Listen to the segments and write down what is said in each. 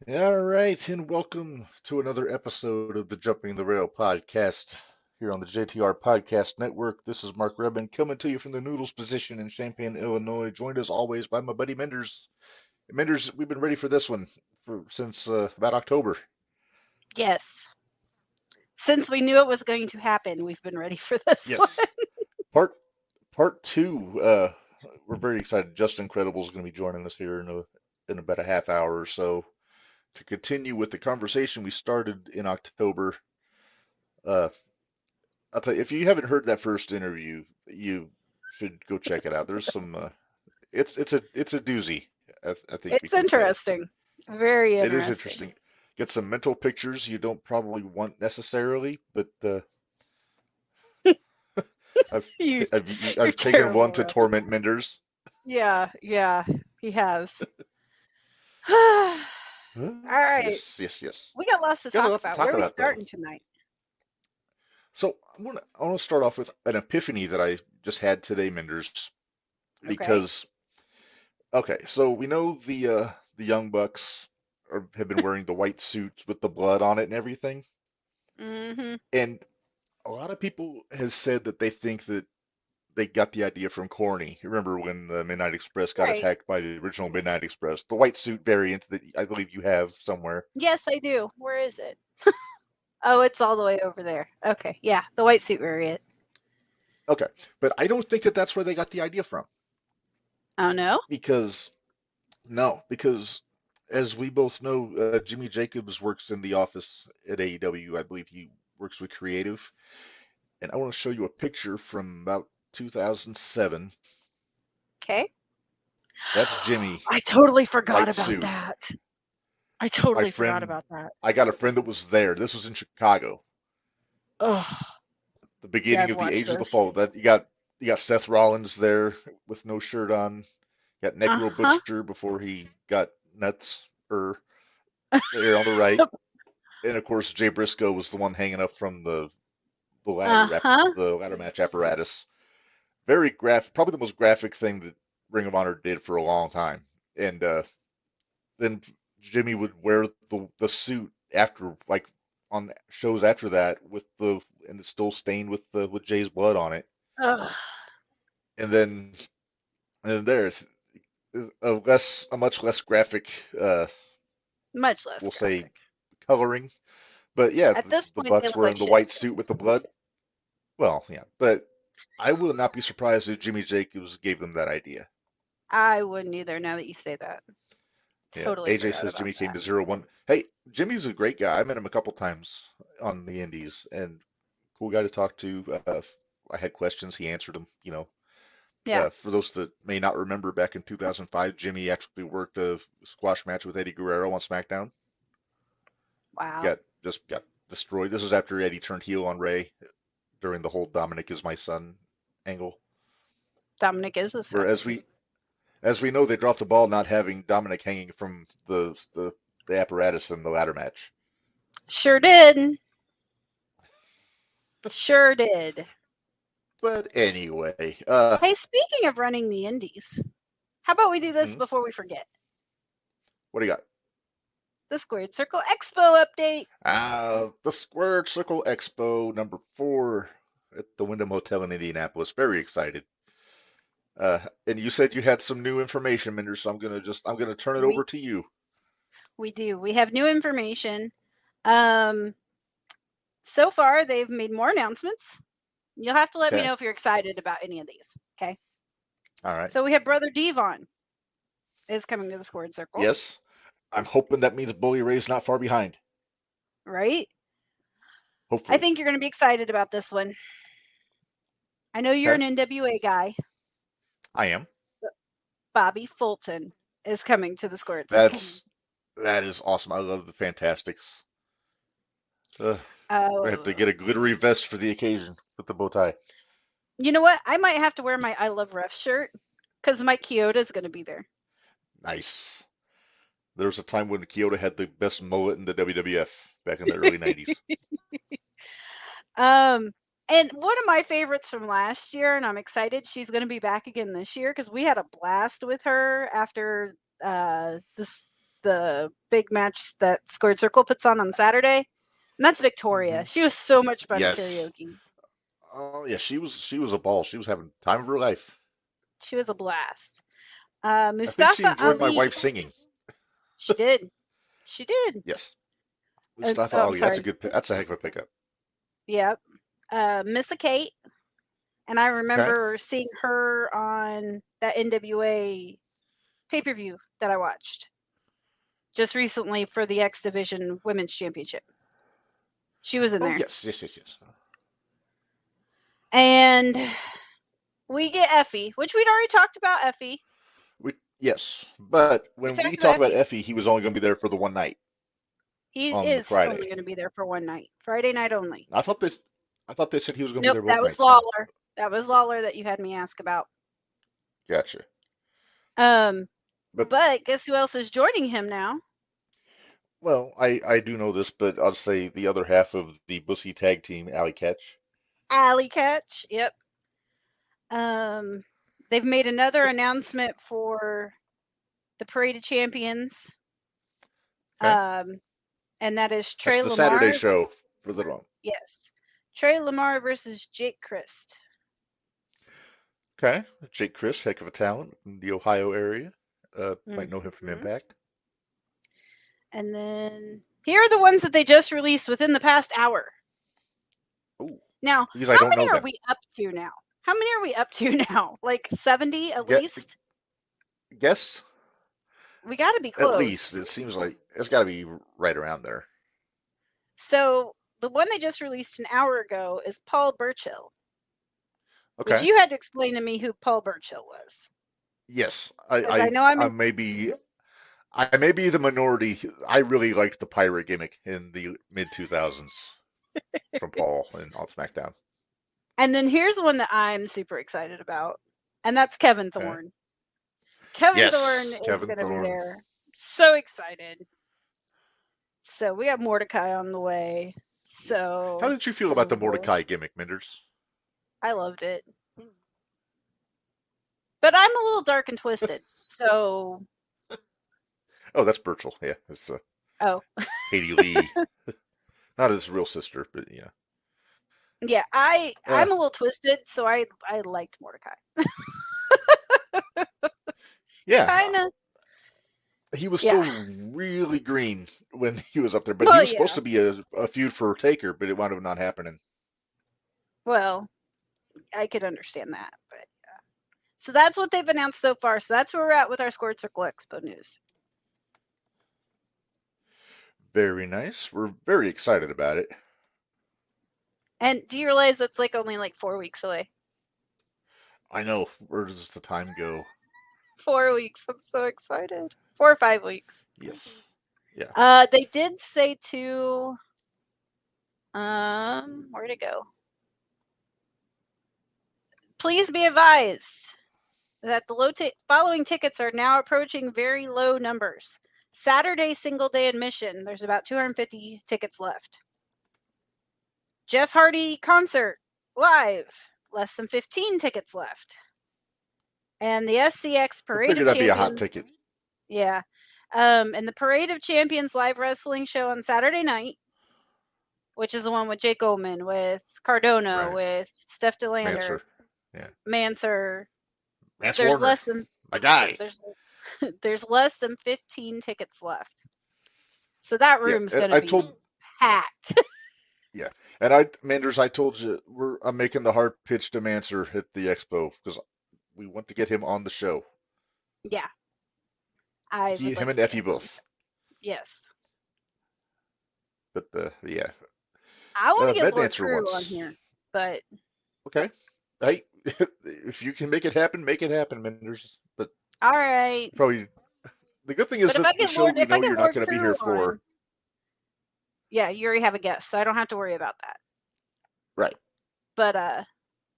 All right, and welcome to another episode of the Jumping the Rail podcast here on the JTR Podcast Network. This is Mark Rebin coming to you from the Noodles position in Champaign, Illinois, joined as always by my buddy Minderz. Minderz, we've been ready for this one since about October. Yes. Since we knew it was going to happen, we've been ready for this one. Yes, part part two. We're very excited. Justin Credible is going to be joining us here in about a half hour or so to continue with the conversation we started in October. Uh, I'll tell you, if you haven't heard that first interview, you should go check it out. There's some, it's a doozy. I think we It's can say interesting. Very it is interesting. interesting. Get some mental pictures you don't probably want necessarily, but I've You, you're I've taken one terrible, to Robin. torment Minderz. Yeah, he has. All right. Yes. We got lots to Got a talk lot to about. talk Where are we about though. starting tonight? So I want to start off with an epiphany that I just had today, Minderz, Okay. because okay, so we know the Young Bucks have been wearing the white suits with the blood on it and everything, Mm-hmm. and a lot of people have said that they think that they got the idea from Corny. Remember when the Midnight Express got Right. attacked by the original Midnight Express, the white suit variant that I believe you have somewhere. Yes, I do. Where is it? Oh, it's all the way over there. Okay. Yeah, the white suit variant. Okay, but I don't think that that's where they got the idea from Oh, no? because no, because as we both know, Jimmy Jacobs works in the office at AEW. I believe he works with creative. And I want to show you a picture from about 2007. Okay. That's Jimmy, I totally forgot white about suit. that. I My totally forgot friend, about that. I got a friend that was there. This was in Chicago, Oh, the yeah, beginning I've of the watched Age of the this. Fall. That you got Seth Rollins there with no shirt on. You got Necro Uh-huh. Butcher before he got nuts there on the right, and of course Jay Briscoe was the one hanging up from Uh-huh. the ladder match apparatus. Very graphic, probably the most graphic thing that Ring of Honor did for a long time. And then Jimmy would wear the suit after, like, on shows after that with the and it's still stained with Jay's blood on it. Ugh, And then there's a much less graphic, much less we'll say, graphic. coloring. But yeah, At this the point, they Bucks look like wearing the shit white suit with stones. the blood. Well, yeah, but I would not be surprised if Jimmy Jacobs gave them that idea. I wouldn't either now that you say that. Yeah, Totally AJ forgot says about Jimmy came that. to 0-1. Hey, Jimmy's a great guy. I met him a couple times on the Indies, and cool guy to talk to. I had questions, he answered them. Yeah. For those that may not remember, back in 2005, Jimmy actually worked a squash match with Eddie Guerrero on SmackDown. Wow. Got destroyed. This is after Eddie turned heel on Ray during the whole Dominic is my son angle. Dominic is a Where son. as we know, they dropped the ball not having Dominic hanging from the apparatus in the ladder match. Sure did. Sure did. But anyway, Hey, speaking of running the indies, how about we do this hmm, before we forget? what do you got? The Squared Circle Expo update. The Squared Circle Expo #4 at the Wyndham Hotel in Indianapolis. Very excited. And you said you had some new information, Minder, so I'm gonna turn it over We to you. we do. We have new information. Um, so far they've made more announcements. You'll have to let me Okay. know if you're excited about any of these. Okay. All right. So we have Brother Devon is coming to the Squared Circle, Yes. I'm hoping that means Bully Ray's not far behind. right? I Hopefully. think you're going to be excited about this one. I know you're Okay. an NWA guy. I am. But Bobby Fulton is coming to the Squared Circle. That's that is awesome. I love the Fantastics. Uh, I have to Uh, get a glittery vest for the occasion with the bow tie. you know what? I might have to wear my I Love Ref shirt because Mike Chioda is going to be there. Nice. There was a time when Kyoto had the best mullet in the WWF back in the early 90s. um, and one of my favorites from last year, and I'm excited she's going to be back again this year because we had a blast with her after this the big match that Squared Circle puts on Saturday. And that's Victoria. Hmm. She was so much fun at Yes. karaoke. Oh yeah, she was a ball. She was having time of her life. She was a blast. I think she Mustafa enjoyed my Ali. wife singing. She did. She did. Yes. Mustafa I'm Ali. That's a sorry. good. That's a heck of a pickup. Yep. Missa Kate. And I Okay. remember seeing her on that NWA pay-per-view that I watched just recently for the X Division Women's Championship. She was in Oh there. yes, yes, yes, yes. And we get Effie, which we'd already talked about Effie. Yes, but We when we talked about talk about Effie. Effie, he was only going to be there for the one night He on the is only Friday. going to be there for one night, Friday night only. I thought they said he was going to be Nope, there that both was nights now. Lawler. That was Lawler that you had me ask about. Gotcha. Um, But but guess who else is joining him now? well, I do know this, but I'll say the other half of the Bussy tag team, Alley Catch. Alley Catch. Yep. They've made another announcement for the Parade of Champions. Okay, And that is that's Trey the Saturday Lamar. show for the wrong. Yes. Trey Lamar versus Jake Christ. Okay, Jake Chris, heck of a talent in the Ohio area. Might know him from Mm-hmm. Impact. And then here are the ones that they just released within the past hour. Oh, Now, these I how don't know many are them. we up to now? How many are we up to now? Like 70 at Get least? guess We got to be at least. close. It seems like it's got to be right around there. So the one they just released an hour ago is Paul Burchill, which Okay. you had to explain to me who Paul Burchill was. Yes, Because I know I'm I in. may be the minority. I really liked the pirate gimmick in the mid 2000s from Paul on SmackDown. And then here's the one that I'm super excited about, and that's Kevin Okay. Thorne. Kevin Thorne Yes, is Kevin going to be Thorne. there. So excited. So we got Mordecai on the way. How So did you feel about the cool. Mordecai gimmick, Minderz? I loved it. But I'm a little dark and twisted. So, Oh, that's Burchell. Yeah, it's oh, Katie Lee, not his real sister, but yeah. yeah, Uh, I'm a little twisted, so I liked Mordecai. yeah, Kind of. he was Yeah. still really green when he was up there, but he Well, was supposed yeah. to be a feud for Taker, but it wound up not happening. Well, I could understand that, but yeah. So that's what they've announced so far. So that's where we're at with our Scored Circle Expo news. Very nice. We're very excited about it. And do you realize that's like only like 4 weeks away? I know. Where does the time go? 4 weeks. I'm so excited. 4 or 5 weeks. Yes. Yeah. They did say to where'd it go? Please be advised that the following tickets are now approaching very low numbers. Saturday single day admission, there's about 250 tickets left. Jeff Hardy concert live, less than 15 tickets left. And the SCX I Parade of figured that'd be a hot Champions. ticket. Yeah. And the Parade of Champions live wrestling show on Saturday night, which is the one with Jake Oldman, with Cardona, Right. with Steph DeLander, Manser. Yeah. Manser. Mance There's Warner. less than My guy. there's less than 15 tickets left. So that Yeah. room's And gonna I be told. packed. Yeah. And Manders, I told you I'm making the hard pitch to Manser at the expo because we want to get him on the show. Yeah. I would Him like and to get Effie him. both. Yes. But yeah. I want to get Med Lord Dancer Crew on once. here, but Okay. Hey, if you can make it happen, Menders. But all right. probably the good thing is But if I that the get show we If I know get you're not Lord going to be Crew here for. on, yeah, you already have a guest, so I don't have to worry about that. Right. But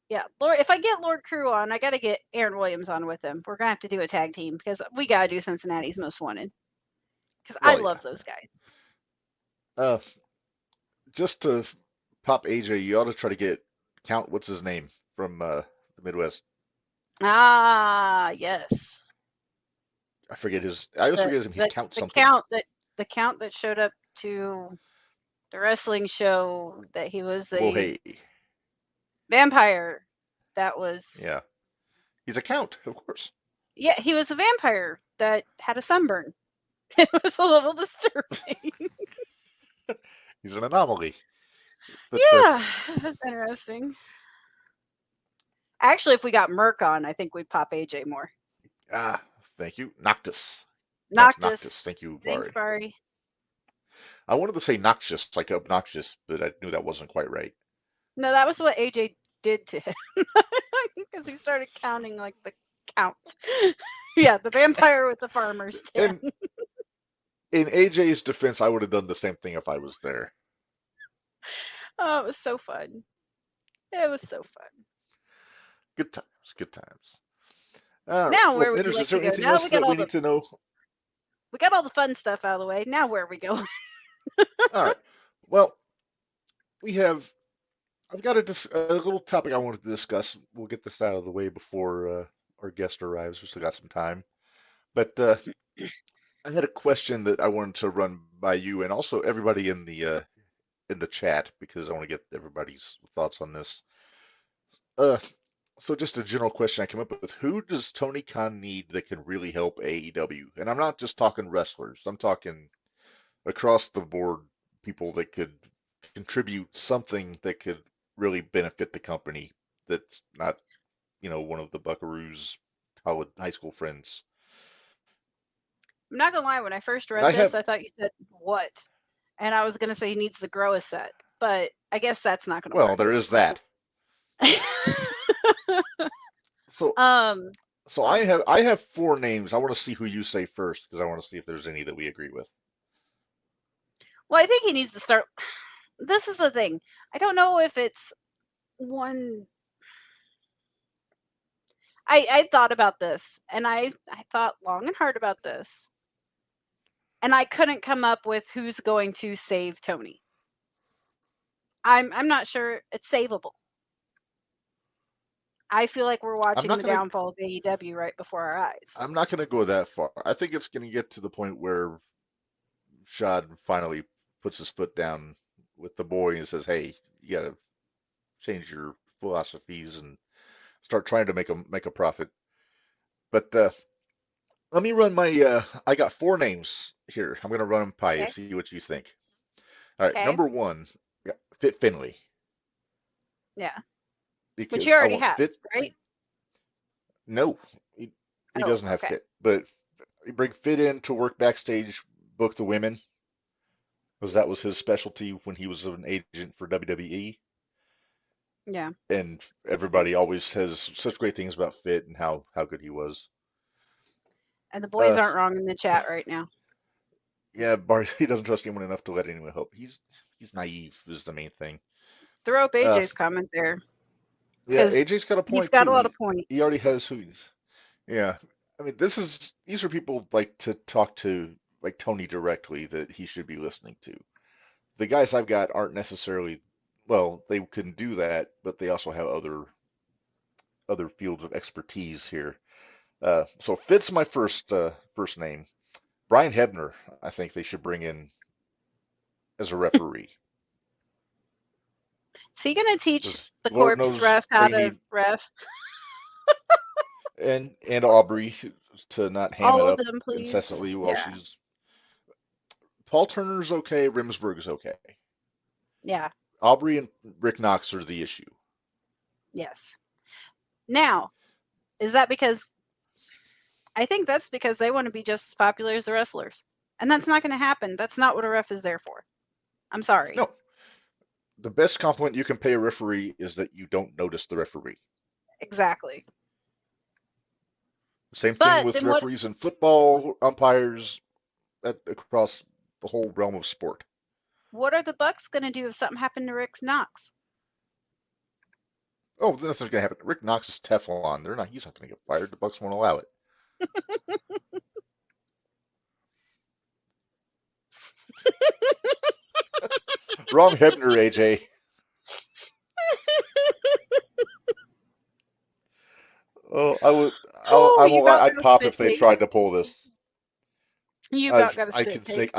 yeah, Lord, if I get Lord Crew on, I got to get Aaron Williams on with him. We're gonna have to do a tag team because we gotta do Cincinnati's Most Wanted because I Well, love yeah. those guys. Just to pop AJ, you ought to try to get Count. What's his name from the Midwest? Ah, yes. I forget his. I always The forget his name. He's the Count the something. count that showed up to the wrestling show that he was Well, a hey, vampire. That was yeah, he's a count, of course. yeah, he was a vampire that had a sunburn. It was a little disturbing. He's an anomaly. But Yeah, that's interesting. Actually, if we got Merc on, I think we'd pop AJ more. ah, thank you, Noctis, Count Noctis. Noctis. Thank you, Thanks, Bari. Bari. I wanted to say noxious, like obnoxious, but I knew that wasn't quite right. No, that was what AJ did to him. Because he started counting like the count. Yeah, the vampire with the farmer's tan. And in AJ's defense, I would have done the same thing if I was there. Oh, it was so fun. It was so fun. Good times, good times. Now, Well, where would you Minderz, like is there to go? anything Now else that we need to know? we got all the fun stuff out of the way. Now, where are we going? All right. Well, we have. I've got a little topic I wanted to discuss. We'll get this out of the way before our guest arrives. We still got some time. But I had a question that I wanted to run by you and also everybody in the chat because I want to get everybody's thoughts on this. Uh, so just a general question I came up with: who does Tony Khan need that can really help AEW? And I'm not just talking wrestlers. I'm talking across the board people that could contribute something that could really benefit the company. That's not, one of the Buckaroos college high school friends. I'm not gonna lie. When I first And read I this, have, I thought you said what, and I was gonna say he needs to grow a set, but I guess that's not gonna well, work. there is that. So um. So I have four names. I want to see who you say first because I want to see if there's any that we agree with. Well, I think he needs to start. This is the thing. I don't know if it's one. I thought about this, and I thought long and hard about this, and I couldn't come up with who's going to save Tony. I'm not sure it's savable. I feel like we're I'm watching not the gonna downfall of AEW right before our eyes. I'm not gonna go that far. I think it's gonna get to the point where Shad finally puts his foot down with the boy and says, "Hey, you gotta change your philosophies and start trying to make a profit." But let me run my. I got four names here. I'm gonna run them by you, Okay. see what you think. All right, Okay. number one, yeah, Fit Finley Yeah. Which he because I already want has, Fit. right? No, he Oh, doesn't have okay. Fit, but you bring Fit in to work backstage, book the women, because that was his specialty when he was an agent for WWE. Yeah. And everybody always says such great things about Fit and how good he was. And the boys Uh, aren't wrong in the chat right now. yeah, Bart, he doesn't trust anyone enough to let anyone help. He's naive is the main thing. Throw up Uh, AJ's comment there yeah, because AJ's got a he's point got a too. lot of He points. he already has who he's. Yeah, I mean these are people like to talk to like Tony directly that he should be listening to. The guys I've got aren't necessarily, well, they can do that, but they also have other fields of expertise here. So Fitz my first name. Brian Hebner, I think they should bring in as a referee Is he going to teach because the Lord corpse knows ref how they to need ref? and Aubrey to not ham it All of up them, please. incessantly while Yeah. she's. Paul Turner's okay. Rimsburg's okay. Yeah. Aubrey and Rick Knox are the issue. Yes. Now, is that because I think that's because they want to be just as popular as the wrestlers. And that's not going to happen. That's not what a ref is there for. I'm sorry. No, the best compliment you can pay a referee is that you don't notice the referee. Exactly. Same thing But with then what referees in football, umpires, across the whole realm of sport. are the Bucks going to do if something happened to Rick Knox? Oh, nothing's going to happen. Rick Knox is Teflon. They're not. He's not going to get fired. The Bucks won't allow it. Wrong Hebner, AJ. Oh, I would. Oh, I you won't got lie. me I'd with pop Fit if they Take. tried to pull this. You about got a I spit can say take.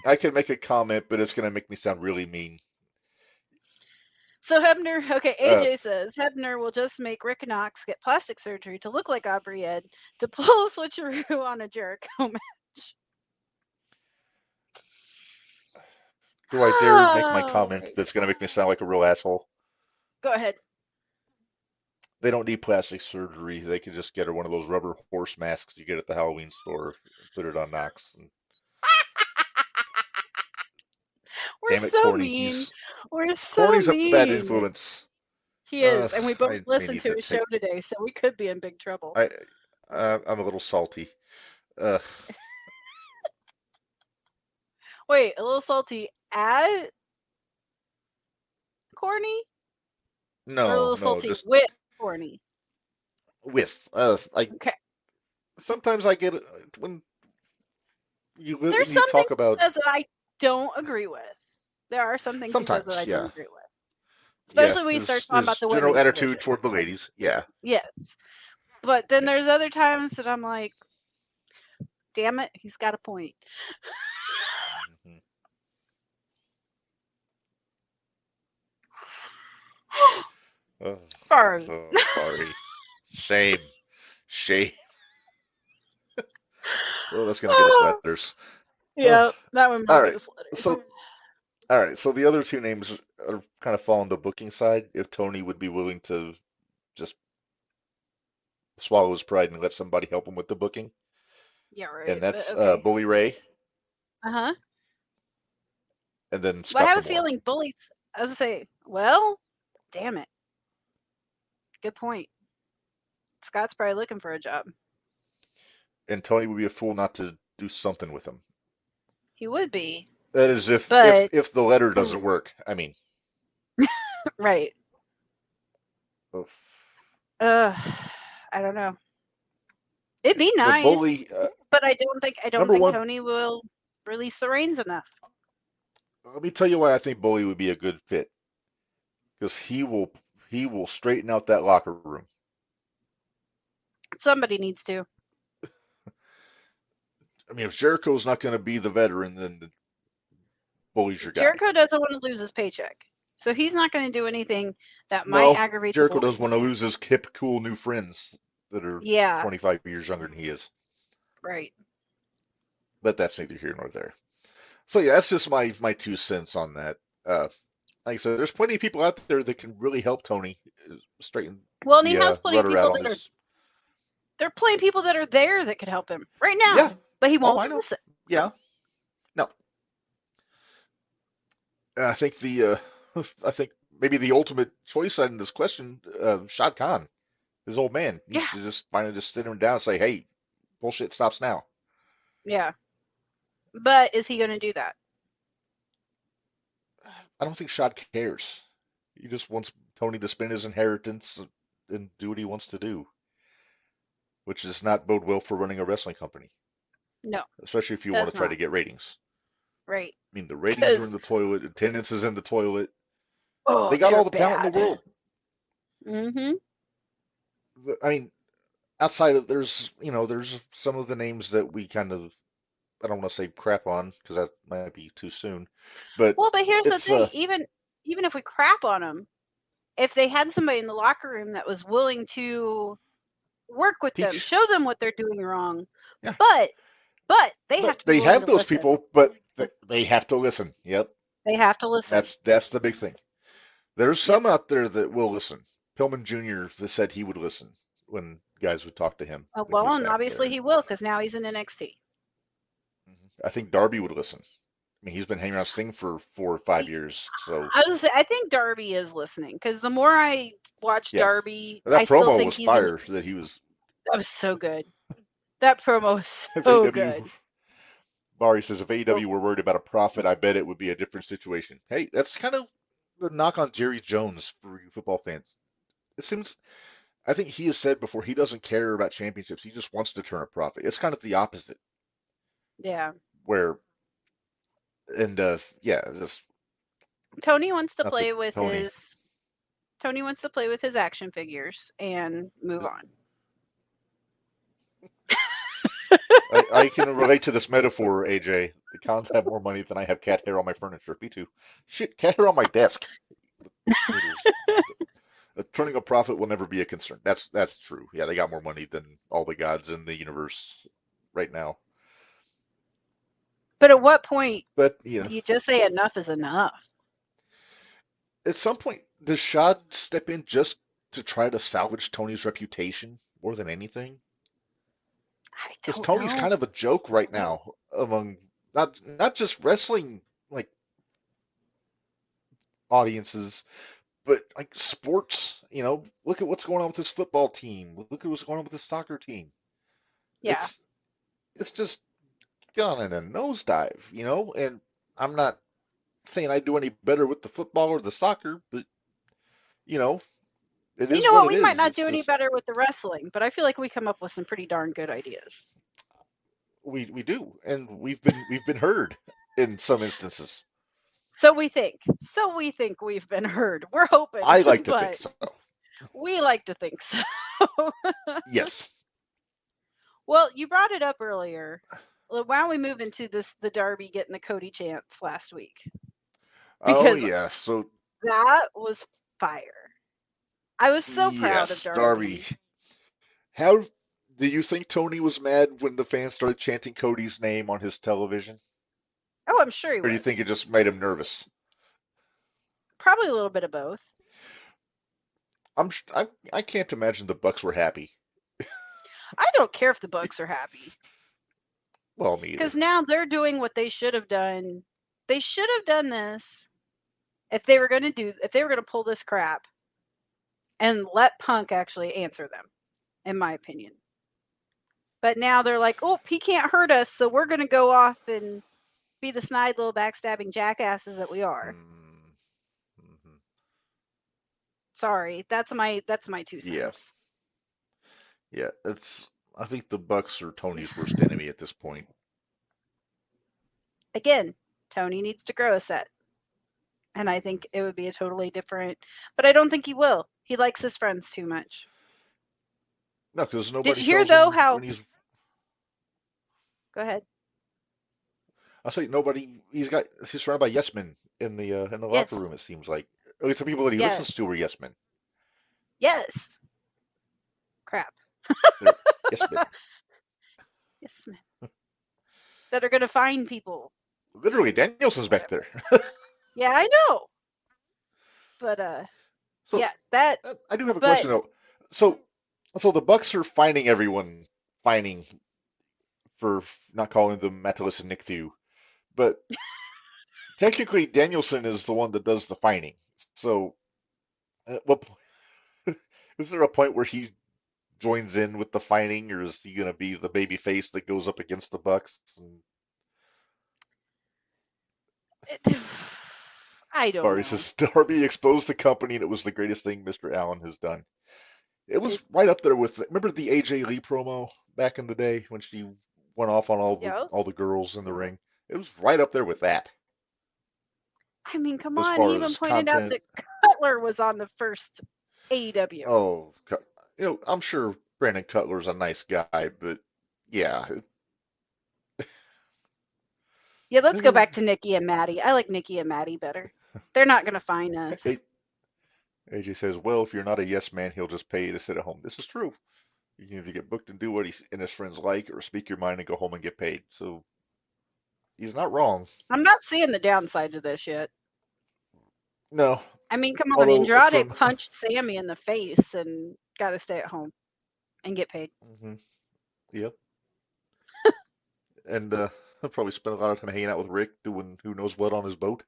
I can make a comment, but it's gonna make me sound really mean. So Hebner, okay, Uh, AJ says Hebner will just make Rick Knox get plastic surgery to look like Aubrey Ed to pull a switcheroo on a Jericho match. do I dare make my Oh comment my that's gonna make me sound like a real asshole? Go ahead. They don't need plastic surgery. They can just get her one of those rubber horse masks you get at the Halloween store and put it on Knox. And We're damn it, so Corny. mean. We're so Corny's a bad mean. influence. He is, and we both I may listened need to to his show take. today, so we could be in big trouble. I I'm a little salty. Uh, Wait, a little salty at Corny? Or a no, little no, salty just with Corny? with. I Okay. sometimes I get when There's you some things talk about he says that I don't agree with. There are some things he says that sometimes, I don't yeah, agree with. yeah. Especially when you start talking about His the general women's attitude division. toward the ladies, yeah, Yes. But then yeah. there's other times that I'm like, damn it, he's got a point. Mhm. Oh, Sorry. oh, Bari, shame, shame. Oh, that's gonna get us letters. Oh, Yeah, that one all might get right. us letters. So, all right. So the other two names are kind of fall on the booking side. If Tony would be willing to just swallow his pride and let somebody help him with the booking, Yeah, and right. But that's okay. Bully Ray Uh-huh. and then But I Scott have a D'Amore. feeling bullies, as I say, well, damn it. Good point. Scott's probably looking for a job. And Tony would be a fool not to do something with him. He would be. That is But if the letter doesn't work. I mean, right. oof. Uh I don't know. It'd be But nice. Bully, But I don't number think one, Tony will release the reins enough. let me tell you why I think Bully would be a good fit. Because he will straighten out that locker room. Somebody needs to. I mean, if Jericho's not going to be the veteran, then Bully's your guy. Jericho doesn't want to lose his paycheck. So he's not going to do anything that might No, aggravate the Jericho doesn't bullies. want to lose his hip, cool new friends that are Yeah, 25 years younger than he is. right. But that's neither here nor there. So yeah, that's just my 2 cents on that. Like I said, there's plenty of people out there that can really help Tony straighten Well, and he the has plenty of rudder out people on that are this. there are plenty of people that are there that could help him right Yeah. now. But he Oh, won't I know. listen. Yeah. No. And I think I think maybe the ultimate choice in this question, Shad Khan, his old man, Yeah. needs to just finally just sit him down and say, "Hey, bullshit stops now." Yeah. But is he going to do that? I don't think Shad cares. He just wants Tony to spend his inheritance and do what he wants to do, which does not bode well for running a wrestling company, No, especially if you want does to try not. to get ratings. Right. I mean, the ratings are in Because, the toilet, attendance is in the toilet. oh, They got they're all the talent in bad. the world. Mm-hmm. I mean, outside of there's some of the names that we kind of I don't want to say crap on because that might be too soon, but Well, but here's the it's thing. Even if we crap on them, if they had somebody in the locker room that was willing to work with them, teach. show them what they're doing wrong, Yeah, but they have but to be they willing have to those listen. people, but they have to listen. Yep, They have to listen. that's the big thing. There's some out there that will listen. Pillman Jr. said he would listen when guys would talk to him when he Well, was and back obviously there. he will because now he's in NXT. I think Darby would listen. I mean, he's been hanging around Sting for 4 or 5 I years, so was gonna say, I think Darby is listening because the more I watch yeah. Darby, I That still promo think was he's in. fire. That he was That was so good. That promo was if so AW good. Barry says if Oh, AEW were worried about a profit, I bet it would be a different situation. Hey, that's kind of the knock on Jerry Jones for you football fans. It seems I think he has said before he doesn't care about championships. He just wants to turn a profit. It's kind of the opposite, yeah. where and yeah, it's just Tony wants to not that play with Tony. his action figures and move on. I can relate to this metaphor, AJ. The cons have more money than I have cat hair on my furniture. Me too. Shit, cat hair on my desk. There's, turning a profit will never be a concern. That's true. Yeah, they got more money than all the gods in the universe right now. But at what point But do you just say enough is enough? at some point, does Shad step in just to try to salvage Tony's reputation more than anything? I Because don't Tony's know. kind of a joke right now among not just wrestling like audiences, but like sports. Look at what's going on with this football team. Look at what's going on with this soccer team. Yeah. It's it's just gone in a nosedive, and I'm not saying I do any better with the football or the soccer, but you know, it You is know what what? it We might is. not It's do any just better with the wrestling, but I feel like we come up with some pretty darn good ideas. we do, and we've been heard in some instances. So we think. So we think we've been heard. We're hoping, I like to think but so. we like to think so. Yes. Well, you brought it up earlier. Why don't we move into the Darby getting the Cody chance last week? Oh Because yeah. So that was fire. I was so proud of yes, Darby. Darby. How do you think Tony was mad when the fans started chanting Cody's name on his television? Oh, I'm sure he Or do you think was. it just made him nervous? Probably a little bit of both. I can't imagine the Bucks were happy. I don't care if the Bucks are happy. Well, me either. Because now they're doing what they should have done. They should have done this if they were going to pull this crap and let Punk actually answer them, in my opinion. But now they're like, oh, he can't hurt us, so we're going to go off and be the snide little backstabbing jackasses that we are. Mm-hmm. Sorry, that's my 2 Yeah, cents. yeah. I think the Bucks are Tony's worst enemy at this point. Again, Tony needs to grow a set. And I think it would be a totally different, but I don't think he will. He likes his friends too much. No, because Did nobody you hear tells though him how? when he's. Go ahead. I say nobody. He's surrounded by yes men in the locker Yes. room. It seems like at least the people that he listens Yes. to are yes men. Yes. Crap. They're yes men. Yes, man. That are going to find people. Literally, Danielson's back there. Yeah, I know. But So yeah, that. I do have a But question though. So the Bucks are fining everyone, fining for not calling them Metellus and Nick Thew, but technically Danielson is the one that does the fining. So, what is there a point where he joins in with the fining, or is he going to be the baby face that goes up against the Bucks? I don't Or is know. this Darby exposed the company and it was the greatest thing Mr. Allen has done? It was right up there with. Remember the AJ Lee promo back in the day when she went off on all the Yeah. all the girls in the ring? It was right up there with that I mean, come as on. He far even as pointed out content. that Cutler was on the first AEW. Oh, I'm sure Brandon Cutler's a nice guy, but yeah, Yeah, let's go back to Nikki and Maddie. I like Nikki and Maddie better. They're not going to find us. AJ says, "Well, if you're not a yes man, he'll just pay you to sit at home." This is true. You can either get booked and do what he and his friends like, or speak your mind and go home and get paid. So he's not wrong. I'm not seeing the downside to this yet. No, I mean, come on. although Andrade punched Sammy in the face and got to stay at home and get paid. Yep. And I'll probably spend a lot of time hanging out with Rick doing who knows what on his boat.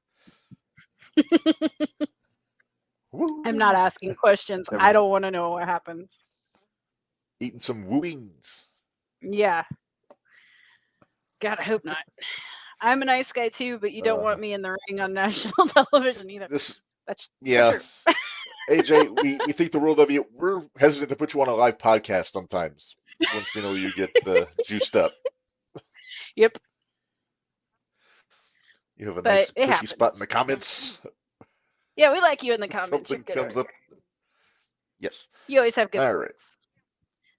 I'm not asking questions. I don't want to know what happens. Eating some wings. Yeah. God, I hope not. I'm a nice guy too, but you don't want me in the ring on national television either. That's yeah. true. AJ, we think the world of you. We're hesitant to put you on a live podcast sometimes once we know you get juiced up. Yep. You have a nice pushy spot in the comments. Yeah, we like you in the comments. Something comes up. Yes. You always have good points. Right.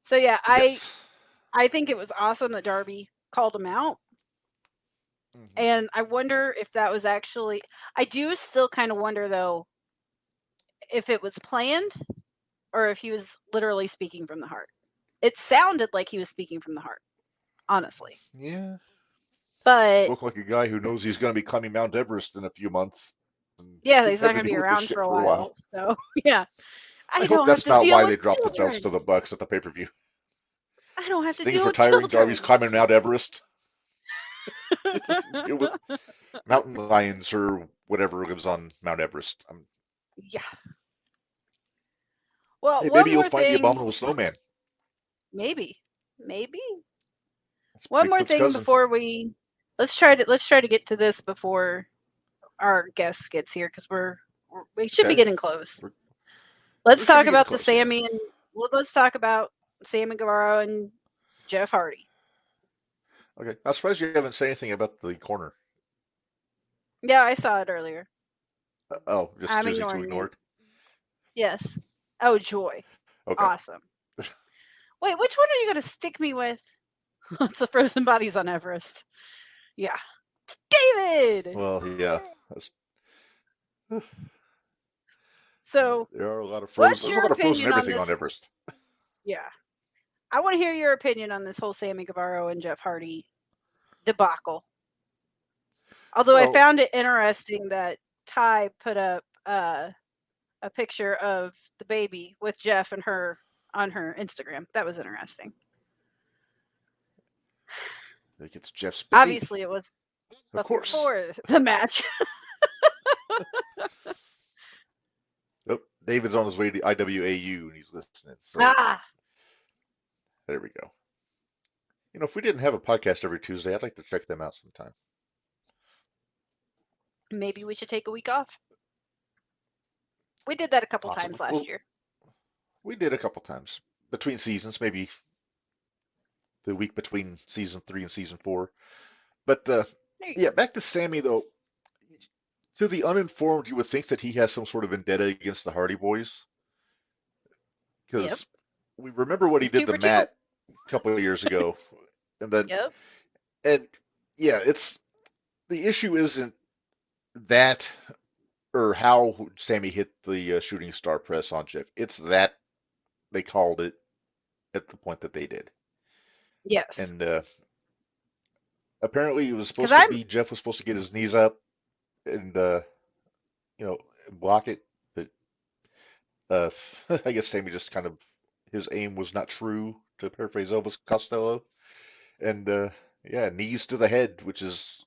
So yeah, I think it was awesome that Darby called him out. Mhm. And I wonder if that was actually. I do still kind of wonder, though, if it was planned or if he was literally speaking from the heart. It sounded like he was speaking from the heart, honestly. Yeah, But spoke like a guy who knows he's going to be climbing Mount Everest in a few months, and yeah, he's he's not had to going to be deal with this around shit for a for a while. while. So yeah, I I hope don't have that's to not deal why with they dropped the belts to children. the Bucks at the pay-per-view. I don't have to Sting's deal with retiring. Darby's children. climbing Mount Everest. He doesn't deal with mountain lions or whatever lives on Mount Everest. Yeah. Well, Hey, one maybe you'll more find the thing. abominable snowman. Maybe. It's One more Bigfoot's thing cousin. before we let's try to get to this before our guest gets here because we should be Okay, getting close. we Let's should talk be getting about the close. Yeah. Sammy and let's talk about Sammy Guevara and Jeff Hardy. Okay. I'm surprised you haven't said anything about the corner. Yeah, I saw it earlier. Oh, just I'm choosing to ignoring ignore it. it. Yes. Oh, joy. Okay. Awesome. Wait, which one are you going to stick me with? It's the frozen bodies on Everest. Yeah. It's David. Well, yeah. That's, So, there are a lot of frozen. what's There's a your lot of frozen opinion on everything on this? Everest. Yeah. I want to hear your opinion on this whole Sammy Guevara and Jeff Hardy debacle. Although I Well, found it interesting that Ty put up a picture of the baby with Jeff and her on her Instagram. That was interesting. like it's Jeff's baby, Obviously, it was of course. before the match. Oh, David's on his way to IWAU and he's listening. So Ah, there we go. If we didn't have a podcast every Tuesday, I'd like to check them out sometime. maybe we should take a week off. We did that a couple times Possibly. last Well, year. we did a couple times between seasons, maybe the week between season 3 and season 4. But There you yeah, go. back to Sammy though. To the uninformed, you would think that he has some sort of vendetta against the Hardy Boys Yep. because we remember what he He's did 2 to for 2. Matt a couple of years ago, and then Yep. and yeah, it's the issue isn't that or how Sammy hit the shooting star press on Jeff. It's that they called it at the point that they did, Yes. and apparently it was Because supposed to be Jeff was supposed to get his knees up and you know block it, but uh, I guess Sammy just kind of his aim was not true, to paraphrase Elvis Costello, and yeah, knees to the head, which is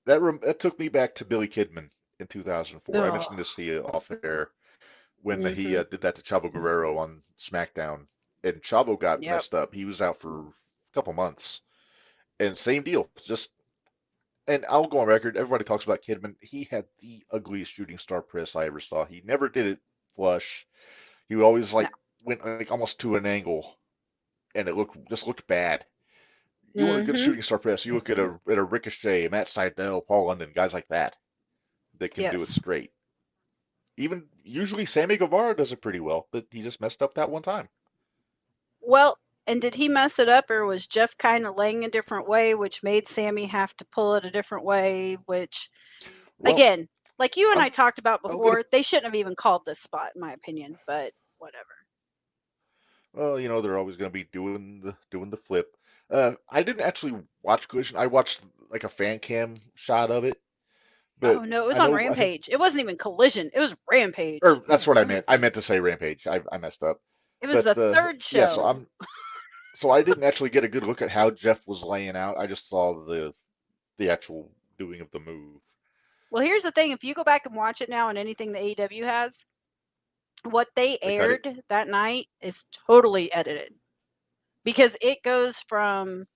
that took me back to Billy Kidman in 2004. I ugh. mentioned this to you off air when he Mm-hmm. did that to Chavo Guerrero on SmackDown, and Chavo got Yep. messed up. He was out for a couple months, and same deal. Just and I'll go on record. Everybody talks about Kidman. He had the ugliest shooting star press I ever saw. He never did it flush. He always No. like went like almost to an angle, and it looked bad. You want a good Mm-hmm. shooting star press? You look at a Ricochet, Matt Sydal, Paul London, guys like that can do it Yes. straight. Even usually Sammy Guevara does it pretty well, but he just messed up that one time. Well, and did he mess it up, or was Jeff kind of laying a different way, which made Sammy have to pull it a different way? Which, Well, again, like you and I I'm talked about I'm gonna before, they shouldn't have even called this spot, in my opinion. But whatever. well, they're always gonna be doing the flip. I didn't actually watch Collision. I watched like a fan cam shot of it, but Oh no, it was I on know I think Rampage. It wasn't even Collision. It was or Rampage. that's what I meant. I meant to say Rampage. I messed up. It was But the third yeah, so show. I didn't actually get a good look at how Jeff was laying out. I just saw the actual doing of the move. Well, here's the thing: if you go back and watch it now on anything the AEW has, what they They cut it. aired that night is totally edited because it goes from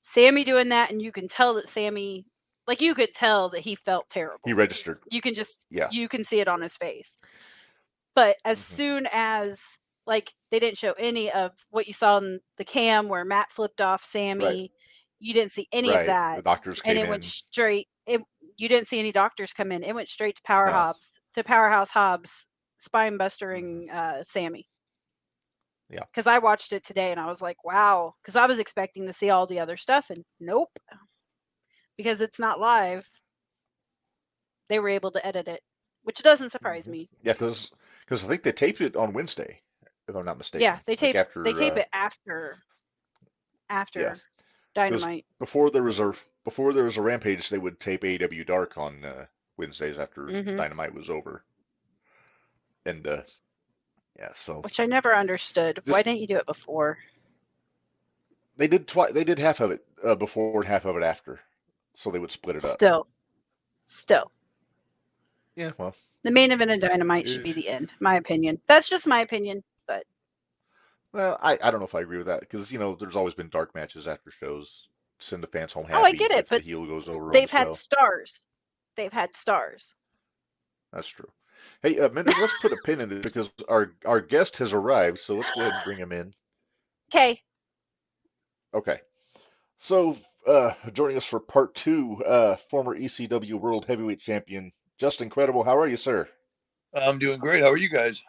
Sammy doing that, and you can tell that Sammy, like you could tell that he felt He terrible. registered. You Yeah. can see it on his face. But as Hmm. soon as like they didn't show any of what you saw in the cam where Matt flipped off Right. Sammy, you didn't see any of Right. The that, doctors and came it went in. straight. You didn't see any doctors come in. It went straight to No. Powerhouse Hobbs, spine Hmm. bustering Sammy. Yeah. Because I watched it today and I was like, wow. Because I was expecting to see all the other stuff, and nope. Because it's not live, they were able to edit it, which doesn't surprise me. Yeah, because I think they taped it on Wednesday, if I'm not Yeah, mistaken. they Like tape after, it after yeah, because Dynamite. before there was a Rampage, they would tape AEW Dark on Wednesdays after Hmm. Dynamite was over, and yeah, so Which I never understood. Why just didn't you do it before? they did half of it before and half of it after, so they would split it up. Still, Yeah, well, the main event of Dynamite should eh, be the end. My opinion. That's just my opinion, but well, I don't know if I agree with that because there's always been dark matches after shows. Send the fans home oh, I happy get it. if the But heel goes over on the they've had show. stars. They've had stars. That's true. Hey, Minderz, let's put a pin in it because our guest has arrived, so let's go ahead and bring him in. Okay. Okay. So, joining us for part two, former ECW World Heavyweight Champion, Just Incredible. How are you, sir? I'm doing great. How are you guys?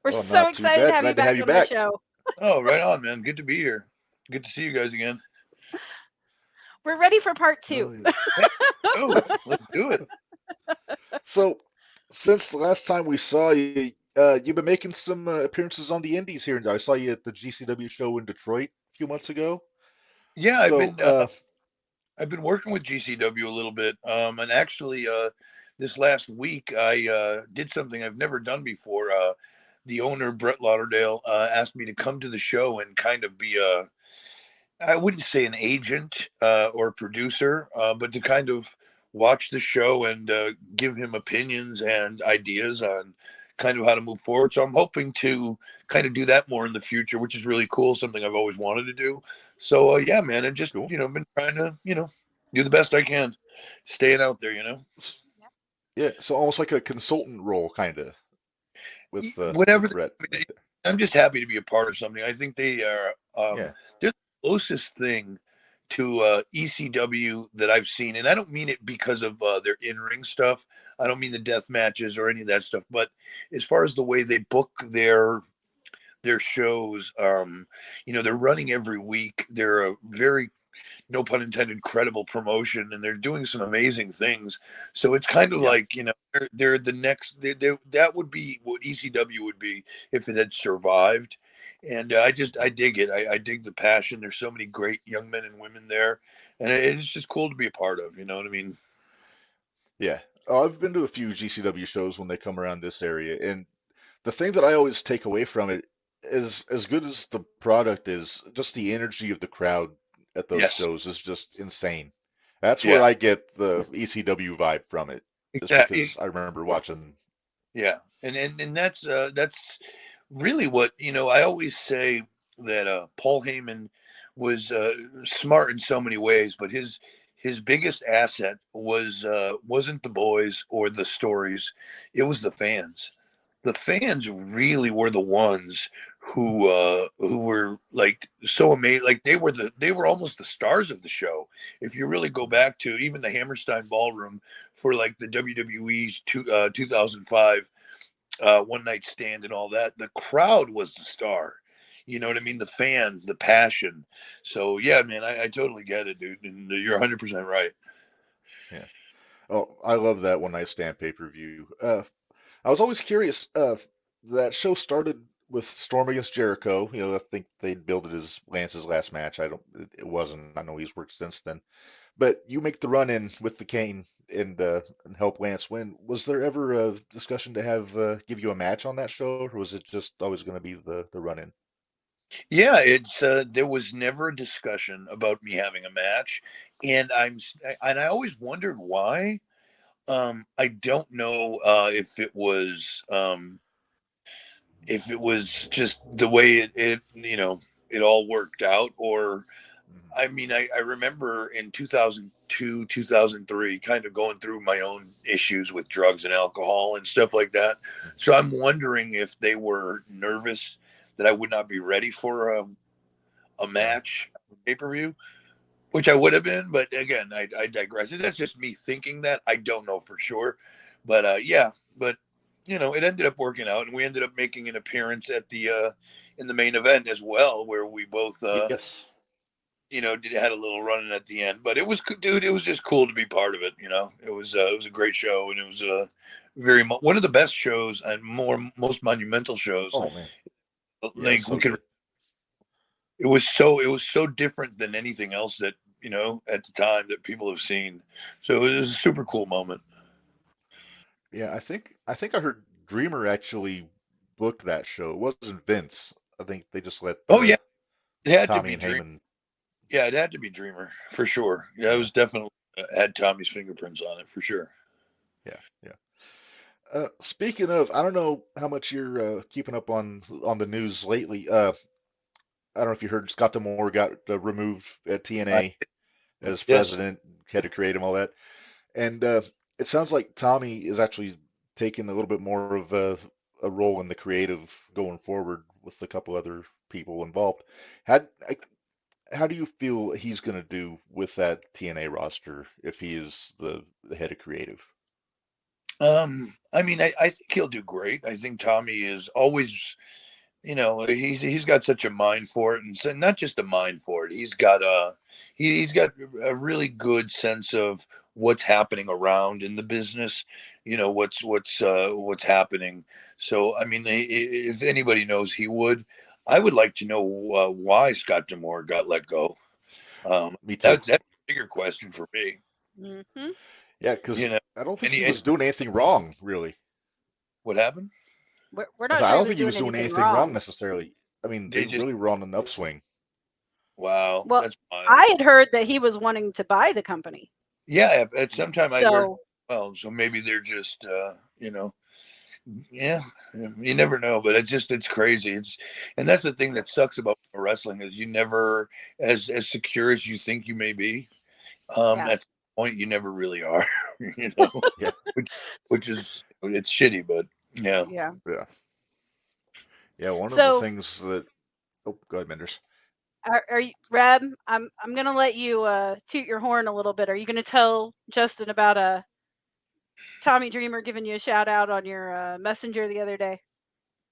We're Oh, so not too excited to bad. have you Glad to have back you on the back. show. Oh, right on, man. Good to be here. Good to see you guys again. We're ready for part two. Oh, yeah. Oh, let's do it. So, since the last time we saw you, you've been making some appearances on the Indies here. I saw you at the GCW show in Detroit a few months ago. Yeah, So, I've been working with GCW a little bit. And actually this last week I did something I've never done before. The owner, Brett Lauderdale, asked me to come to the show and kind of be I wouldn't say an agent or producer, but to kind of watch the show and give him opinions and ideas on kind of how to move forward. So I'm hoping to kind of do that more in the future, which is really cool. Something I've always wanted to do. So yeah, man, I've just cool. been trying to do the best I can, staying out there. Yeah, so almost like a consultant role, kind of, Whatever. with Brett right there. I'm just happy to be a part of something. I think they are Yeah, they're the closest thing to ECW that I've seen, and I don't mean it because of their in-ring stuff. I don't mean the death matches or any of that stuff, but as far as the way they book their shows, they're running every week. They're a very, no pun intended, credible promotion, and they're doing some amazing things. So it's kind of yeah, like they're the next. That would be what ECW would be if it had survived. And I dig it. I dig the passion. There's so many great young men and women there, and it's just cool to be a part of. You know what I mean? yeah. Oh, I've been to a few GCW shows when they come around this area, and the thing that I always take away from it is, as good as the product is, just the energy of the crowd at those Yes. shows is just insane. That's where Yeah. I get the ECW vibe from it, just Exactly. because I remember watching. Yeah, and that's really what I always say that Paul Heyman was smart in so many ways, but his biggest asset wasn't the boys or the stories, it was the fans. The fans really were the ones who were like so amazing. Like they were almost the stars of the show. If you really go back to even the Hammerstein Ballroom for like the WWE's 2005 one night stand and all that, the crowd was the star. You know what I mean? The fans, the passion. So yeah, man, I totally get it, dude, and you're 100% right. Yeah. Oh, I love that one night stand pay-per-view. I was always curious. That show started with Storm against Jericho. I think they billed it as Lance's last match. I don't. It wasn't. I know he's worked since then. But you make the run in with the cane and help Lance win. Was there ever a discussion to have give you a match on that show, or was it just always going to be the run in? Yeah, it's there was never a discussion about me having a match, and I always wondered why. I don't know if it was just the way it all worked out, or Mhm. I mean, I remember in 2002, 2003, kind of going through my own issues with drugs and alcohol and stuff like that. So I'm wondering if they were nervous that I would not be ready for a Yeah. match pay per view, which I would have been. But again, I digress. That's just me thinking that. I don't know for sure. But yeah, but it ended up working out, and we ended up making an appearance at the in the main event as well, where we both Yes. had a little run in at the end. But it was, dude, it was just cool to be part of it. It was a great show, and it was one of the best shows and most monumental shows. Oh man. Yeah, Like so good. it was so different than anything else that at the time that people have seen. So it was a super cool moment. Yeah, I think I heard Dreamer actually booked that show. It wasn't Vince. I think they just let Oh yeah, it had to Tommy be and Dreamer. Heyman. Yeah, it had to be Dreamer for sure. Yeah, it was definitely had Tommy's fingerprints on it for sure. Yeah, yeah. Speaking of, I don't know how much you're keeping up on the news lately. I don't know if you heard Scott D'Amore got removed at TNA as Yes. president, had to create him, all that. And it sounds like Tommy is actually taking a little bit more of a role in the creative going forward with a couple other people involved. How how do you feel he's going to do with that TNA roster if he is the head of creative? I mean, I think he'll do great. I think Tommy is always, he's got such a mind for it, and so not just a mind for it. He's got a really good sense of what's happening around in the business. What's happening. So I mean, if anybody knows, he would. I would like to know why Scott D'Amore got let go. Me too. That's a bigger question for me. Mm-hmm. Yeah, because You know, I don't think any, he was doing anything wrong, really. what happened? We're I not said, I sure he don't was think he doing was doing anything anything wrong wrong. necessarily. I mean, They they just really were on an upswing. wow, Well, that's wild. I had heard that he was wanting to buy the company. Yeah, at some time I heard. So Well, so maybe they're just yeah, you never know, but it's crazy. And that's the thing that sucks about wrestling is you never as secure as you think you may be. yeah. At the point you never really are, you know, Yeah, which is it's shitty, but yeah. Yeah. yeah, yeah. One of the So things that oh, go ahead, Minderz. are you, Reb? I'm gonna let you toot your horn a little bit. Are you gonna tell Justin about Tommy Dreamer giving you a shout out on your messenger the other day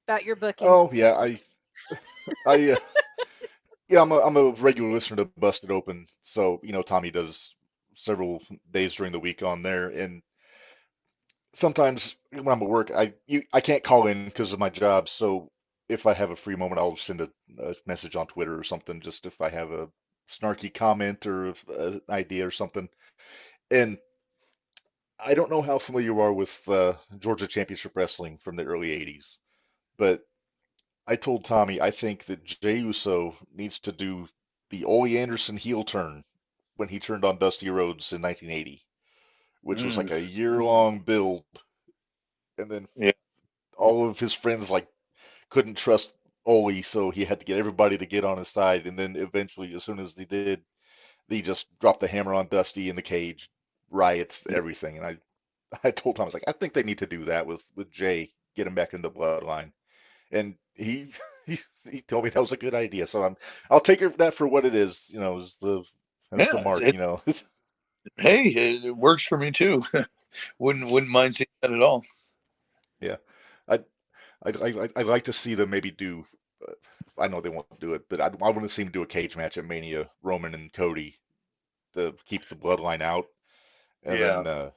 about your booking? Oh yeah, I yeah, I'm a regular listener to Busted Open, so Tommy does several days during the week on there, and sometimes when I'm at work, I can't call in because of my job. So if I have a free moment, I'll send a message on Twitter or something, just if I have a snarky comment or an idea or something. And I don't know how familiar you are with Georgia Championship Wrestling from the early '80s, but I told Tommy I think that Jey Uso needs to do the Ole Anderson heel turn when he turned on Dusty Rhodes in 1980, which was like Mm, a year-long build, and then yeah, all of his friends like couldn't trust Ole, so he had to get everybody to get on his side. And then eventually, as soon as they did, they just dropped the hammer on Dusty in the cage, riots, yeah, everything. And I told Tom, I was like, I think they need to do that with Jay, get him back in the bloodline. And he told me that was a good idea. So I'll take that for what it is. Is that's the yeah. mark. Hey, it works for me too. Wouldn't mind seeing that at all. Yeah, I'd like to see them maybe do. I know they won't do it, but I want to see them do a cage match at Mania, Roman and Cody, to keep the bloodline out, and Yeah, then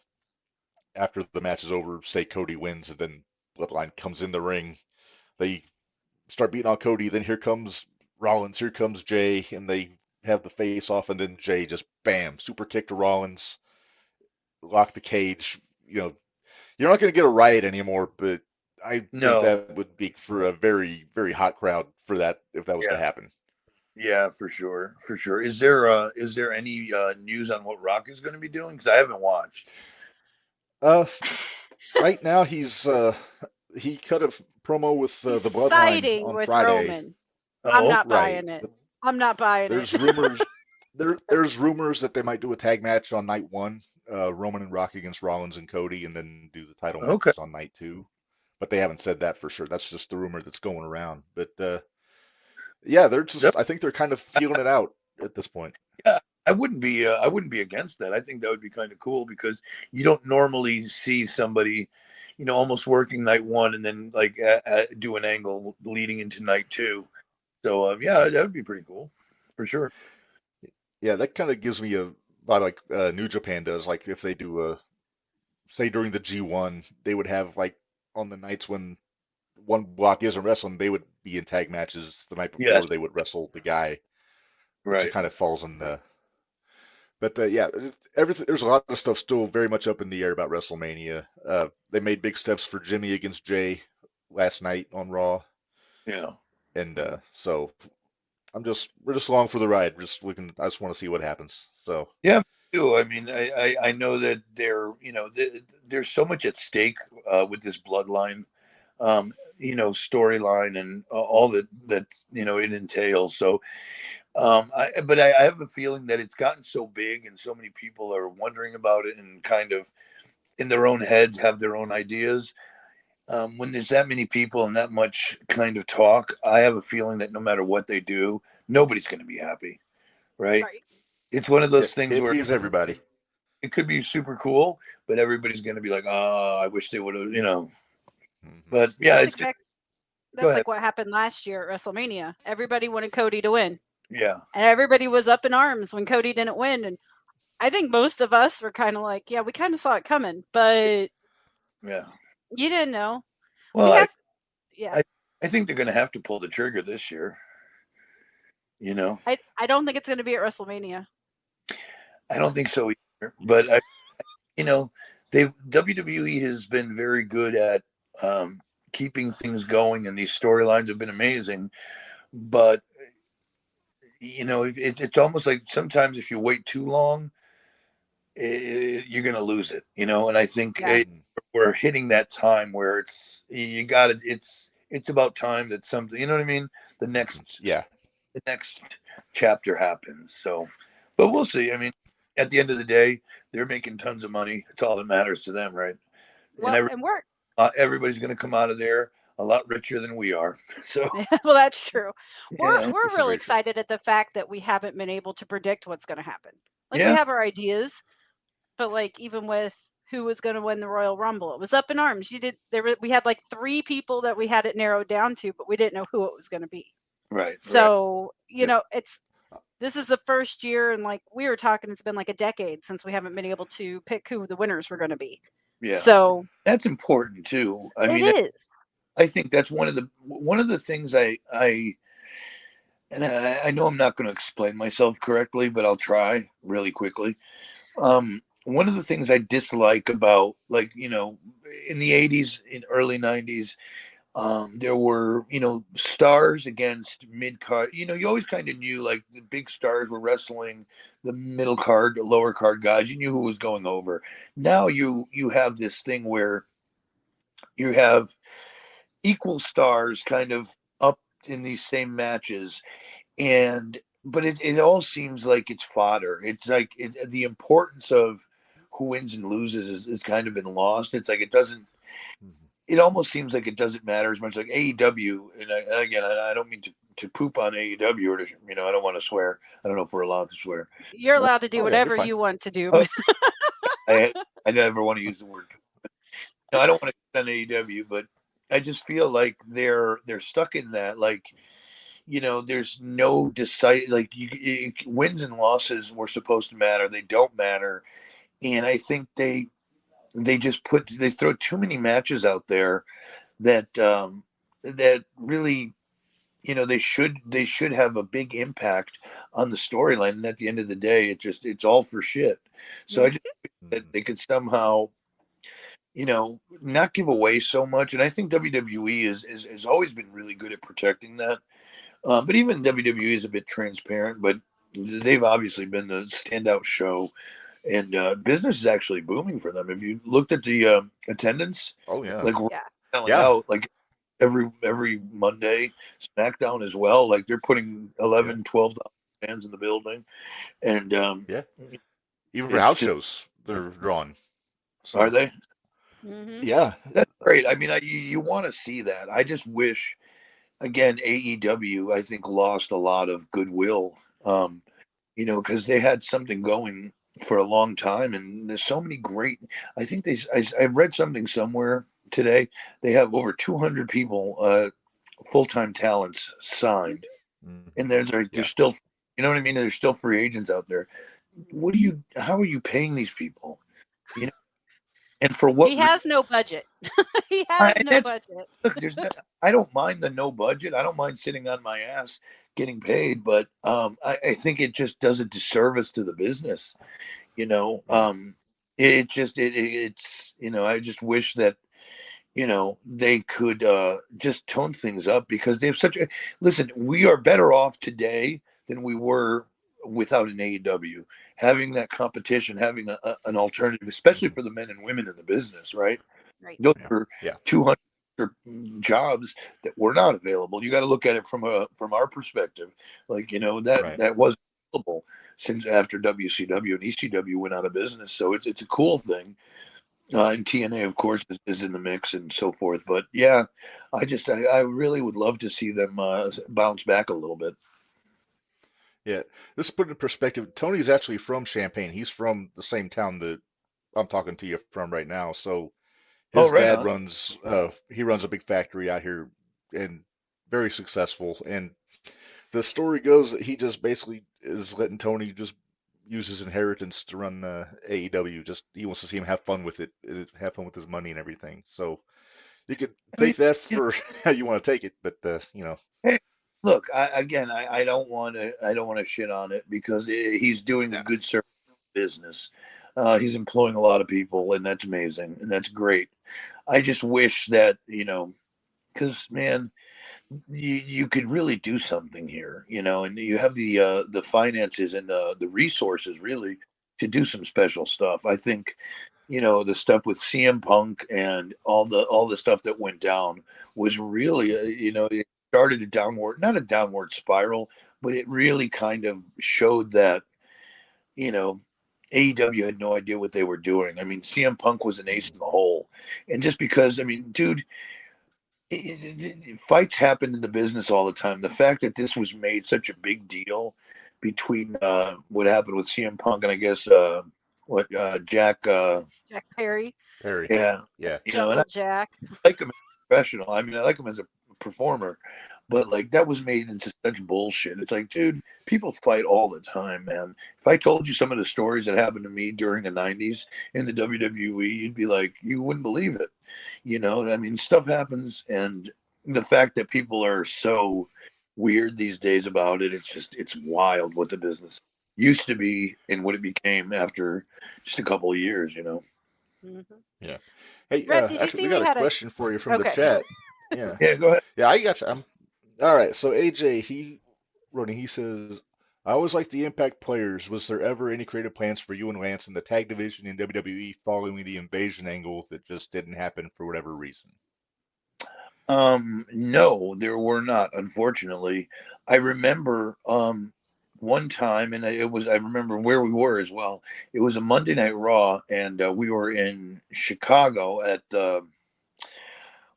after the match is over, say Cody wins, and then bloodline comes in the ring. They start beating on Cody. Then here comes Rollins, here comes Jay, and they have the face off, and then Jay just bam, super kick to Rollins, lock the cage. You're not going to get a riot anymore, but I think no, that would be for a very, very hot crowd for that if that was to yeah, happen. yeah, for sure, for sure. Is there any news on what Rock is going to be doing? Because I haven't watched. Uh, right now he cut a promo with He's the Bloodline siding on with Friday. Roman. I'm Oh, not Right. buying it. But I'm not buying it. there's rumors there's rumors that they might do a tag match on night one, Roman and Rock against Rollins and Cody, and then do the title okay. matches on night two. But they haven't said that for sure. That's just the rumor that's going around. But yeah, they're That- just I think they're kind of feeling it out at this point. yeah, I wouldn't be against that. I think that would be kind of cool because you don't normally see somebody, almost working night one and then like do an angle leading into night two. So yeah, that would be pretty cool for sure. Yeah, that kind of gives me a vibe like New Japan does. Like if they do a, say during the G1, they would have like on the nights when one block isn't wrestling, they would be in tag matches the night Yes, before they would wrestle the guy, which it right. kind of falls in the. But yeah, everything. There's a lot of stuff still very much up in the air about WrestleMania. They made big steps for Jimmy against Jay last night on Raw, Yeah. and so we're just along for the ride. I just want to see what happens. So Yeah, me too. I mean, I know that there's so much at stake with this bloodline, storyline and all that it entails. So, I have a feeling that it's gotten so big and so many people are wondering about it and kind of in their own heads have their own ideas. When there's that many people and that much kind of talk, I have a feeling that no matter what they do, nobody's going to be happy, right? Right. It's one of yeah, those things can't where please everybody. it could be super cool, but everybody's going to be like, "Oh, I wish they would have." Hmm. But yeah, That's it's exact. go That's ahead. like what happened last year at WrestleMania. Everybody wanted Cody to win, Yeah, and everybody was up in arms when Cody didn't win. And I think most of us were kind of like, yeah, we kind of saw it coming, but yeah. you didn't know. We Well, have, yeah. I think they're going to have to pull the trigger this year. You know, I don't think it's going to be at WrestleMania. I don't think so either. But you know, they WWE has been very good at keeping things going, and these storylines have been amazing. But it's almost like sometimes if you wait too long, you're going to lose it. And I think Yeah. we're hitting that time where you got it. It's about time that something. You know what I mean? The next Yeah. the next chapter happens. So, but we'll see. I mean, at the end of the day, they're making tons of money. It's all that matters to them, right? And Well, and we're everybody's going to come out of there a lot richer than we are. So, well, that's true. We're yeah, we're This is really very true. excited at the fact that we haven't been able to predict what's going to happen. Like we yeah, have our ideas, but like even with who was going to win the Royal Rumble, it was up in arms. We had like 3 people that we had it narrowed down to, but we didn't know who it was going to be. right. So, Yeah. this is the first year, and like we were talking, it's been like a decade since we haven't been able to pick who the winners were going to be. Yeah, So that's important too. I it mean, is. I think that's one of the things I know I'm not going to explain myself correctly, but I'll try really quickly. One of the things I dislike about, like, in the 80s, in early 90s, there were, stars against mid card. You always kind of knew like the big stars were wrestling the middle card, the lower card guys. You knew who was going over. Now you have this thing where you have equal stars kind of up in these same matches, and but it all seems like it's fodder. It's like the importance of who wins and loses is kind of been lost. It's like it doesn't. Mhm. It almost seems like it doesn't matter as much like AEW. And again, I don't mean to poop on AEW or to, I don't want to swear. I don't know if we're allowed to swear. You're allowed to do Oh yeah, you're whatever fine. you want to do. Oh, I never want to use the word. No, I don't want to get on AEW, but I just feel like they're stuck in that. Like, there's no decide. Like wins and losses were supposed to matter. They don't matter, and I think they just they throw too many matches out there that that really they should have a big impact on the storyline. And at the end of the day, it's all for shit. So I just think that Mhm. they could somehow not give away so much. And I think WWE has always been really good at protecting that. But even WWE is a bit transparent, but they've obviously been the standout show, and business is actually booming for them. Have you looked at the attendance? Oh yeah. Like we're Yeah. selling Yeah. out like every Monday. SmackDown as well. Like they're putting Yeah. 12,000 fans in the building, and Yeah. Even for it's house just shows, they're drawn. are So they? Hmm. yeah. That's great. I mean, you want to see that. I just wish again AEW I think lost a lot of goodwill. Because they had something going for a long time, and there's so many great. I think I read something somewhere today. They have over 200 people, full time talents signed. and there's Yeah. still, you know what I mean? There's still free agents out there. How are you paying these people? You know, and for what He has no budget. He has and no that's budget. look, I don't mind the no budget. I don't mind sitting on my ass getting paid, but I think it just does a disservice to the business. You know, Yeah. it's I just wish that they could just tone things up because they have such a listen. We are better off today than we were without an AEW. Having that competition, having an alternative, especially Mhm. for the men and women in the business, right? Right. Those Yeah. are Yeah. 200 jobs that were not available. You got to look at it from our perspective. Like Right. that was available since after WCW and ECW went out of business. So it's a cool thing. And TNA, of course, is in the mix and so forth. But yeah, I really would love to see them bounce back a little bit. Yeah. This put in perspective. Tony's actually from Champaign. He's from the same town that I'm talking to you from right now. So Oh, his right dad on. runs he runs a big factory out here and very successful. And the story goes that he just basically is letting Tony just use his inheritance to run AEW. Just he wants to see him have fun with it, have fun with his money and everything. So you could I mean, take that for how you want to take it, but hey, look, I don't want to shit on it because he's doing a yeah, good service business. He's employing a lot of people, and that's amazing, and that's great. I just wish that because man, you could really do something here, and you have the finances and the resources really to do some special stuff. I think the stuff with CM Punk and all the stuff that went down was really it started a downward, not a downward spiral, but it really kind of showed that you know AEW had no idea what they were doing. I mean, CM Punk was an ace mhm, in the hole, and just because I mean, dude, fights happen in the business all the time. The fact that this was made such a big deal between what happened with CM Punk and I guess what Jack, Jack Perry, Perry. yeah, Yeah, and I Jungle Jack. like him as a professional. I mean, I like him as a performer, but like that was made into such bullshit. It's like, dude, people fight all the time, man. If I told you some of the stories that happened to me during the '90s in the WWE, you'd be like, you wouldn't believe it. I mean, stuff happens, and the fact that people are so weird these days about it, it's wild what the business used to be and what it became after just a couple of years. Mm-hmm. yeah. Hey, Red, did you actually, see we we got a had a? question for you from the Okay. chat. Yeah, Yeah, go ahead. yeah, I got you. All right. So AJ, he wrote, he says, I always like the Impact players. Was there ever any creative plans for you and Lance in the tag division in WWE following the invasion angle that just didn't happen for whatever reason? No, there were not, unfortunately. I remember one time, and I remember where we were as well. It was a Monday Night Raw, and we were in Chicago at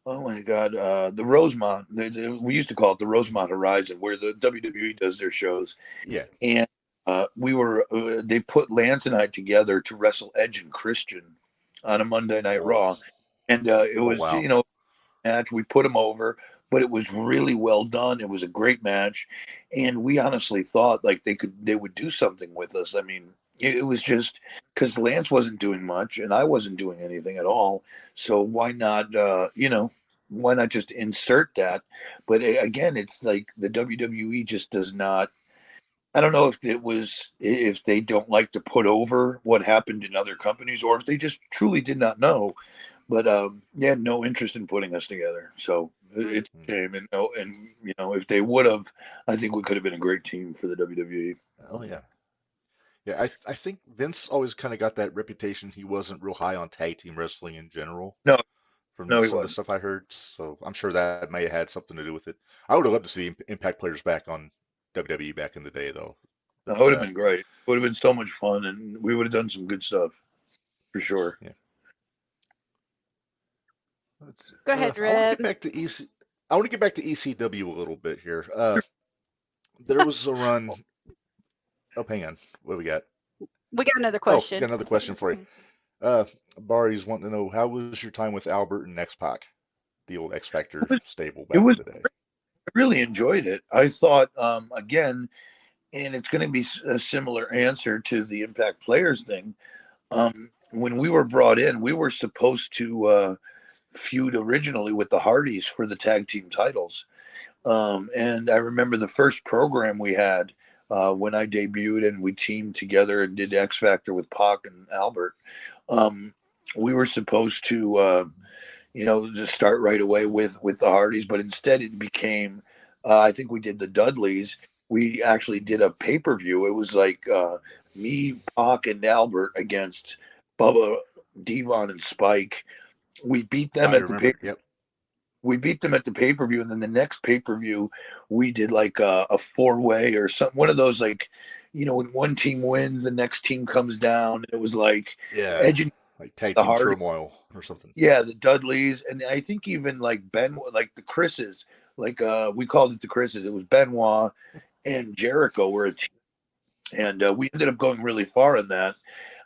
oh my God, the Rosemont. We used to call it the Rosemont Horizon, where the WWE does their shows. Yeah. And they put Lance and I together to wrestle Edge and Christian on a Monday Night Oh, Raw. And it oh was, wow. match. We put him over, but it was really well done. It was a great match, and we honestly thought like they would do something with us. I mean, it was just because Lance wasn't doing much and I wasn't doing anything at all. So why not? Why not just insert that? But again, it's like the WWE just does not. I don't know if they don't like to put over what happened in other companies or if they just truly did not know, but they had no interest in putting us together. So Mm. it's a shame. And no, and if they would have, I think we could have been a great team for the WWE. Oh yeah. Yeah, I think Vince always kind of got that reputation. He wasn't real high on tag team wrestling in general No, from no, he some of the wasn't. stuff I heard. So I'm sure that may have had something to do with it. I would have loved to see Impact players back on WWE back in the day, though. That But would have been great. It would have been so much fun, and we would have done some good stuff for sure. yeah. Let's see. Go ahead, I want to Red. get back to EC. I want to get back to ECW a little bit here. There was a run. Oh, hang on. What do we got? We got another Oh, we question. got another question for you. Barry's wanting to know, how was your time with Albert and X Pac, the old X Factor stable It back in was the day? really enjoyed it. I thought, again, and it's going to be a similar answer to the Impact Players thing. When we were brought in, we were supposed to feud originally with the Hardys for the tag team titles. And I remember the first program we had when I debuted and we teamed together and did X Factor with Pac and Albert. We were supposed to, just start right away with the Hardys, but instead it became, I think we did the Dudleys. We actually did a pay-per-view. It was like me, Pac, and Albert against Bubba, Devon, and Spike. We beat them I at the remember. pay. Yep. We beat them at the pay-per-view, and then the next pay-per-view we did like a four-way or something, one of those, like, when one team wins the next team comes down. It was like Edge and Like tag the team Hardy, turmoil or something. yeah, the Dudleys, and I think even like like the Chris's, like we called it the Chris's. It was Benoit and Jericho were a team, and we ended up going really far in that,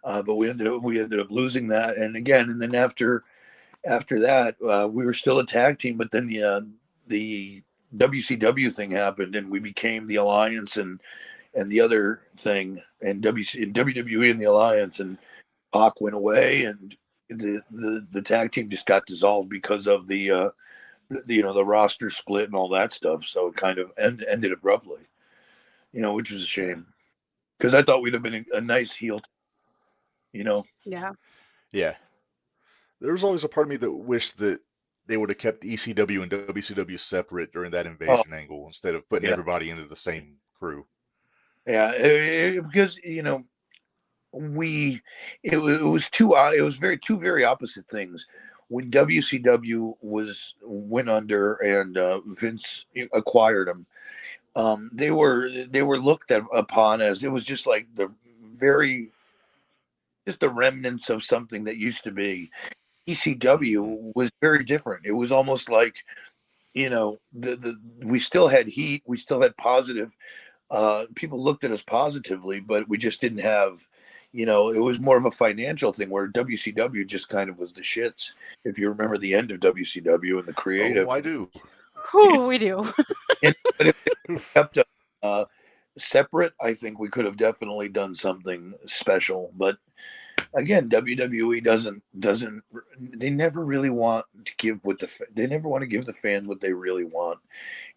but we ended up losing that. And then after that, we were still a tag team, but then the WCW thing happened, and we became the Alliance and the other thing, and WWE and the Alliance, and Pac went away, and the tag team just got dissolved because of the roster split and all that stuff. So it kind of ended abruptly, which was a shame, because I thought we'd have been a nice heel. Yeah. Yeah. There was always a part of me that wished that they would have kept ECW and WCW separate during that invasion angle instead of putting everybody into the same crew. Yeah, because it was two very opposite things. When WCW went under and Vince acquired them, they were looked upon as, it was just like the remnants of something that used to be. ECW was very different. It was almost like, we still had heat, we still had positive. People looked at us positively, but we just didn't have, it was more of a financial thing, where WCW just kind of was the shits. If you remember the end of WCW and the creative. Oh, I do. We do. But if they kept separate, I think we could have definitely done something special. But again, WWE doesn't. They never really want to give they never want to give the fans what they really want,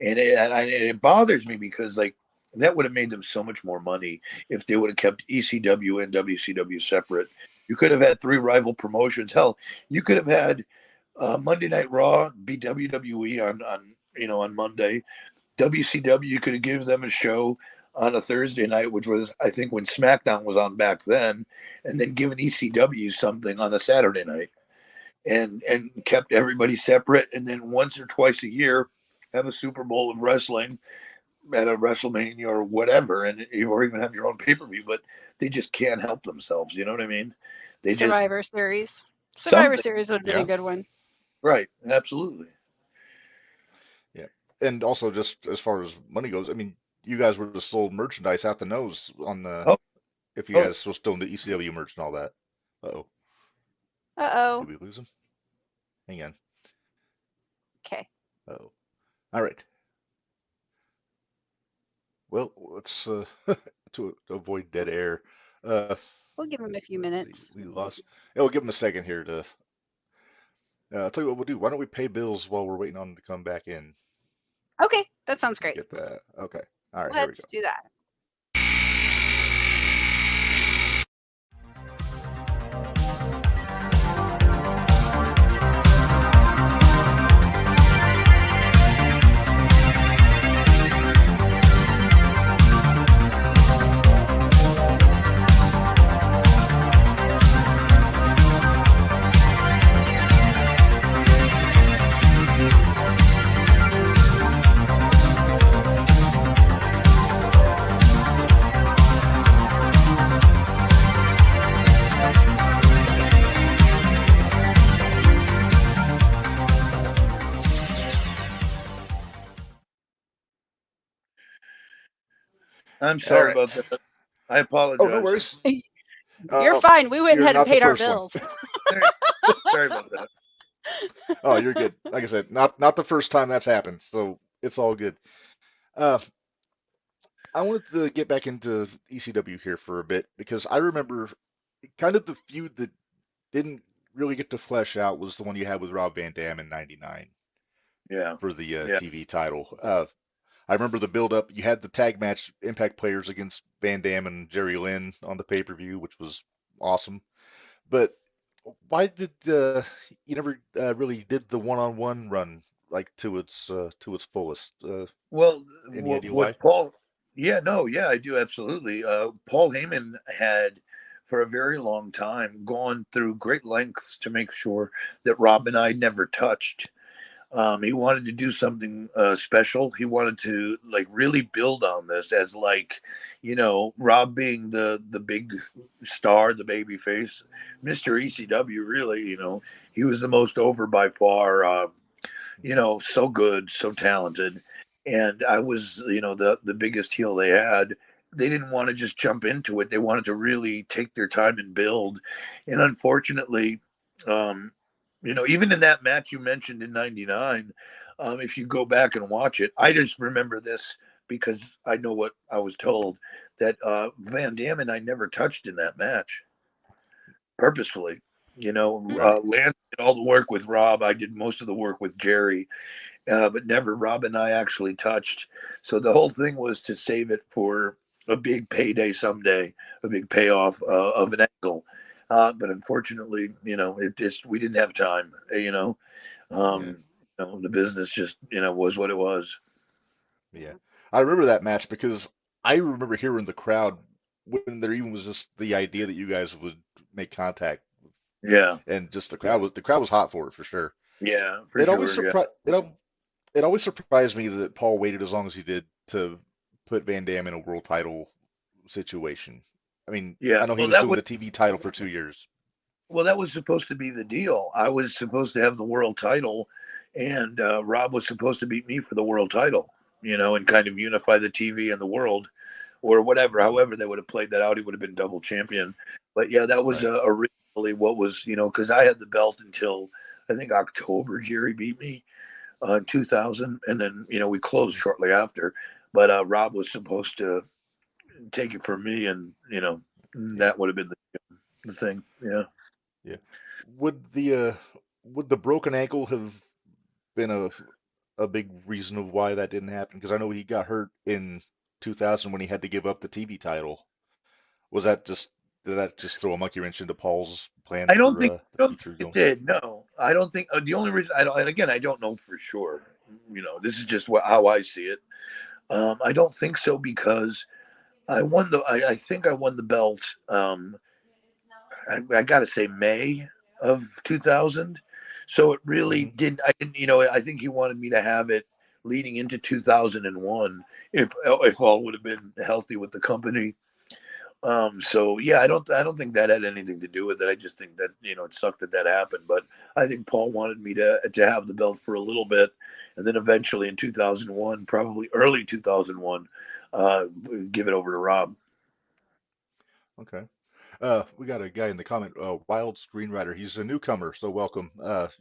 and it bothers me, because like, that would have made them so much more money if they would have kept ECW and WCW separate. You could have had three rival promotions. Hell, you could have had Monday Night Raw be WWE on Monday. WCW, you could have given them a show on a Thursday night, which was, I think, when SmackDown was on back then, and then given ECW something on a Saturday night, and kept everybody separate. And then once or twice a year, have a Super Bowl of wrestling at a WrestleMania or whatever, or even have your own pay-per-view. But they just can't help themselves. You know what I mean? Survivor Series would have been a good one. Right. Absolutely. Yeah. And also, just as far as money goes, I mean, you guys were just sold merchandise out the nose on the, if you guys were still into ECW merch and all that. Did we lose him? Hang on. Okay. All right. Well, let's to avoid dead air. We'll give him a few minutes. We lost. Yeah, we'll give him a second here to. I'll tell you what we'll do. Why don't we pay bills while we're waiting on him to come back in? Okay, that sounds great. Get that. Okay. All right. Let's do that. I'm sorry about that. I apologize. Oh, no worries. You're fine. We went ahead and paid our bills. Sorry about that. Oh, you're good. Like I said, not the first time that's happened. So It's all good. Uh, I wanted to get back into ECW here for a bit because I remember kind of the feud that didn't really get to flesh out was the one you had with Rob Van Dam in '99 Yeah, for the yeah, TV title. I remember the build up. You had the tag match Impact players against Van Dam and Jerry Lynn on the pay-per-view, which was awesome. But why did you never really did the one-on-one run like to its fullest? well, Any idea what why? Paul? Yeah, no, yeah, I do absolutely. Paul Heyman had, for a very long time, gone through great lengths to make sure that Rob and I never touched. He wanted to do something special. He wanted to like really build on this as like, Rob being the big star, the baby face, Mr. ECW. Really, he was the most over by far. So good, so talented, and I was, the biggest heel they had. They didn't want to just jump into it. They wanted to really take their time and build. And unfortunately, um, even in that match you mentioned in '99, if you go back and watch it, I just remember this because I know what I was told that Van Dam and I never touched in that match purposefully. Right. Lance did all the work with Rob. I did most of the work with Jerry, but never Rob and I actually touched. So the whole thing was to save it for a big payday someday, a big payoff of an angle. But unfortunately, it just we didn't have time. Yeah. The business just was what it was. Yeah. I remember that match because I remember hearing the crowd when there even was just the idea that you guys would make contact, Yeah, and just the crowd was hot for it for sure. yeah, for It always sure. Yeah, surprised it always surprised me that Paul waited as long as he did to put Van Dam in a world title situation. I mean, yeah. I know he Well, was doing the TV title for 2 years. that was supposed to be the deal. I was supposed to have the world title, and Rob was supposed to beat me for the world title. And kind of unify the TV and the world, or whatever. Hmm. However, they would have played that out. He would have been double champion. But yeah, that was Right. originally what was, because I had the belt until I think October. Jerry beat me in 2000, and then we closed Hmm. shortly after. But Rob was supposed to take it from me, and Yeah. that would have been the thing. Yeah. Yeah. Would the broken ankle have been a big reason of why that didn't happen? Because I know he got hurt in 2000 when he had to give up the TV title. Was that just Did that just throw a monkey wrench into Paul's plan I don't for think the I don't future think it going? did. No, I don't think. The only reason I don't, and again, I don't know for sure. This is just how I see it. I don't think so because I won the. I think I won the belt. I got to say May of 2000. So it really Hmm. didn't. I didn't. I think he wanted me to have it leading into 2001 if all would have been healthy with the company. So yeah, I don't think that had anything to do with it. I just think that it sucked that happened. But I think Paul wanted me to have the belt for a little bit, and then eventually in 2001, probably early 2001, give it over to Rob. Okay. We got a guy in the comment, Wild Screenwriter. He's a newcomer, so welcome.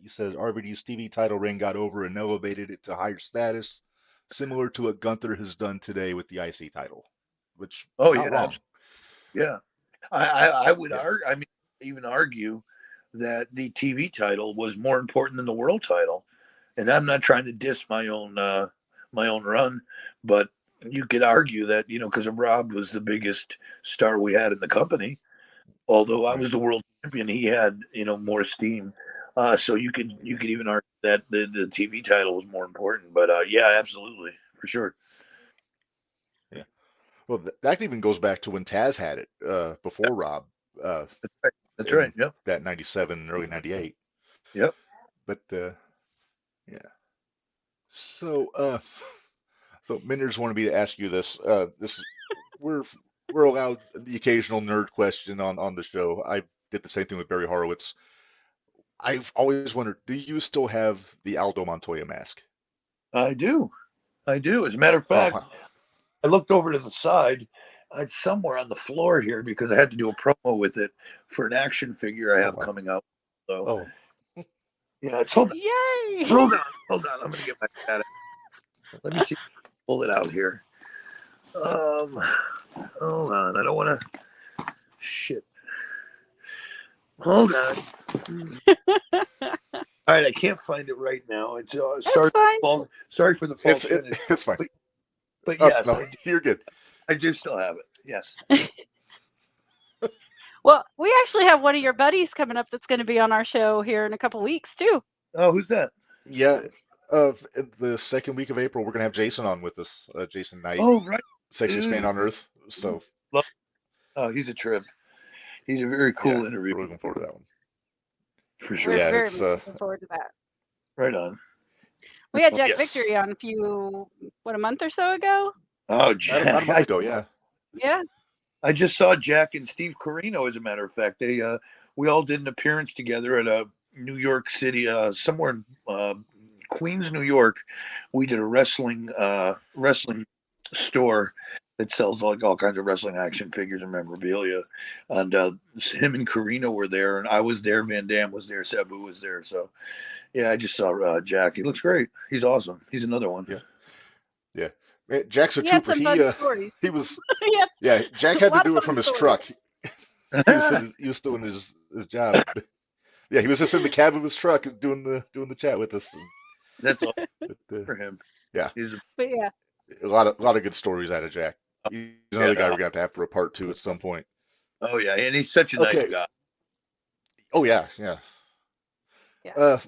He said RVD's TV title reign got over and elevated it to higher status, similar to what Gunther has done today with the IC title, which Oh not yeah, wrong. yeah. I would Yeah. argue. I mean, even argue that the TV title was more important than the world title. And I'm not trying to diss my own run, but you could argue that because Rob was the biggest star we had in the company. Although I Right. was the world champion, he had more steam. So you could even argue that the TV title was more important. But yeah, absolutely, for sure. Yeah. Well, that even goes back to when Taz had it before Rob uh, That's right. That's right. in Yep. that '97, early '98. Yep. But yeah. So so Minderz wanted me to ask you this. We're we're allowed the occasional nerd question on the show. I did the same thing with Barry Horowitz. I've always wondered, do you still have the Aldo Montoya mask? I do. I do. As a matter of fact, Oh, I looked over to the side. It's somewhere on the floor here because I had to do a promo with it for an action figure I oh have wow. coming out. So Oh, yeah, it's hold on, Yay! hold on, hold on. I'm gonna get back at it. Let me see. Pull it out here. Hold on. I don't want to. Shit. Hold on. All right, I can't find it right now. It's sorry. Fine. Sorry for the false finish. It's fine. But yes, no, you're good. I do still have it. Yes. Well, we actually have one of your buddies coming up that's going to be on our show here in a couple weeks too. Oh, who's that? Yeah. The second week of April, we're gonna have Jason on with us. Jason Knight, Oh, right. sexiest man on earth. So. Oh, he's a trip. He's a very cool interview. We're looking forward to that one. For sure. We're very much looking forward to that. Right on. We had Jack Victory on a month or so ago? Oh, Jack. About a month ago, yeah. Yeah. I just saw Jack and Steve Carino, as a matter of fact. We all did an appearance together at a New York City, somewhere in Queens, New York. We did a wrestling store that sells like all kinds of wrestling action figures and memorabilia. And him and Carino were there, and I was there. Van Dam was there. Sabu was there. So, yeah, I just saw Jack. He looks great. He's awesome. He's another one. Yeah. Man, Jack's a He had trooper. some fun stories. He was. Yes. Jack had to do it from his truck. That's He was doing his job. Yeah, he was just in the cab of his truck doing the chat with us. all for him. Yeah. But yeah. A lot of good stories out of Jack. He's another guy we're gonna have to have for a part 2 at some point. Oh yeah, and he's such a nice guy. Oh yeah.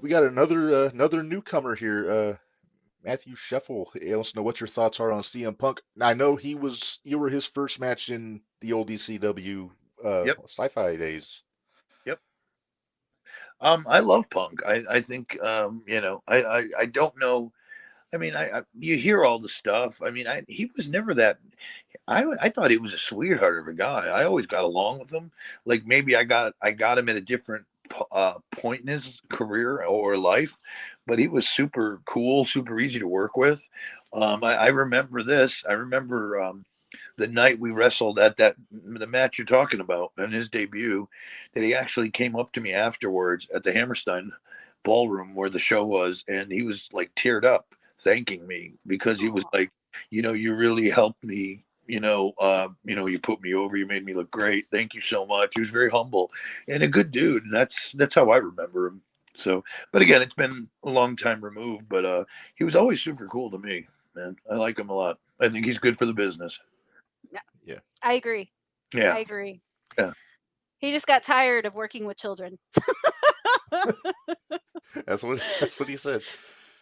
We got another newcomer here. Matthew Scheffel. He wants to know what your thoughts are on CM Punk. Now, I know you were his first match in the old ECW sci-fi days. Yep. I love Punk. I think I don't know. I mean, you hear all the stuff. I mean, he was never that. I thought he was a sweetheart of a guy. I always got along with him. Like maybe I got him at a different point in his career or life, but he was super cool, super easy to work with. I remember this. I remember the night we wrestled at the match you're talking about in his debut, that he actually came up to me afterwards at the Hammerstein ballroom where the show was, and he was like teared up thanking me because he was like, you really helped me. You put me over. You made me look great. Thank you so much. He was very humble and a good dude. And that's how I remember him. So, but again, it's been a long time removed, but he was always super cool to me, man. I like him a lot. I think he's good for the business. Yeah. I agree. Yeah. I agree. Yeah. He just got tired of working with children. That's what he said.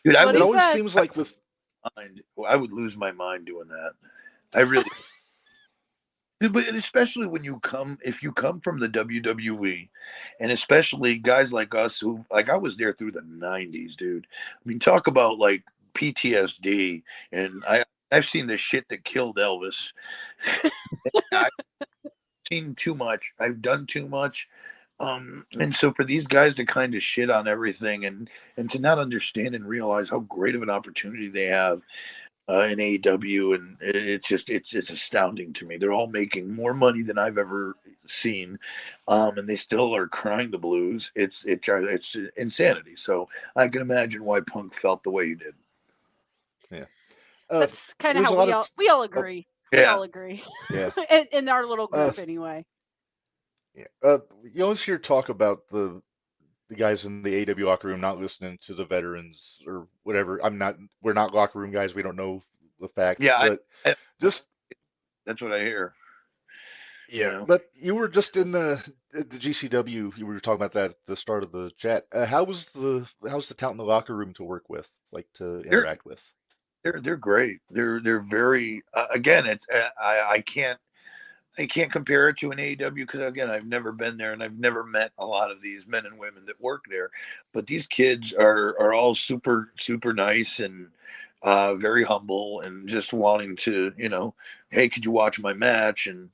Dude, it always seems like with I would lose my mind doing that. I really, but especially when if you come from the WWE, and especially guys like us who, like, I was there through the 90s, dude. I mean, talk about like PTSD, and I've seen the shit that killed Elvis. I've seen too much. I've done too much. And so for these guys to kind of shit on everything and to not understand and realize how great of an opportunity they have in AEW, and it's astounding to me. They're all making more money than I've ever seen, and they still are crying the blues. It's insanity. So I can imagine why Punk felt the way he did. Yeah, that's kind of how we all agree. We all agree. Yeah, in our little group anyway. Yeah, you always hear talk about the guys in the AEW locker room not listening to the veterans or whatever. We're not locker room guys. We don't know the facts. Yeah, but that's what I hear. Yeah, but you were just in the GCW. You were talking about that at the start of the chat. How's the talent in the locker room to work with, like to interact with? They're great. They're very again. It's I can't compare it to an AEW because, again, I've never been there and I've never met a lot of these men and women that work there. But these kids are all super, super nice and very humble and just wanting to, hey, could you watch my match and,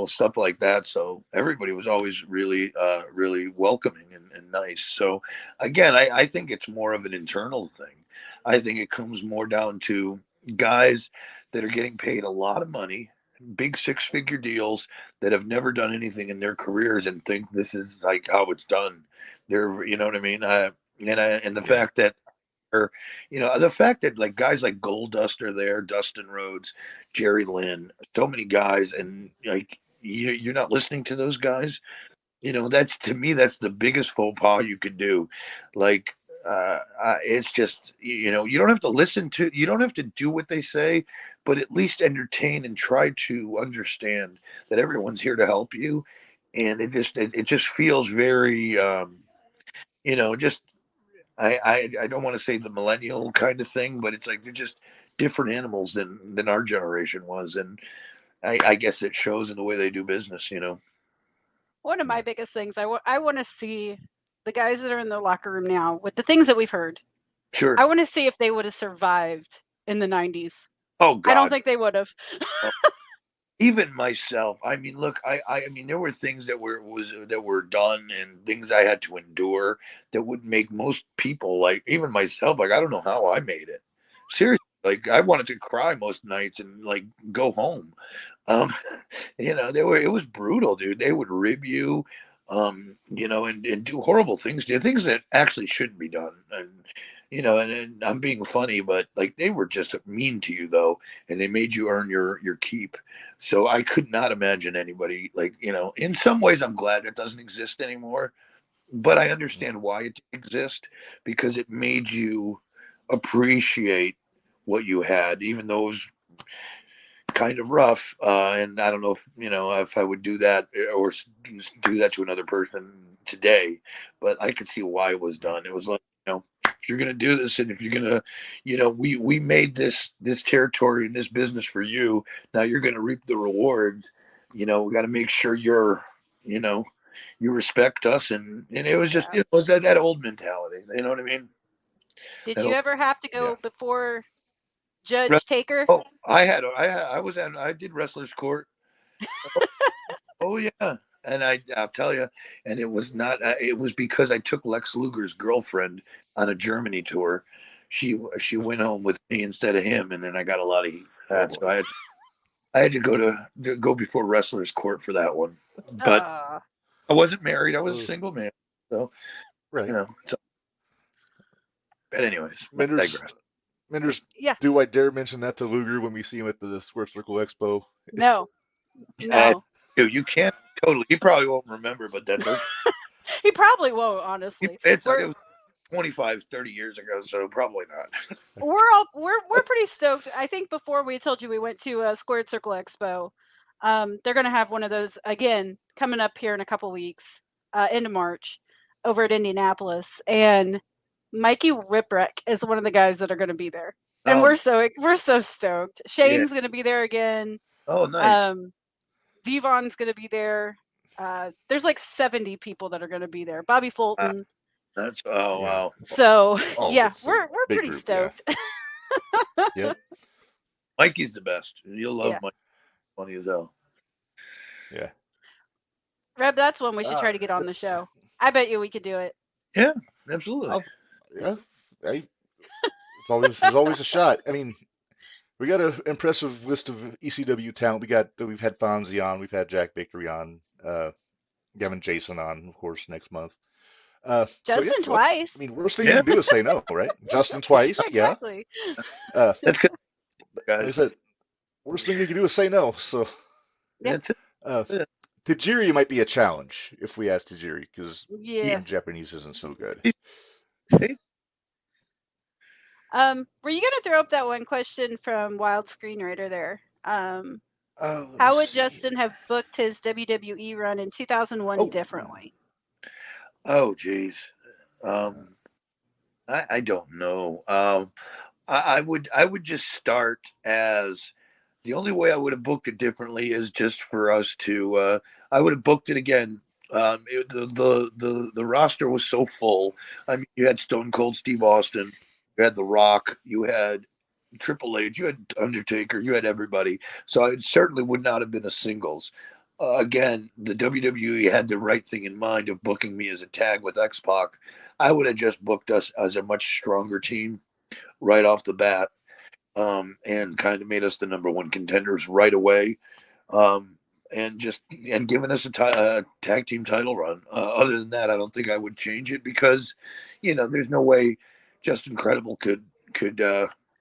stuff like that. So everybody was always really, really welcoming and nice. So, again, I think it's more of an internal thing. I think it comes more down to guys that are getting paid a lot of money, big 6-figure deals, that have never done anything in their careers and think this is like how it's done. They're, you know what I mean? And the fact that Or, the fact that like guys like Goldust are there, Dustin Rhodes, Jerry Lynn, so many guys, and like you're not listening to those guys. That's, to me, that's the biggest faux pas you could do. Like, it's just, you don't have to you don't have to do what they say, but at least entertain and try to understand that everyone's here to help you. And it just feels very, just, I don't want to say the millennial kind of thing, but it's like they're just different animals than our generation was. And I guess it shows in the way they do business. One of my biggest things, I want to see the guys that are in the locker room now with the things that we've heard. Sure. I want to see if they would have survived in the 90s. Oh, God. I don't think they would have. Even myself. I mean, look, I mean, there were things that were done and things I had to endure that would make most people, like even myself, like I don't know how I made it. Seriously, like I wanted to cry most nights and like go home. It was brutal, dude. They would rib you, and do horrible things, things that actually shouldn't be done. And I'm being funny, but like they were just mean to you though, and they made you earn your keep. So I could not imagine anybody like, in some ways I'm glad that doesn't exist anymore, but I understand why it exists, because it made you appreciate what you had, even though it was kind of rough. And I don't know if I would do that or do that to another person today, but I could see why it was done. It was like, if you're going to do this, and if you're going to, we made this territory and this business for you. Now you're going to reap the rewards. We got to make sure you respect us. And it was just, it was that old mentality. You know what I mean? Did you ever have to go before Judge Taker? Oh, I did Wrestler's Court. Oh yeah. And I'll tell you, and it was not. It was because I took Lex Luger's girlfriend on a Germany tour. She went home with me instead of him, and then I got a lot of heat for that. So I had to go before Wrestler's Court for that one. But I wasn't married. I was a single man. So right. But anyways, Minderz, yeah. Do I dare mention that to Luger when we see him at the Square Circle Expo? No. Dude, you can't totally. He probably won't remember, but that's okay. He probably won't, honestly. It was 25, 30 years ago, so probably not. We're pretty stoked. I think before we told you we went to a Squared Circle Expo. They're going to have one of those again coming up here in a couple weeks, into March, over at Indianapolis, and Mikey Ripwreck is one of the guys that are going to be there, and we're so stoked. Shane's going to be there again. Oh, nice. Devon's going to be there. There's like 70 people that are going to be there. Bobby Fulton. Wow. So we're pretty group, stoked. Yeah. Mikey's the best. You'll love Mikey. Funny as hell. Yeah. Reb, that's one we should try to get on the show. I bet you we could do it. Yeah, absolutely. There's always a shot. I mean, we got an impressive list of ECW talent. We've had Fonzie on, we've had Jack Victory on, Gavin Jason on, of course, next month. Justin twice. I mean, worst thing you can do is say no, right? Justin twice, exactly. That's good. Like I said, worst thing you can do is say no. So, Tajiri might be a challenge if we ask Tajiri, because even Japanese isn't so good. Were you going to throw up that one question from Wild Screenwriter there? How would Justin have booked his WWE run in 2001 differently? Oh, geez. I don't know. I would just start as the only way I would have booked it differently is just for us to. I would have booked it again. The roster was so full. I mean, you had Stone Cold Steve Austin, you had The Rock, you had Triple H, you had Undertaker, you had everybody. So it certainly would not have been a singles. Again, the WWE had the right thing in mind of booking me as a tag with X-Pac. I would have just booked us as a much stronger team right off the bat, and kind of made us the number one contenders right away, and given us a tag team title run. Other than that, I don't think I would change it, because, there's no way Just Incredible could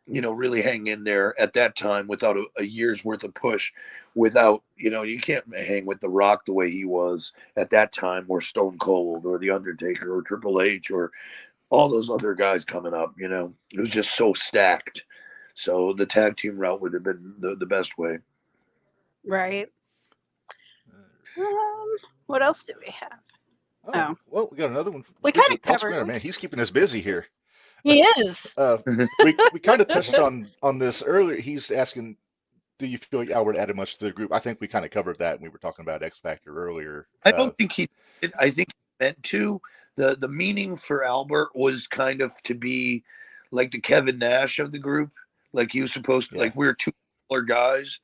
really hang in there at that time without a year's worth of push. Without, you can't hang with The Rock the way he was at that time, or Stone Cold, or The Undertaker, or Triple H, or all those other guys coming up. It was just so stacked. So the tag team route would have been the best way. Right. What else do we have? Oh. Well, we got another one. We kind of covered. Man, he's keeping us busy here. He is. We kind of touched on this earlier. He's asking, do you feel like Albert added much to the group? I think we kind of covered that when we were talking about X Factor earlier. I don't think he did. I think he meant to. The meaning for Albert was kind of to be like the Kevin Nash of the group. Like he was supposed to, like we were two smaller guys.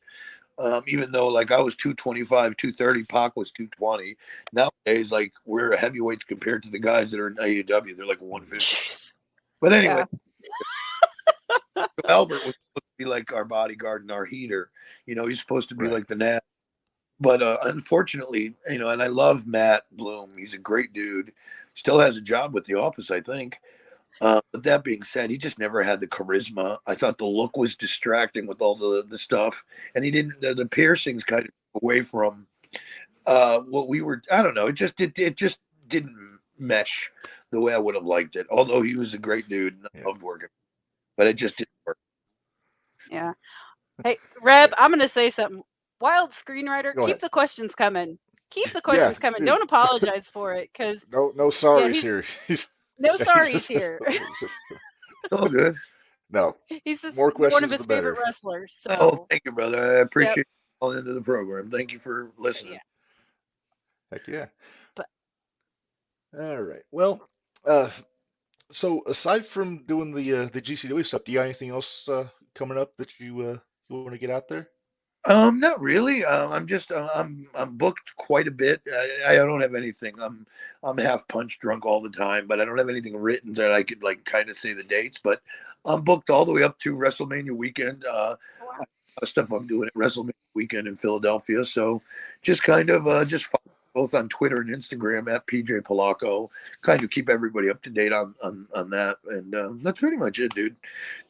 Even though like I was 225, 230, Pac was 220. Nowadays, like we're heavyweights compared to the guys that are in AEW. They're like 150. Jeez. But anyway, so Albert was supposed to be like our bodyguard and our heater. He's supposed to be like the Nash. But unfortunately, and I love Matt Bloom. He's a great dude. Still has a job with the office, I think. But that being said, he just never had the charisma. I thought the look was distracting with all the stuff, and he didn't. The piercings kind of away from what we were. I don't know. It just didn't mesh the way I would have liked it. Although he was a great dude and I loved working, but it just didn't work. Yeah. Hey, Reb, I'm going to say something. Wild screenwriter, keep the questions coming. Keep the questions coming. Dude. Don't apologize for it, because no sorries here. No sorries here. It's all good. No. He's just more questions, one of his the better. favorite wrestlers. So. Oh, thank you, brother. I appreciate you calling into the program. Thank you for listening. Yeah. Heck yeah. But all right. Well, so aside from doing the GCW stuff, do you got anything else coming up that you want to get out there? Not really. I'm just I'm booked quite a bit. I don't have anything. I'm half punch drunk all the time, but I don't have anything written that I could like kind of say the dates. But I'm booked all the way up to WrestleMania weekend. Stuff I'm doing at WrestleMania weekend in Philadelphia. So just kind of just follow both on Twitter and Instagram at PJ Polacco. Kind of keep everybody up to date on that, and that's pretty much it, dude.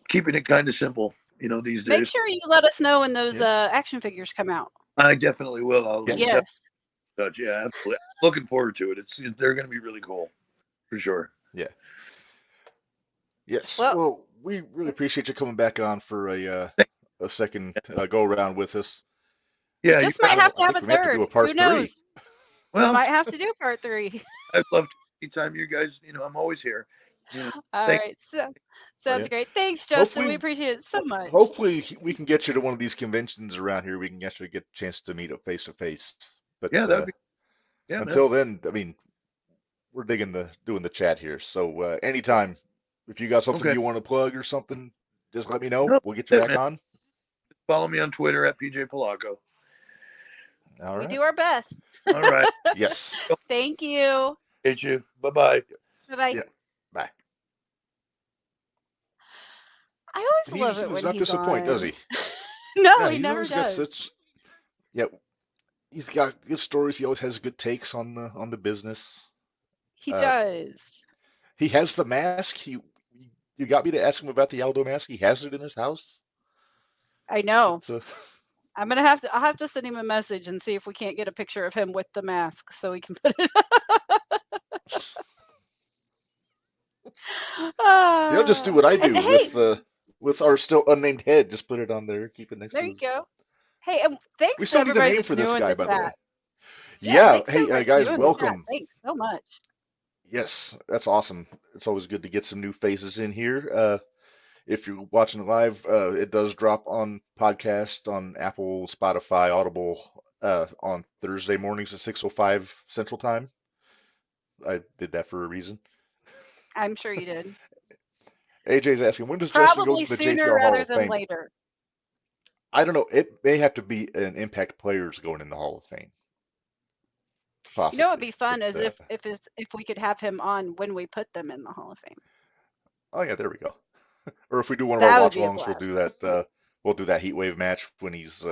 Keeping it kind of simple. These days. Make sure you let us know when those action figures come out. I definitely will. Yes. Yeah, absolutely. Looking forward to it. They're going to be really cool, for sure. Yeah. Yes. Well, we really appreciate you coming back on for a second go around with us. Yeah, just might have to have a third. Have to do a part Who knows? 3. Well, we might have to do part 3. I'd love to. Anytime you guys, I'm always here. All right. So, sounds great. Thanks, Justin. We appreciate it so much. Hopefully, we can get you to one of these conventions around here. We can actually get a chance to meet up face to face. But that'd be. Yeah. Until then, I mean, we're doing the chat here. So anytime, if you got something you want to plug or something, just let me know. We'll get you back on. Follow me on Twitter at PJ Polacco. All right. We do our best. All right. Yes. Thank you. Hate you. Bye-bye. Bye-bye. Yeah. Bye. I always love it when he's not disappointed, does he? No, he never does. He's got good stories. He always has good takes on the business. He does. He has the mask. You got me to ask him about the Aldo mask. He has it in his house. I know. I'll have to send him a message and see if we can't get a picture of him with the mask so we can put it. You'll just do what I do with our still unnamed head. Just put it on there. Keep it next. There you go. Hey, thanks. We still to need a name for this guy, by the way. Yeah. Hey, guys, welcome. Thanks so much. Yes, that's awesome. It's always good to get some new faces in here. If you're watching live, it does drop on podcast on Apple, Spotify, Audible on Thursday mornings at 6:05 Central Time. I did that for a reason. I'm sure you did. AJ's asking, when does Justin go Probably to the sooner JTR Hall rather of than Fame? later. I don't know. It may have to be an Impact players going in the Hall of Fame. Possibly. You know, it'd be fun as if we could have him on when we put them in the Hall of Fame. Oh yeah, there we go. Or if we do one of our watch-alongs, we'll do that. We'll do that Heatwave match when he's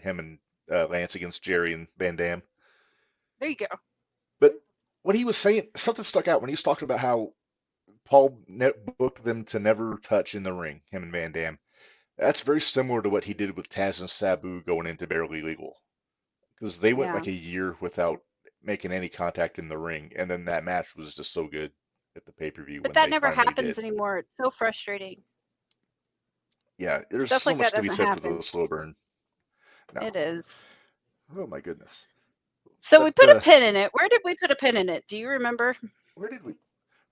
him and Lance against Jerry and Van Dam. There you go. But what he was saying, something stuck out when he was talking about how Paul booked them to never touch in the ring, him and Van Dam. That's very similar to what he did with Taz and Sabu going into Barely Legal, because they went Yeah. like a year without making any contact in the ring, and then that match was just so good at the pay-per-view But when that they never finally happens did. anymore. It's so frustrating. Yeah, there's Stuff so like that much to be doesn't said for happen. the slow burn. No. It is. Oh my goodness. So we But put a pin in it. Where did we put a pin in it? Do you remember? where did we?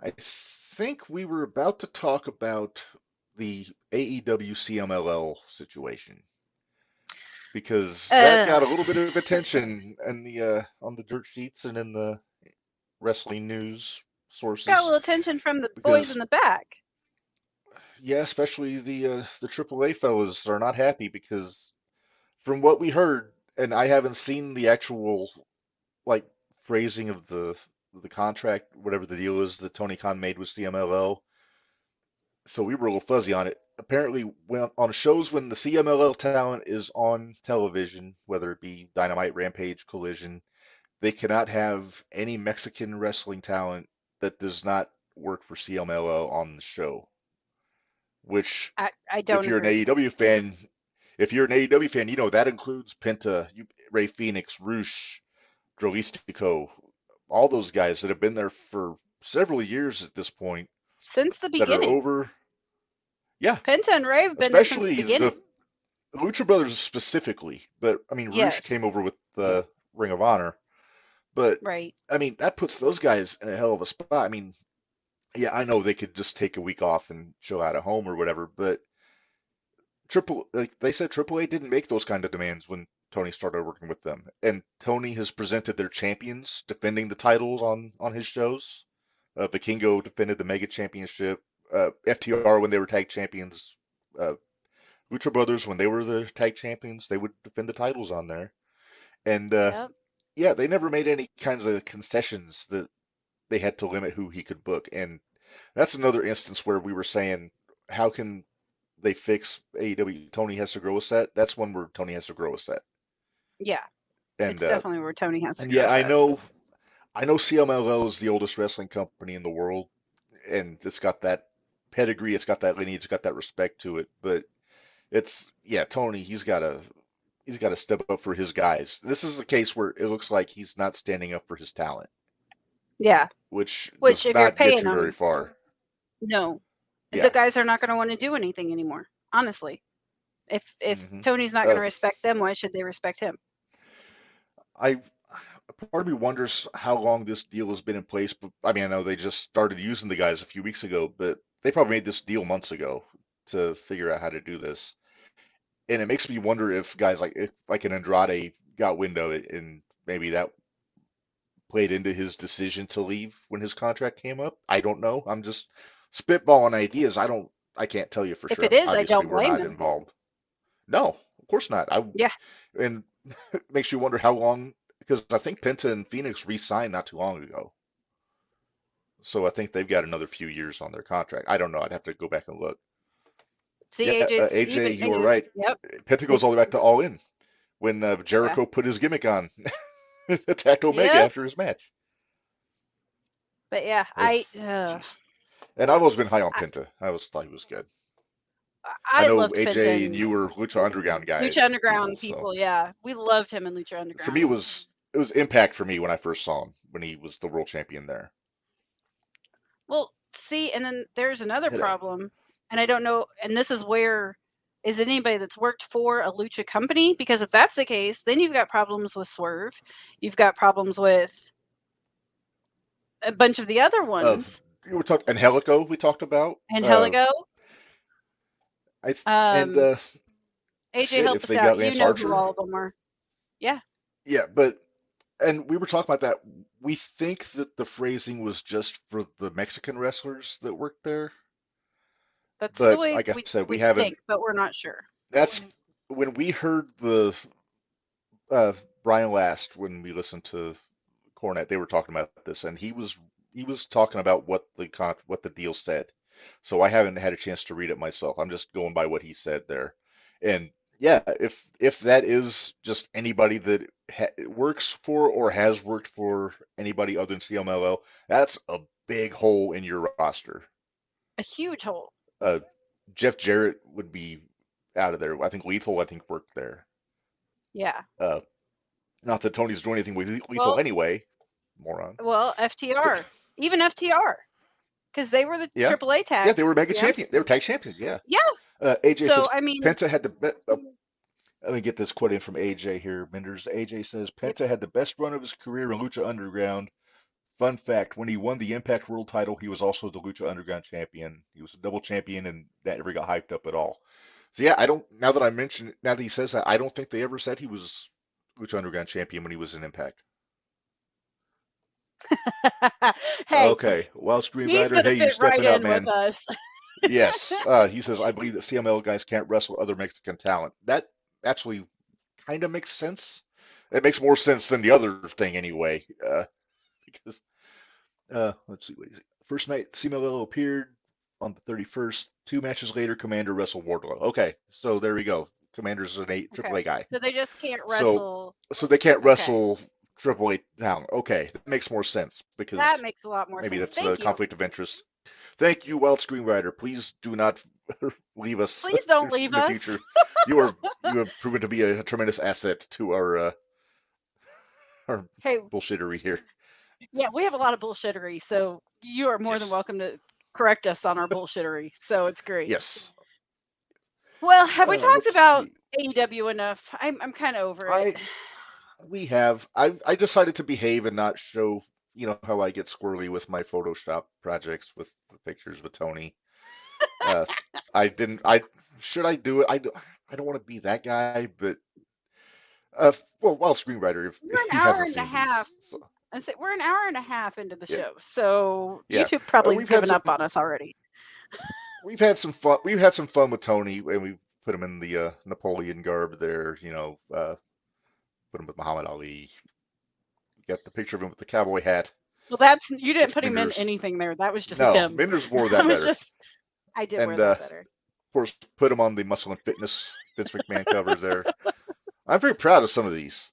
I think we were about to talk about the AEW CMLL situation because that got a little bit of attention in the on the dirt sheets and in the wrestling news Got a sources little attention from the boys in because the back. yeah, especially the AAA fellas are not happy because from what we heard, and I haven't seen the actual like phrasing of the contract, whatever the deal is that Tony Khan made with CMLL. So we were a little fuzzy on it. Apparently, when on shows when the CMLL talent is on television, whether it be Dynamite, Rampage, Collision, they cannot have any Mexican wrestling talent that does not work for CMLL on the show. Which, I if don't you're an agree. AEW fan, if you're an AEW fan, you know that includes Penta, Ray Phoenix, Roosh, Drolistico, all those guys that have been there for several years at this point Since the that are beginning. over. Yeah, Penta and Ray have been there since the especially the beginning. Lucha Brothers specifically. But I mean, Roosh Yes. came over with the Ring of Honor. But Right. I mean, that puts those guys in a hell of a spot. I mean, yeah, I know they could just take a week off and chill out at home or whatever, but like they said, AAA didn't make those kind of demands when Tony started working with them. And Tony has presented their champions defending the titles on his shows. Vikingo defended the Mega Championship. FTR when they were tag champions. Uh, Lucha Brothers when they were the tag champions, they would defend the titles on there. And Yep. yeah, they never made any kinds of concessions that they had to limit who he could book. And that's another instance where we were saying, how can they fix AEW? Tony has to grow a set. That's one where Tony has to grow a set. Yeah. And It's definitely where Tony has to and grow yeah, us up. I know CMLL is the oldest wrestling company in the world, and it's got that pedigree, it's got that lineage, it's got that respect to it. But it's yeah, Tony, he's got to step up for his guys. This is a case where it looks like he's not standing up for his talent, Yeah. which Which, does if you're not get paying you very them, far. no, Yeah. the guys are not going to want to do anything anymore. Honestly, if hmm Tony's not going to respect them, why should they respect him? I part of me wonders how long this deal has been in place. But I mean, I know they just started using the guys a few weeks ago, but they probably made this deal months ago to figure out how to do this. And it makes me wonder if guys if like an Andrade got wind of it, and maybe that played into his decision to leave when his contract came up. I don't know. I'm just spitballing ideas. I can't tell you for If sure. it is, I Obviously, don't we're blame not him. involved. No, of course not. Yeah. And it makes you wonder how long, because I think Penta and Phoenix re-signed not too long ago. So I think they've got another few years on their contract. I don't know. I'd have to go back and look. See, Yeah, AJ, you were right. Yep. Penta goes all the way back to All In when Yeah. Jericho put his gimmick on, attacked Omega Yep. after his match. But yeah, Oh, jeez. And I've always been high on Penta. I always thought he was good. I I know loved AJ Penta and you were Lucha Underground guy Lucha Underground people, people. so Yeah, we loved him in Lucha Underground. for me it was Impact for me when I first saw him when he was the world champion there. Well, see, and then there's another problem, and I don't know, and this is where is it anybody that's worked for a lucha company? Because if that's the case, then you've got problems with Swerve, you've got problems with a bunch of the other ones, We talked Angelico. We talked about and Heligo. and AJ shit, helped if us they out. got You Lance know who Archer. all of them were. Yeah. Yeah, but and we were talking about that. We think that the phrasing was just for the Mexican wrestlers that worked there. That's But the way like I said, we we haven't. think, but we're not sure. That's when we heard the Brian Last when we listened to Cornette. They were talking about this, and he was talking about what the deal said. So I haven't had a chance to read it myself. I'm just going by what he said there. And yeah, if that is just anybody that works for or has worked for anybody other than CMLL, that's a big hole in your roster. A huge hole. Uh, Jeff Jarrett would be out of there. I think Lethal, worked there. Yeah. Uh, Not that Tony's doing anything with Lethal Well, anyway, moron. well, But FTR, even FTR, because they were the yeah, AAA yeah, tag they were mega champs. champion. They were tag champions. Yeah. Yeah. AJ So says I mean, Penta had the best. Let me get this quote in from AJ here. Minderz. AJ says yep. Penta had the best run of his career in Lucha Underground. Fun fact: when he won the Impact World Title, he was also the Lucha Underground champion. He was a double champion, and that never got hyped up at all. So yeah, I don't. Now that I mentioned, now that he says that, I don't think they ever said he was Lucha Underground champion when he was in Impact. Hey, Okay, Wild Screen he's Rider, gonna hey, you fit right stepping up, in with man. us. Yes, he says, I believe that CML guys can't wrestle other Mexican talent. That actually kind of makes sense. It makes more sense than the other thing anyway. Because, let's see, what is it? First night, CML appeared on the 31st. 2 matches later, Commander wrestled Wardlow. Okay, so there we go. Commander's an Okay. AAA guy. So they just can't So, wrestle. so they can't Okay. wrestle AAA talent. Okay, that makes more sense because That makes a lot more maybe sense. that's a Thank you. conflict of interest. Thank you, Wild Screenwriter. Please do not leave us Please don't leave in the us. future. You have proven to be a tremendous asset to our Hey, bullshittery here. yeah, we have a lot of bullshittery, so you are more than Yes. welcome to correct us on our bullshittery. So it's great. Yes. Well, have we talked Let's about see. AEW enough? I'm kind of over it. We have. I decided to behave and not show. You know how I get squirrely with my Photoshop projects with the pictures with Tony. I didn't. Should I do it? I don't want to be that guy, but well, Wild Screenwriter, if We're an he hour hasn't and a seen half. these, so, And say we're an hour and a half into the yeah, show, so yeah. YouTube probably has We've had given up on us already. we've had some fun. We've had some fun with Tony, and we put him in the Napoleon garb there. You know, put him with Muhammad Ali. We got the picture of him with the cowboy hat, Well, that's you didn't which put him in Minderz. anything there. That was just No, him. Minderz wore That that was better. just I did wear And that better. of course, put him on the Muscle and Fitness Vince McMahon covers there. I'm very proud of some of these.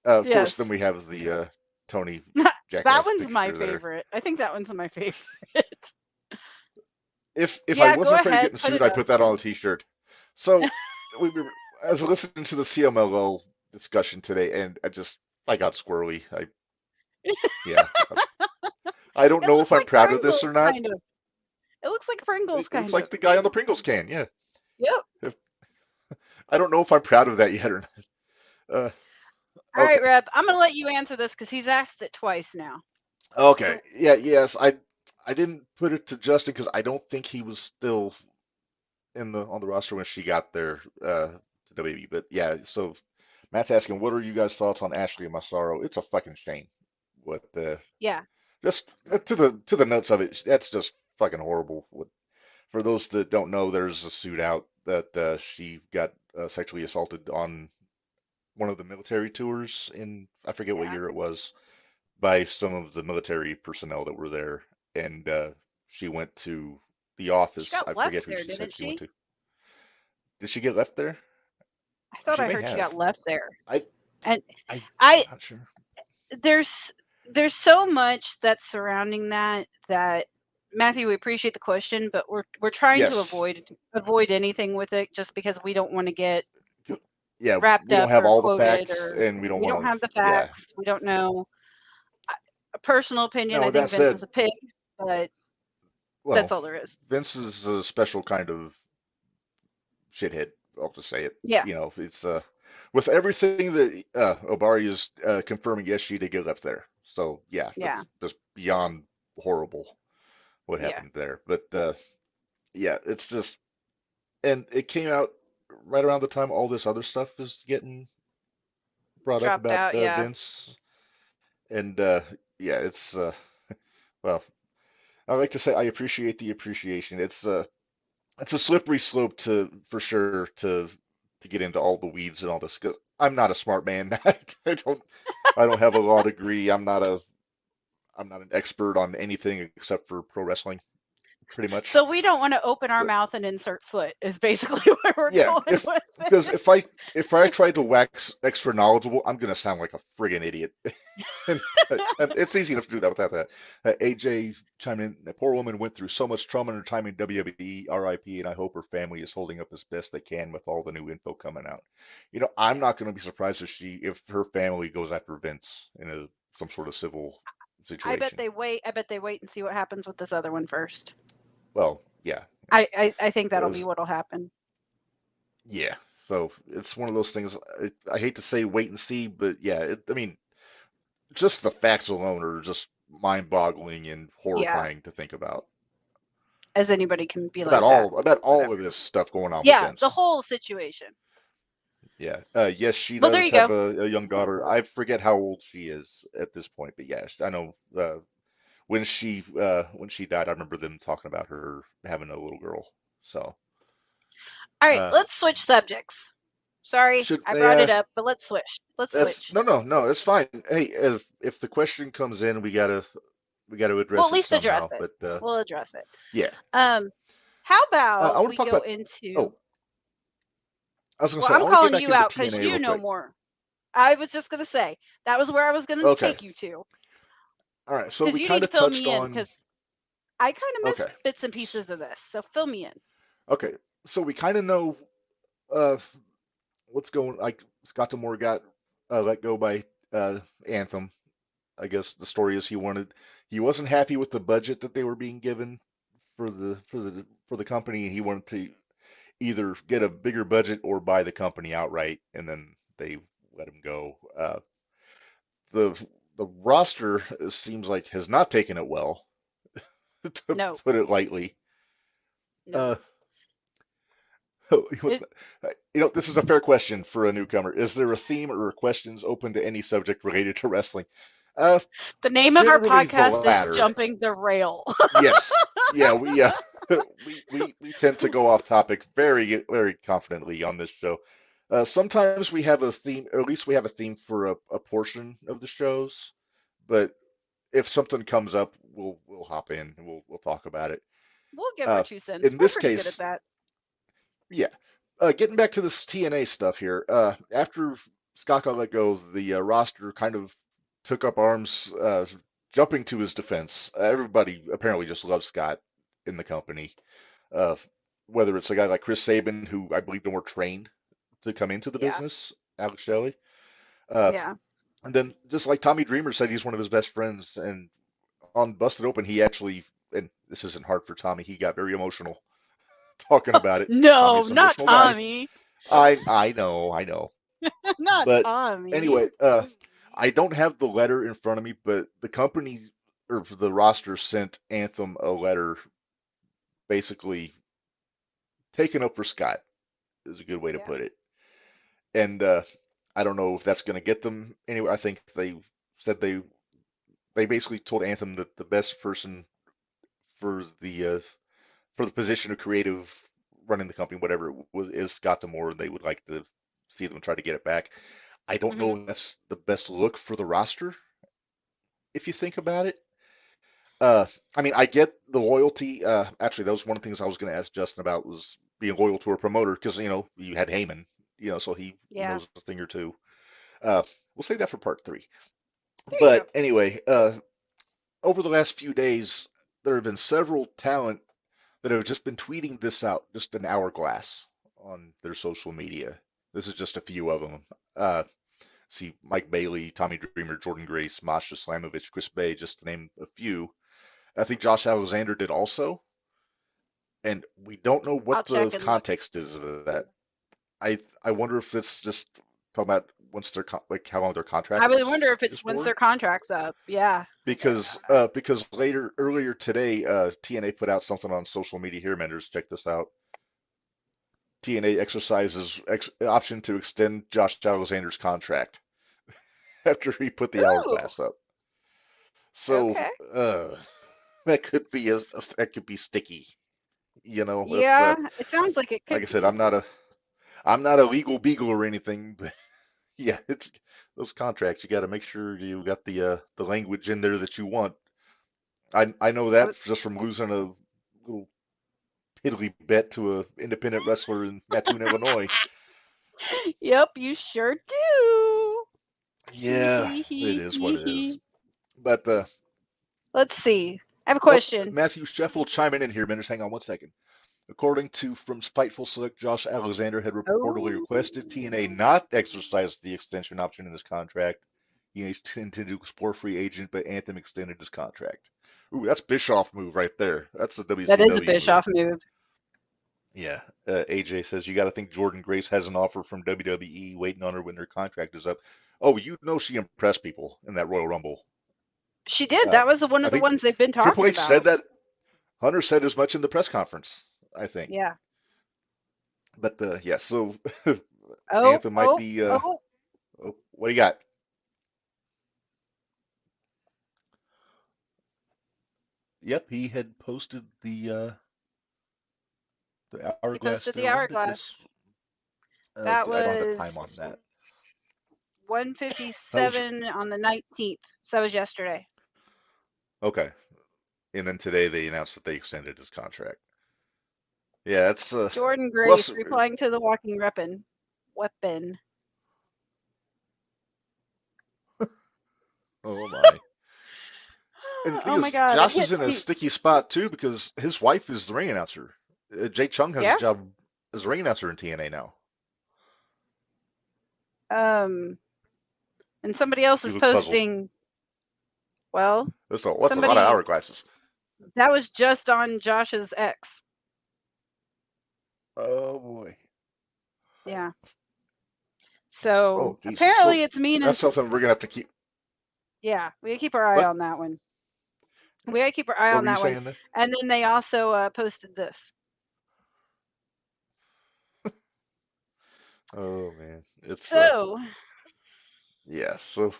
Of course, Yes. then we have the Tony That Jackass one's picture my there. favorite. I think that one's my favorite. If Yeah, I go wasn't afraid of ahead, getting put sued, it I'd up. put that on a T-shirt. So as I listened to the CMLL discussion today, and I got squirrely. Yeah, I don't It know looks if I'm like proud of this Pringles, or not. kind of. It looks like Pringles, It looks kind of. like the guy on the Pringles can. Yeah. Yep. I don't know if I'm proud of that yet or not. All right, Okay. Reb. I'm gonna let you answer this because he's asked it twice now. Okay. So, Yeah. Yes. I didn't put it to Justin because I don't think he was still on the roster when she got there to the baby. But yeah. So Matt's asking, what are you guys' thoughts on Ashley and Massaro? It's a fucking shame. What yeah. just to the nuts of it. That's just fucking horrible. For those that don't know, there's a suit out that she got sexually assaulted on one of the military tours in I forget what Yeah. year it was by some of the military personnel that were there, and she went to the office. She got I left forget who there, she said didn't she went she? to. Did she get left there? I thought She I may heard she have. got left there. I And I'm I not sure. there's so much that's surrounding that Matthew, we appreciate the question, but we're trying to Yes. avoid anything with it just because we don't want to get Yeah, wrapped we don't up have or all the quoted facts, or and we don't we don't want have the to. Yeah. facts. We don't know. A personal opinion, No, I with that think Vince is said, a pig, but well, that's all there is. Vince is a special kind of shithead. I'll just say it. Yeah. You know, it's with everything that Obari is confirming, yes, she did get left there. So yeah, Yeah. that's just beyond horrible what Yeah. happened there. But yeah, it's just, and it came out right around the time all this other stuff is getting brought up Dropped about out, yeah. Vince, and yeah, it's well, I like to say I appreciate the appreciation. It's a slippery slope to for sure to get into all the weeds and all this. 'Cause I'm not a smart man. I don't have a law degree. I'm not an expert on anything except for pro wrestling. pretty much. So we don't want to open our But mouth and insert foot is basically where we're yeah, going if with because it. if I try to wax extra knowledgeable, I'm gonna sound like a friggin' idiot. and, and it's easy enough to do that without that. AJ chimed in. The poor woman went through so much trauma in her time in WWE, RIP, and I hope her family is holding up as best they can with all the new info coming out. I'm Yeah. not going to be surprised if her family goes after Vince in some sort of civil I bet situation. they wait. I bet they wait and see what happens with this other one first. Well, yeah, I think that'll be uh, what'll happen. yeah. So it's one of those things. I hate to say wait and see, but yeah, I mean, just the facts alone are just mind-boggling and Yeah. horrifying to think about. As anybody can be like that. About all Whatever. of this stuff going on with Yeah, the Vince. whole situation. Yeah. Yes, she Well, there does you have go. a young daughter. I forget how old she is at this point, but yeah, I know when she died, I remember them talking about her having a little girl. So All right, uh, let's switch subjects. Sorry, should I they? brought it up, but let's switch. Let's That's switch. no, it's fine. Hey, if the question comes in, we gotta We'll at address it least address somehow. it. But We'll address it. yeah, How I about want to we talk go about. into? Oh, I was gonna Well, say I I'm want to get calling back you into out because TNA real you know quick. more. I was just gonna say that was where I was gonna Okay. take you to, All right. So because we you need kind to of fill touched me in on. because I kind of Okay. missed bits and pieces of this. So fill me in. Okay. So we kind of know uh what's going. Like Scott D'Amore got let go by Anthem. I guess the story is he wasn't happy with the budget that they were being given for the company, and he wanted to either get a bigger budget or buy the company outright, and then they let him go. The the roster seems like has not taken it well, to No, put it lightly. no. Uh, It, this is a fair question for a newcomer. Is there a theme or questions open to any subject related to wrestling? Uh, the name of our Generally the podcast is latter. Jumping the Rail. Yes. Yeah, we tend to go off topic very confidently on this show. Sometimes we have a theme, or at least we have a theme for a portion of the shows, but if something comes up, we'll hop in and we'll talk about it. We'll give our Uh, 2 cents. in We're this pretty good at case, that. yeah. Getting back to this TNA stuff here. After Scott got let go, the roster kind of took up arms, jumping to his defense. Everybody apparently just loves Scott in the company. Uh, whether it's a guy like Chris Sabin, who I believe more trained to come into the Yeah, business, Alex Shelley. Uh, yeah. and then just like Tommy Dreamer said, he's one of his best friends. And on Busted Open, he actually, and this isn't hard for Tommy, he got very emotional talking about it. No, Tommy's an not emotional guy. Tommy. I know. Not But Tommy. anyway, I don't have the letter in front of me, but the company or the roster sent Anthem a letter basically taking up for Scott is a good way to Yeah, put it. And I don't know if that's going to get them anywhere. I think they said they basically told Anthem that the best person for for the position of creative running the company, whatever it was, is Scott D'Amore. They would like to see them try to get it back. I don't know hmm if that's the best look for the roster if you think about it. I mean, I get the loyalty. Actually, that was one of the things I was going to ask Justin about was being loyal to a promoter because you had Heyman, so he yeah. knows a thing or two. We'll save that for part three. There you go. But anyway, over the last few days, there have been several talent that have just been tweeting this out, just an hourglass on their social media. This is just a few of them. See Mike Bailey, Tommy Dreamer, Jordan Grace, Masha Slamovich, Chris Bay, just to name a few. I think Josh Alexander did also, and we don't know I'll what the check and look. context is of that. I wonder if it's just talking about once like how long their I contract really wonder if is it's once for. their contract's up. Yeah. Because earlier today, TNA put out something on social media here, Minderz. Check this out. TNA exercises option to extend Josh Alexander's contract after he put the Ooh. hourglass up. So Okay. uh, that could be that could be sticky. It's Yeah, it sounds like it like could I said, be. I'm not a legal beagle or anything, but yeah, it's those contracts. You got to make sure you got the language in there that you want. I know I that would, just from losing little piddly bet to a independent wrestler in Mattoon, Illinois. Yep, you sure do. Yeah, it is what it is. But Let's see. I have a question. Matthew Sheffield chiming in here, Minderz. Hang on one second. According to From Spiteful Select, Josh Alexander had reportedly requested TNA not exercise the extension option in his contract. He intended to explore free agent, but Anthem extended his contract. Ooh, that's Bischoff move right there. That's the WCW. That is a Bischoff move. Yeah. AJ says, you got to think Jordan Grace has an offer from WWE waiting on her when her contract is up. Oh, you know she impressed people in that Royal Rumble. She did. That was one of the ones they've been talking about. Triple H said that. Hunter said as much in the press conference, I think. Yeah. But, yeah, so Anthem might be... what do you got? Yep, he had posted the hourglass. He posted the hourglass. That was... I don't have the time on that. 1:57 on the 19th. So that was yesterday. Okay. And then today they announced that they extended his contract. Yeah, it's Jordan Grace replying to the walking weapon. Oh my. And the thing is, my God. Josh is in a sticky spot too because his wife is the ring announcer. Jake Chung has a job as a ring announcer in TNA now. And somebody else is posting. Puzzled. Well, that's a lot of hourglasses. That was just on Josh's ex. Oh boy. Yeah. So apparently it's mean. That's something we're gonna have to keep. Yeah, we gotta keep our eye on that one. We gotta keep our eye on that one. There? And then they also posted this. Oh man, it's so. Yeah, so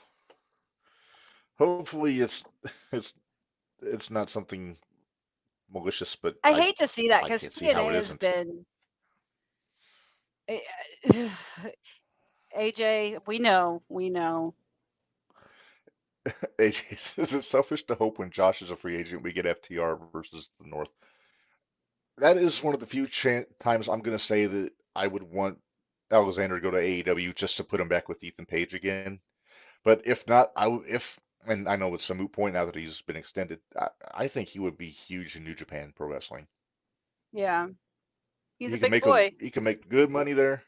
hopefully it's not something malicious, but I hate to see that because TNA has been. AJ, we know. AJ says it's selfish to hope when Josh is a free agent we get FTR versus the North. That is one of the few times I'm going to say that I would want Alexander to go to AEW just to put him back with Ethan Page again. But if not, and I know it's a moot point now that he's been extended, I think he would be huge in New Japan Pro Wrestling. Yeah. He's a big boy. He can make good money there.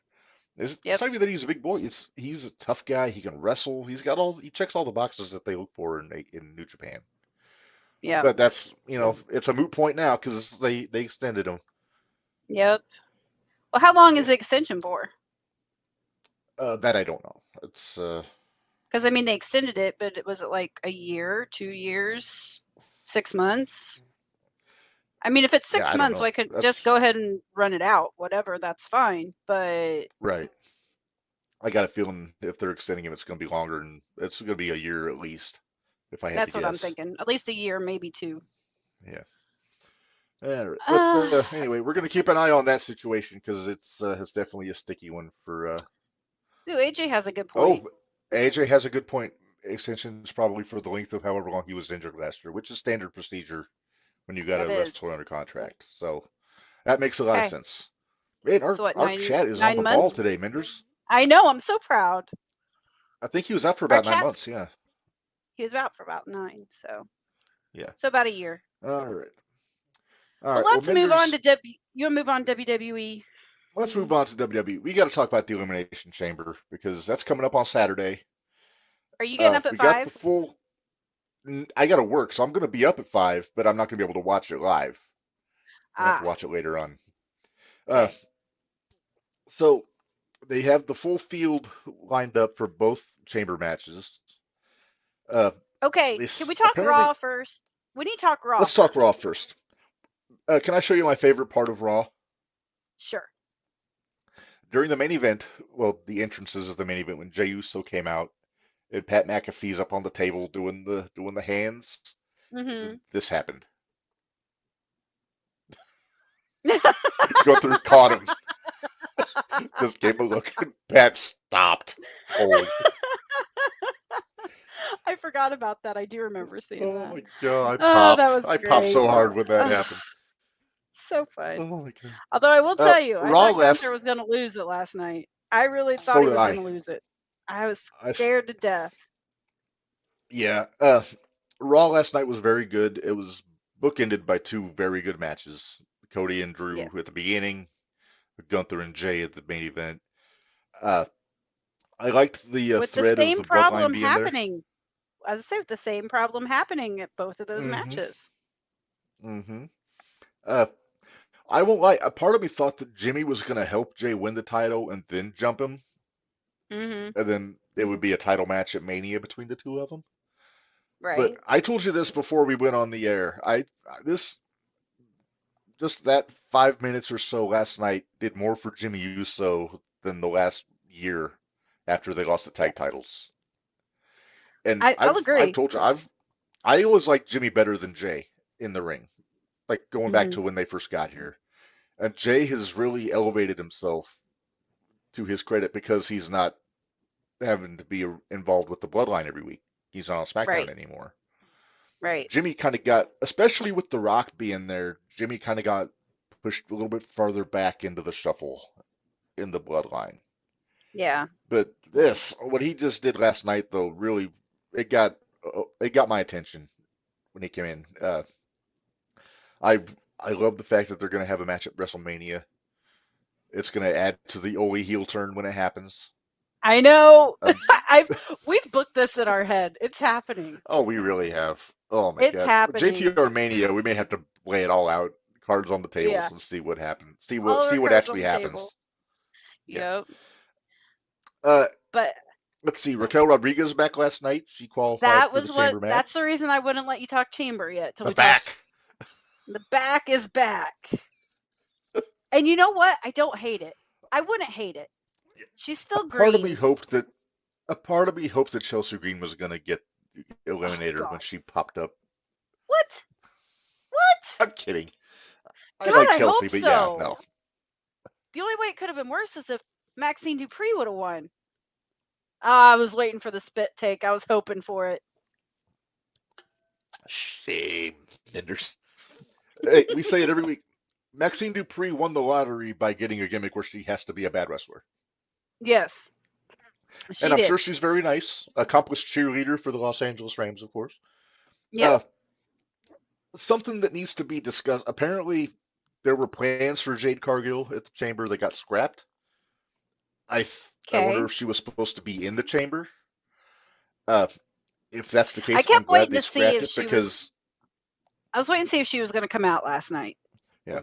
It's not even that he's a big boy. He's a tough guy. He can wrestle. He checks all the boxes that they look for in New Japan. Yeah. But that's, it's a moot point now because they extended him. Yep. Well, how long is the extension for? That I don't know. It's because they extended it, but was it like a year, 2 years, 6 months? If it's 6 months, I could just go ahead and run it out. Whatever, that's fine. But right, I got a feeling if they're extending it, it's going to be longer, and it's going to be a year at least. If I had to guess. That's what I'm thinking. At least a year, maybe 2. Yeah. But anyway, we're going to keep an eye on that situation because it's definitely a sticky one for. Ooh, AJ has a good point. Oh, AJ has a good point. Extensions probably for the length of however long he was injured last year, which is standard procedure when you got a wrestler under contract. So that makes a lot of sense. Man, our chat is on the ball today, Minderz. I know. I'm so proud. I think he was out for about 9 months. Yeah. He was out for about 9. So. Yeah. So about a year. All right. Well, let's move on to you want to move on to WWE? Let's move on to WWE. We got to talk about the Elimination Chamber because that's coming up on Saturday. Are you getting up at 5? Got the full. I got to work, so I'm going to be up at 5, but I'm not going to be able to watch it live. I have to watch it later on. Okay. So they have the full field lined up for both chamber matches. Okay, can we talk Raw first? We need to talk Raw. Let's talk Raw first. Can I show you my favorite part of Raw? Sure. During the main event, well, the entrances of the main event, when Jey Uso came out and Pat McAfee's up on the table doing the hands, this happened. Gunther caught him. Just gave him a look, and Pat stopped. Holy. I forgot about that. I do remember seeing that. Oh my god! I popped so hard when that happened. so fun. Oh my god. Although I will tell you, I Raw thought last. Gunther was going to lose it last night. I really thought So he did was I. going to lose it. I was I f- scared to death. yeah. Raw last night was very good. It was bookended by two very good matches. Cody and Drew Yes. at the beginning, Gunther and Jay at the main event. Uh, I liked the With the thread of same the bloodline problem being there. happening. I was say with the same problem happening at both of those hmm matches. hmm Uh, I won't lie. A part of me thought that Jimmy was going to help Jay win the title and then jump him, Mm-hmm. and then it would be a title match at Mania between the two of them. But Right. I told you this before we went on the air. This just that 5 minutes or so last night did more for Jimmy Uso than the last year after they lost the tag Yes. titles. And I'll I've agree. told you I always liked Jimmy better than Jay in the ring, like going back Mm-hmm. to when they first got here. And Jay has really elevated himself to his credit because he's not having to be involved with the bloodline every week. He's not on SmackDown Right. anymore. Right. Jimmy kind of got, especially with The Rock being there, Jimmy kind of got pushed a little bit farther back into the shuffle in the bloodline. Yeah. But what he just did last night, though, really, it got my attention when he came in. I I love the fact that they're going to have a match at WrestleMania. It's going to add to the Ole heel turn when it happens. I know. Um, We've booked this in our head. It's happening. oh, we really have. Oh my It's God, happening. JTR Mania. We may have to lay it all out, cards on the tables, Yeah. and see what happens. See All of our what cards on actually the happens. table. Yeah. Yep. Uh, But let's see. Raquel Rodriguez back last night. She qualified that for was the chamber match. that's the reason I wouldn't let you talk chamber yet till The we back. talked. The back is back. And you know what? I don't hate it. I wouldn't hate it. She's still green. Part of me hoped that Chelsea Green was going to get eliminated when she popped up. What? I'm kidding. I God, like I Chelsea, hope but so. yeah, no. The only way it could have been worse is if Maxine Dupree would have won. I was waiting for the spit take. I was hoping for it. Shame, Minderz. Hey, we say it every week. Maxine Dupree won the lottery by getting a gimmick where she has to be a bad wrestler. Yes. She And I'm did. sure she's very nice. Accomplished cheerleader for the Los Angeles Rams, of course. Yeah. Something that needs to be discussed. Apparently, there were plans for Jade Cargill at the chamber that got scrapped. I wonder if she was supposed to be in the chamber. If that's the case, I I'm kept glad waiting they to see scrapped if it she because I was waiting to see if she was going to come out last night. yeah,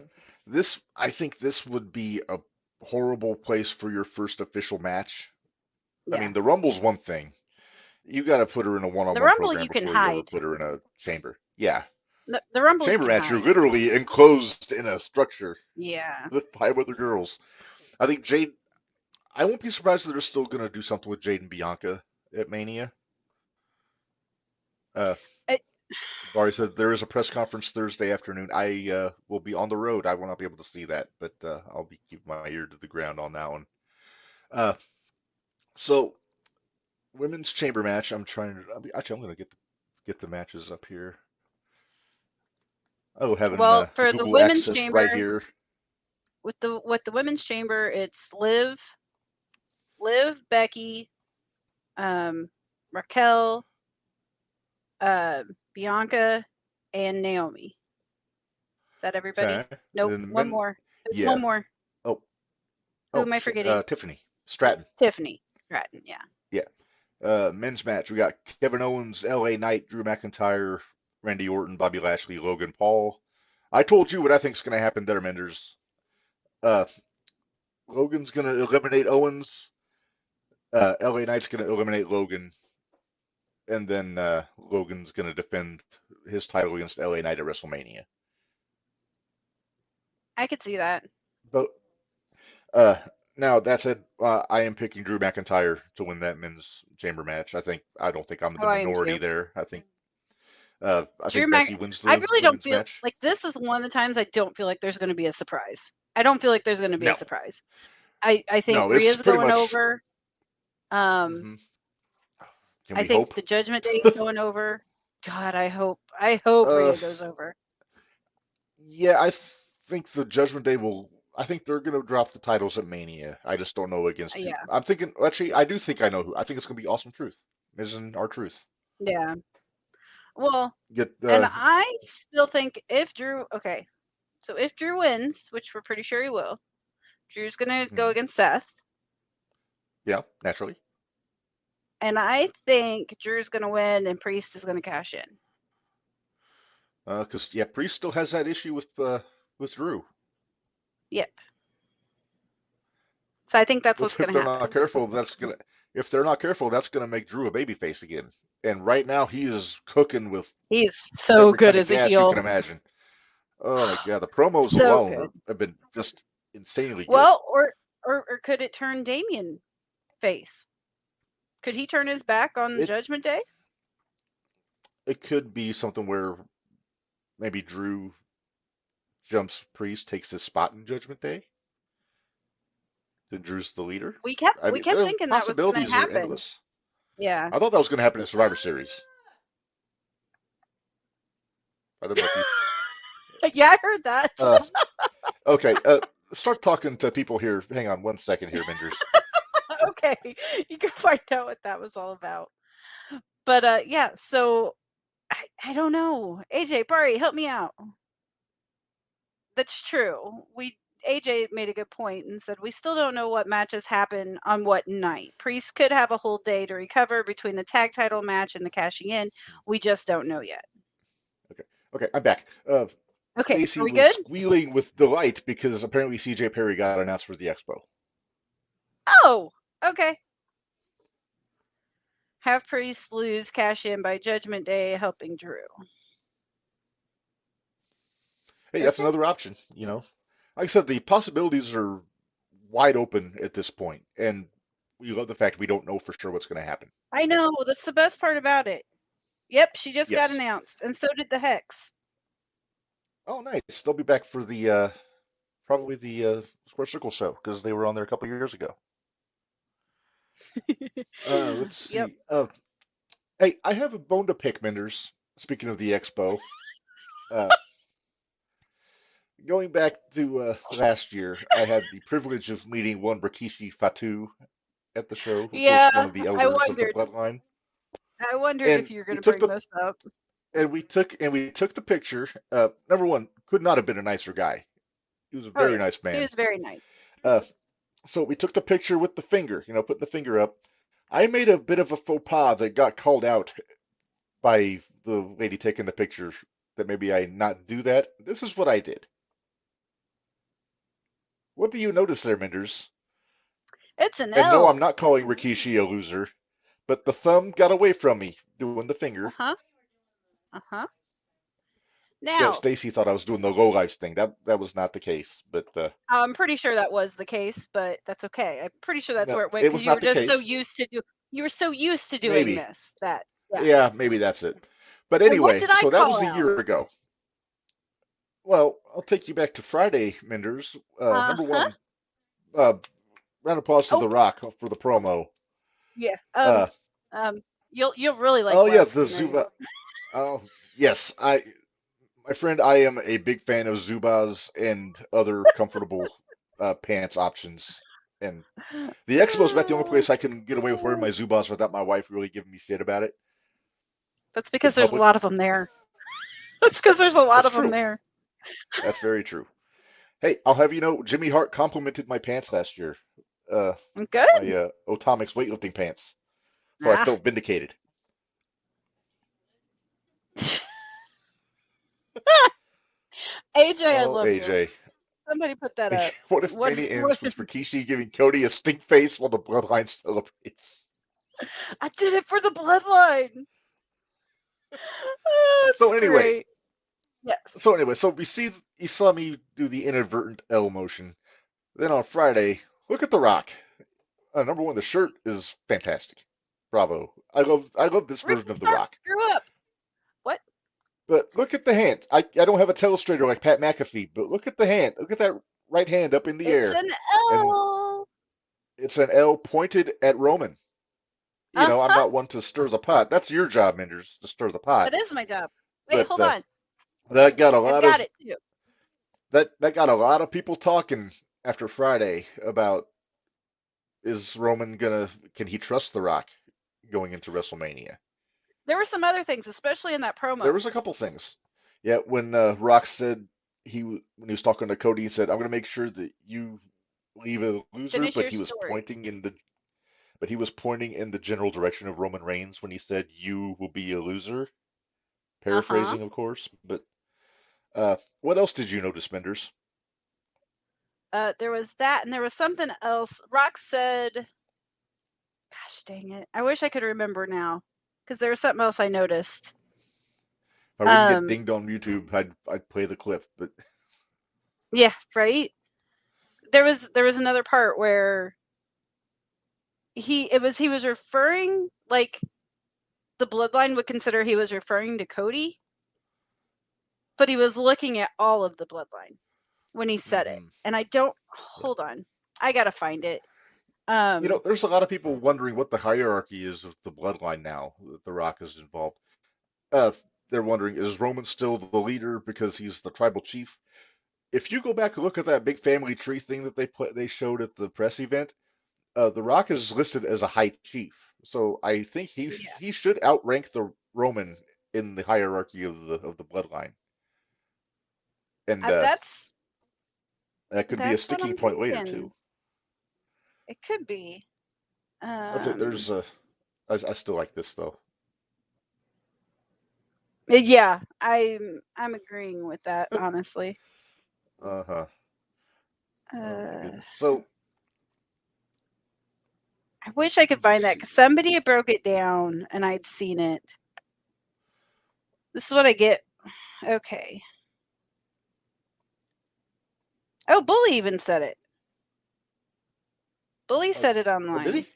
I think this would be a horrible place for your first official match. Yeah. I mean, the Rumble's one thing. You got to put her in a one-on-one The Rumble program you can before you ever hide. put her in a chamber. Yeah. The Rumble Chamber you can match, you're hide. literally enclosed in a structure Yeah. with 5 other girls. I think Jade. I won't be surprised if they're still going to do something with Jade and Bianca at Mania. Barry said there is a press conference Thursday afternoon. I will be on the road. I will not be able to see that, but I'll be keeping my ear to the ground on that one. So women's chamber match. I'm going to get the matches up here. Oh, having Well, for the Google women's access chamber, right here. with the women's chamber, it's Liv, Becky, Raquel, Bianca, and Naomi. Is that everybody? Okay. Nope. One more. There's Yeah. one more. Oh. Who am I forgetting? Tiffany Stratton. Tiffany Stratton. Yeah. Yeah. Men's match. We got Kevin Owens, L.A. Knight, Drew McIntyre, Randy Orton, Bobby Lashley, Logan Paul. I told you what I think is going to happen there, Minderz. Logan's going to eliminate Owens. L.A. Knight's going to eliminate Logan. And then Logan's going to defend his title against L.A. Knight at WrestleMania. I could see that. But now that said, I am picking Drew McIntyre to win that men's chamber match. I don't think I'm in the minority there. I think Becky wins the I really don't feel match. like this is one of the times I don't feel like there's going to be a surprise. I don't feel like there's going to be a surprise. I think Rhea's going over. Can I think hope? the Judgment Day is going over. God, I hope Rhea goes over. Yeah, I think the Judgment Day will. I think they're going to drop the titles at Mania. I just don't know against who. Yeah, I'm thinking. Actually, I do think I know who. I think it's going to be Awesome Truth, Miz and R-Truth. yeah. Well, Get and I still think if Drew, so if Drew wins, which we're pretty sure he will, Drew's gonna go against Seth, yeah, naturally. and I think Drew's gonna win and Priest is gonna cash in. Because Priest still has that issue with Drew. Yep. So I think that's Which, what's gonna if they're happen. not careful, if they're not careful, that's gonna make Drew a babyface again. And right now he is cooking with He's so every good kind of as a gas heel. you can imagine. Oh my god, the promos So alone good. have been just insanely good. Well, or could it turn Damian face? Could he turn his back on Judgment Day? It could be something where maybe Drew jumps Priest, takes his spot in Judgment Day. Then Drew's the leader. We kept thinking that was going to possibilities are happen. endless. Yeah. I thought that was going to happen in Survivor Series. I don't know if you. Yeah, I heard that. Okay, start talking to people here. Hang on one second here, Minderz. Okay, you can find out what that was all about. But yeah, so I don't know. AJ, Bari, help me out. That's true. AJ made a good point and said we still don't know what matches happen on what night. Priest could have a whole day to recover between the tag title match and the cashing in. We just don't know yet. Okay, I'm back. Okay, Stacy are we was good? squealing with delight because apparently CJ Perry got announced for the Expo. Oh, okay. Have Priest lose, cash in by Judgment Day, helping Drew. Hey, that's another option. Like I said, the possibilities are wide open at this point, and we love the fact we don't know for sure what's going to happen. I know. That's the best part about it. Yep, she just got announced, and so did the Hex. Oh, nice. They'll be back for the probably the Square Circle show because they were on there a couple years ago. Let's see. Yep. Hey, I have a bone to pick, Minderz. Speaking of the Expo, going back to last year, I had the privilege of meeting one Rikishi Fatu at the show, who was one of the elders of the bloodline. I wondered if you were going to bring this up. And we took the picture. Number one, could not have been a nicer guy. He was a very nice man. He was very nice. So we took the picture with the finger, putting the finger up. I made a bit of a faux pas that got called out by the lady taking the picture, that maybe I not do that. This is what I did. What do you notice there, Minderz? It's an L. And no, I'm not calling Rikishi a loser, but the thumb got away from me doing the finger. Now, yeah, Stacy thought I was doing the low lives thing. That was not the case, but I'm pretty sure that was the case, but that's okay. I'm pretty sure that's where it went because you were just so used to doing this that yeah, maybe that's it. But anyway, so that was a year ago. Well, I'll take you back to Friday, Minderz. Number one, round of applause to The Rock for the promo. Yeah. You'll really like. Oh yeah, the Zuba. Oh yes, my friend, I am a big fan of Zubaz and other comfortable pants options. And the Expo is about the only place I can get away with wearing my Zubaz without my wife really giving me shit about it. That's because there's a lot of them there. That's because there's a lot of them there. That's very true. Hey, I'll have you know, Jimmy Hart complimented my pants last year. Good. My Otomix weightlifting pants. So I felt vindicated. AJ, I love AJ. You. Somebody put that up. What if Mania ends with Rikishi giving Cody a stink face while the bloodline celebrates? I did it for the bloodline. So anyway. Great. Yes. So anyway, you saw me do the inadvertent L motion. Then on Friday, look at The Rock. Number one, the shirt is fantastic. Bravo. I love this version of The Rock. Screw up. What? But look at the hand. I don't have a telestrator like Pat McAfee, but look at the hand. Look at that right hand up in the air. It's an L. And it's an L pointed at Roman. I'm not one to stir the pot. That's your job, Minderz, to stir the pot. That is my job. Wait, hold on. That got a lot I've got it too. that got a lot of people talking after Friday about, is Roman can he trust The Rock going into WrestleMania? There were some other things, especially in that promo. There was a couple things. Yeah, when Rock said when he was talking to Cody, he said, "I'm going to make sure that you leave a loser," Finish but your story. he was pointing in the general direction of Roman Reigns when he said, "You will be a loser." Paraphrasing, of course. But what else did you notice, Minderz? There was that, and there was something else. Rock said, gosh dang it, I wish I could remember now, because there was something else I noticed. If I wouldn't get dinged on YouTube, I'd play the clip. But yeah, right. There was another part where he was referring, like, the bloodline would consider he was referring to Cody, but he was looking at all of the bloodline when he said it. And I don't, hold on, I gotta find it. There's a lot of people wondering what the hierarchy is of the bloodline now that The Rock is involved. They're wondering, is Roman still the leader because he's the tribal chief? If you go back and look at that big family tree thing that they showed at the press event, The Rock is listed as a high chief. So I think he should outrank the Roman in the hierarchy of the bloodline. And that could be a sticking point later too. It could be. That's it. I still like this though. Yeah, I'm agreeing with that, honestly. Uh-huh. Oh my goodness. So I wish I could find that, because somebody had broke it down and I'd seen it. This is what I get. Okay. Oh, Bully even said it. Bully said it online. Did he?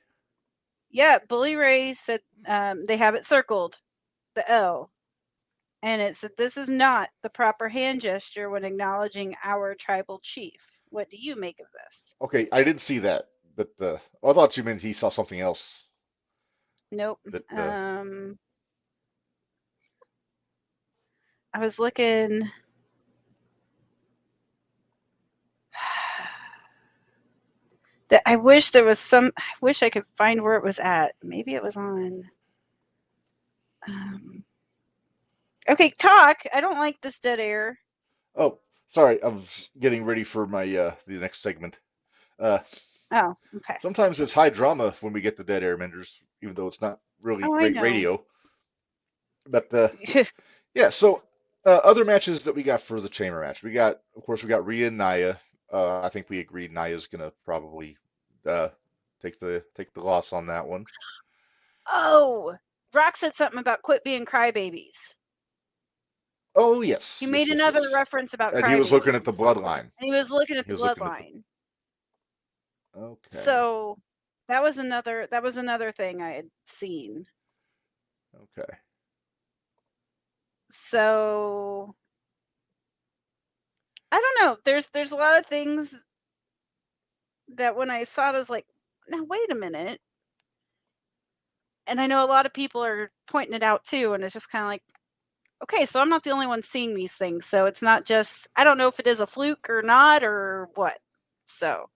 Yeah, Bully Ray said they have it circled, the L. And it said, "This is not the proper hand gesture when acknowledging our tribal chief. What do you make of this?" Okay, I didn't see that, but I thought you meant he saw something else. Nope. I was looking. I wish there was I wish I could find where it was at. Maybe it was on. Okay, talk. I don't like this dead air. Oh, sorry. I was getting ready for my the next segment. Oh, okay. Sometimes it's high drama when we get the dead air, Minderz, even though it's not really great radio. But yeah. So other matches that we got for the chamber match, of course, we got Rhea and Nia. I think we agreed Nia's gonna probably take the loss on that one. Oh, Rock said something about quit being crybabies. Oh yes. He made another reference about crybabies. And he was looking at the bloodline. Okay. So that was another thing I had seen. Okay. So I don't know. There's a lot of things that when I saw it, I was like, now wait a minute. And I know a lot of people are pointing it out too, and it's just kind of like, okay, so I'm not the only one seeing these things. So it's not just, I don't know if it is a fluke or not or what. So.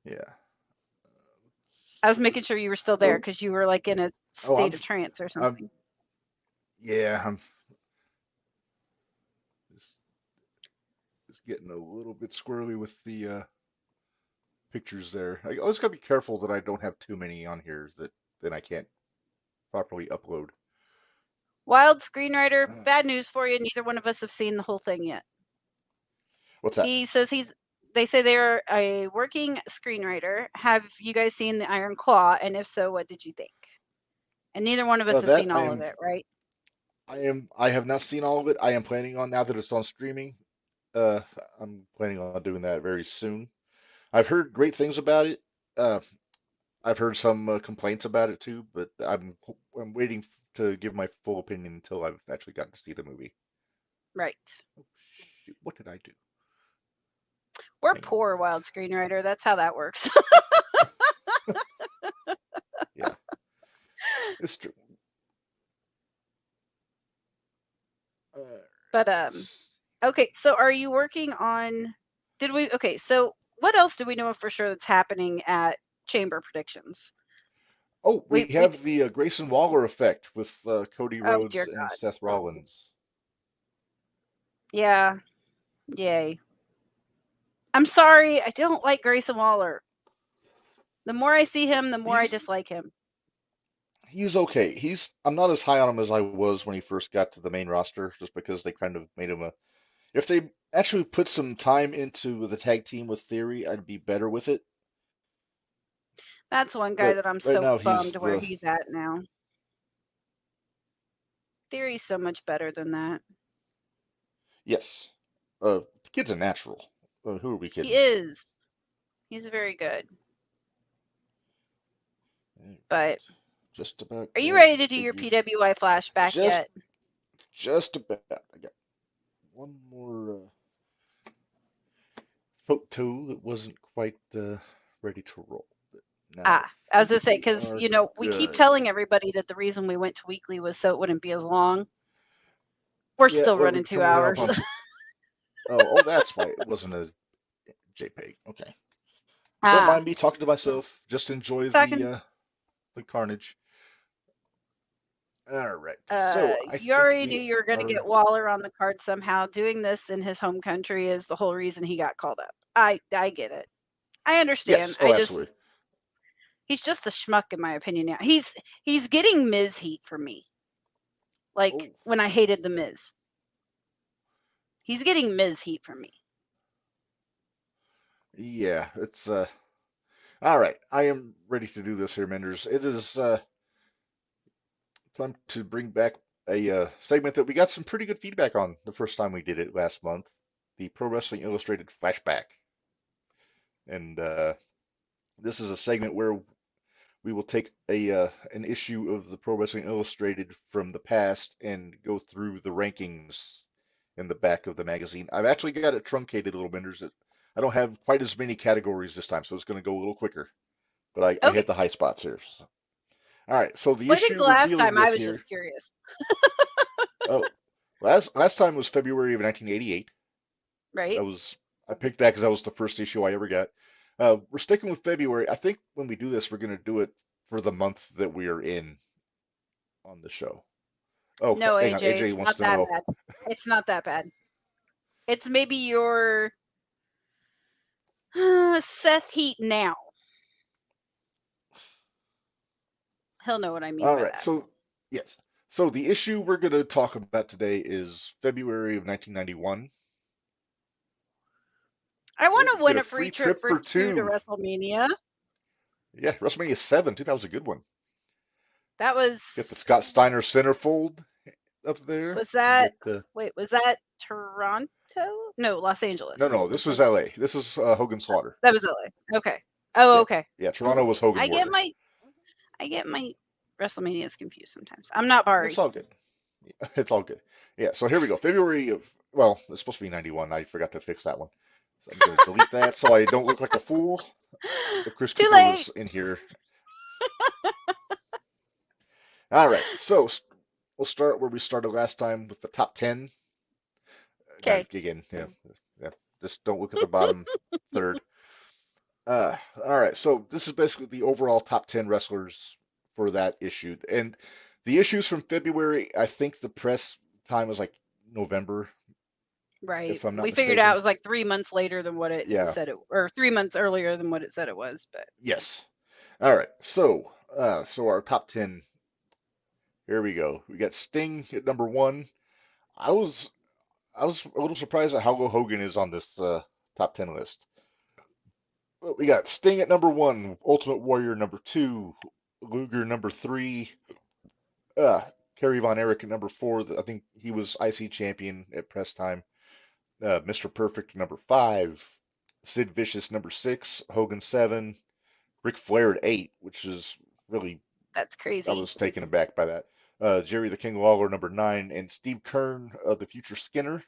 Yeah. I was making sure you were still there because you were like in a state of trance or something. I'm just getting a little bit squirrely with the pictures there. I always gotta be careful that I don't have too many on here that then I can't properly upload. Wild screenwriter, bad news for you. Neither one of us have seen the whole thing yet. What's that? He says they say they're a working screenwriter. Have you guys seen The Iron Claw? And if so, what did you think? And neither one of us have seen all of it, right? I have not seen all of it. I am planning on, now that it's on streaming, I'm planning on doing that very soon. I've heard great things about it. I've heard some complaints about it too, but I'm waiting to give my full opinion until I've actually gotten to see the movie. Right. Oh, shoot, what did I do? We're poor, wild screenwriter. That's how that works. Yeah, it's true. But okay, so are you working on? Okay, so what else do we know for sure that's happening at Chamber Predictions? Oh, we We have the Grayson Waller effect with Cody oh Rhodes dear and God, Seth Rollins. yeah, yay. I'm sorry, I don't like Grayson Waller. The more I see him, the more I He's dislike him. he's okay. I'm not as high on him as I was when he first got to the main roster, just because they kind of made him a. If they actually put some time into the tag team with Theory, I'd be better with it. That's one guy But that I'm right so now he's bummed where the he's at now. Theory's so much better than that. yes. The kid's a natural. Who are we He kidding? is. He's very good. But Just about are you got it ready to do your figured. PWI flashback Just yet? just about. I got one more photo that wasn't quite ready to roll. But now I I was think gonna say, we because are we keep good. telling everybody that the reason we went to weekly was so it wouldn't be as long. We're Yeah, still well, we're running 2 coming up hours. on. Oh, that's why it wasn't a JPEG. Okay. Don't Ah, mind me talking to myself. Just enjoy second. the carnage. All right. So I You think already we knew you were gonna are. get Waller on the card somehow. Doing this in his home country is the whole reason he got called up. I get it. I understand. Yes. Oh, absolutely. He's just a schmuck in my opinion now. He's getting Miz heat from me. Like Oh, when I hated the Miz. He's getting Miz heat from me. yeah. It's All right. I am ready to do this here, Minderz. It is time to bring back a segment that we got some pretty good feedback on the first time we did it last month, the Pro Wrestling Illustrated flashback. And this is a segment where we will take a an issue of the Pro Wrestling Illustrated from the past and go through the rankings in the back of the magazine. I've actually got it truncated a little, Minderz. I don't have quite as many categories this time, so it's going to go a little quicker. But I Okay. hit the high spots here. So. All right, so the Well, I think issue the we're last dealing time I with was here. just curious. Oh, last time was February of 1988. Right? I picked that because that was the first issue I ever got. We're sticking with February. I think when we do this, we're going to do it for the month that we are in on the show. Oh, No, hang on. AJ, AJ it's wants not to that know. bad. It's not that bad. It's maybe your Seth heat now. He'll know what I mean All by right, that. so yes. So the issue we're going to talk about today is February of 1991. I want Oh, to we get win a a free free trip trip for for two to two. WrestleMania. Yeah, WrestleMania 7, 2000 was a good one. That Get the was Scott Steiner centerfold up there. was You that get the wait, was that Toronto? No, Los No, Angeles. no, this was LA. This is Hogan Slaughter. That was LA. Okay. Oh, Yeah, okay. yeah. Toronto was Hogan I get Warrior. my I get my WrestleManias confused sometimes. I'm not It's Bari. all good. It's all good. Yeah. So here we go. February of it's supposed to be 91. I forgot to fix that one. So I'm going to delete that so I don't look like a fool. If Chris Too Cooper late. was in here. All right. So we'll start where we started last time with the top 10. Now, Okay. again, yeah. Just don't look at the bottom third. All right. So this is basically the overall top 10 wrestlers for that issue. And the issues from February, I think the press time was like November, Right. if I'm not We figured out it mistaken. was like 3 months later than what it Yeah. said it, or 3 months earlier than what it said it was, but Yes. All right. So our top 10. Here we go. We got Sting at number one. I was I was a little surprised at how low Hogan is on this top 10 list. Well, we got Sting at number one, Ultimate Warrior number two, Luger number three, uh, Kerry Von Erich at number four. I think he was IC champion at press time. Mr. Perfect number five, Sid Vicious number six, Hogan seven, Ric Flair at eight, which is really that's I crazy. was taken aback by that. Jerry the King Lawler number nine, and Steve Kern of the Future Skinner,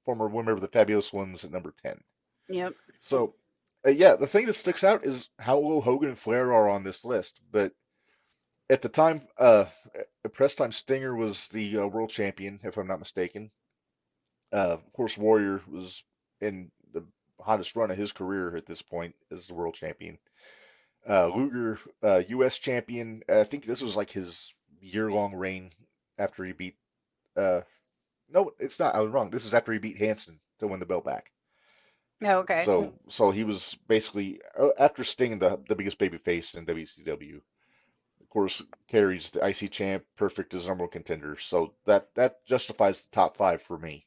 former winner of the Fabulous Ones at number 10. Yep. So, yeah, the thing that sticks out is how low Hogan and Flair are on this list. But at the time, at press time, Stinger was the world champion, if I'm not mistaken. Of course, Warrior was in the hottest run of his career at this point as the world champion. Luger, U.S. champion. I think this was like his year-long reign after he beat. Uh, no, it's not. I was wrong. This is after he beat Hansen to win the belt back. Oh, okay. So he was basically after Sting, the biggest baby face in WCW. Of course, carries the IC champ, perfect as number one contender. So that justifies the top five for me.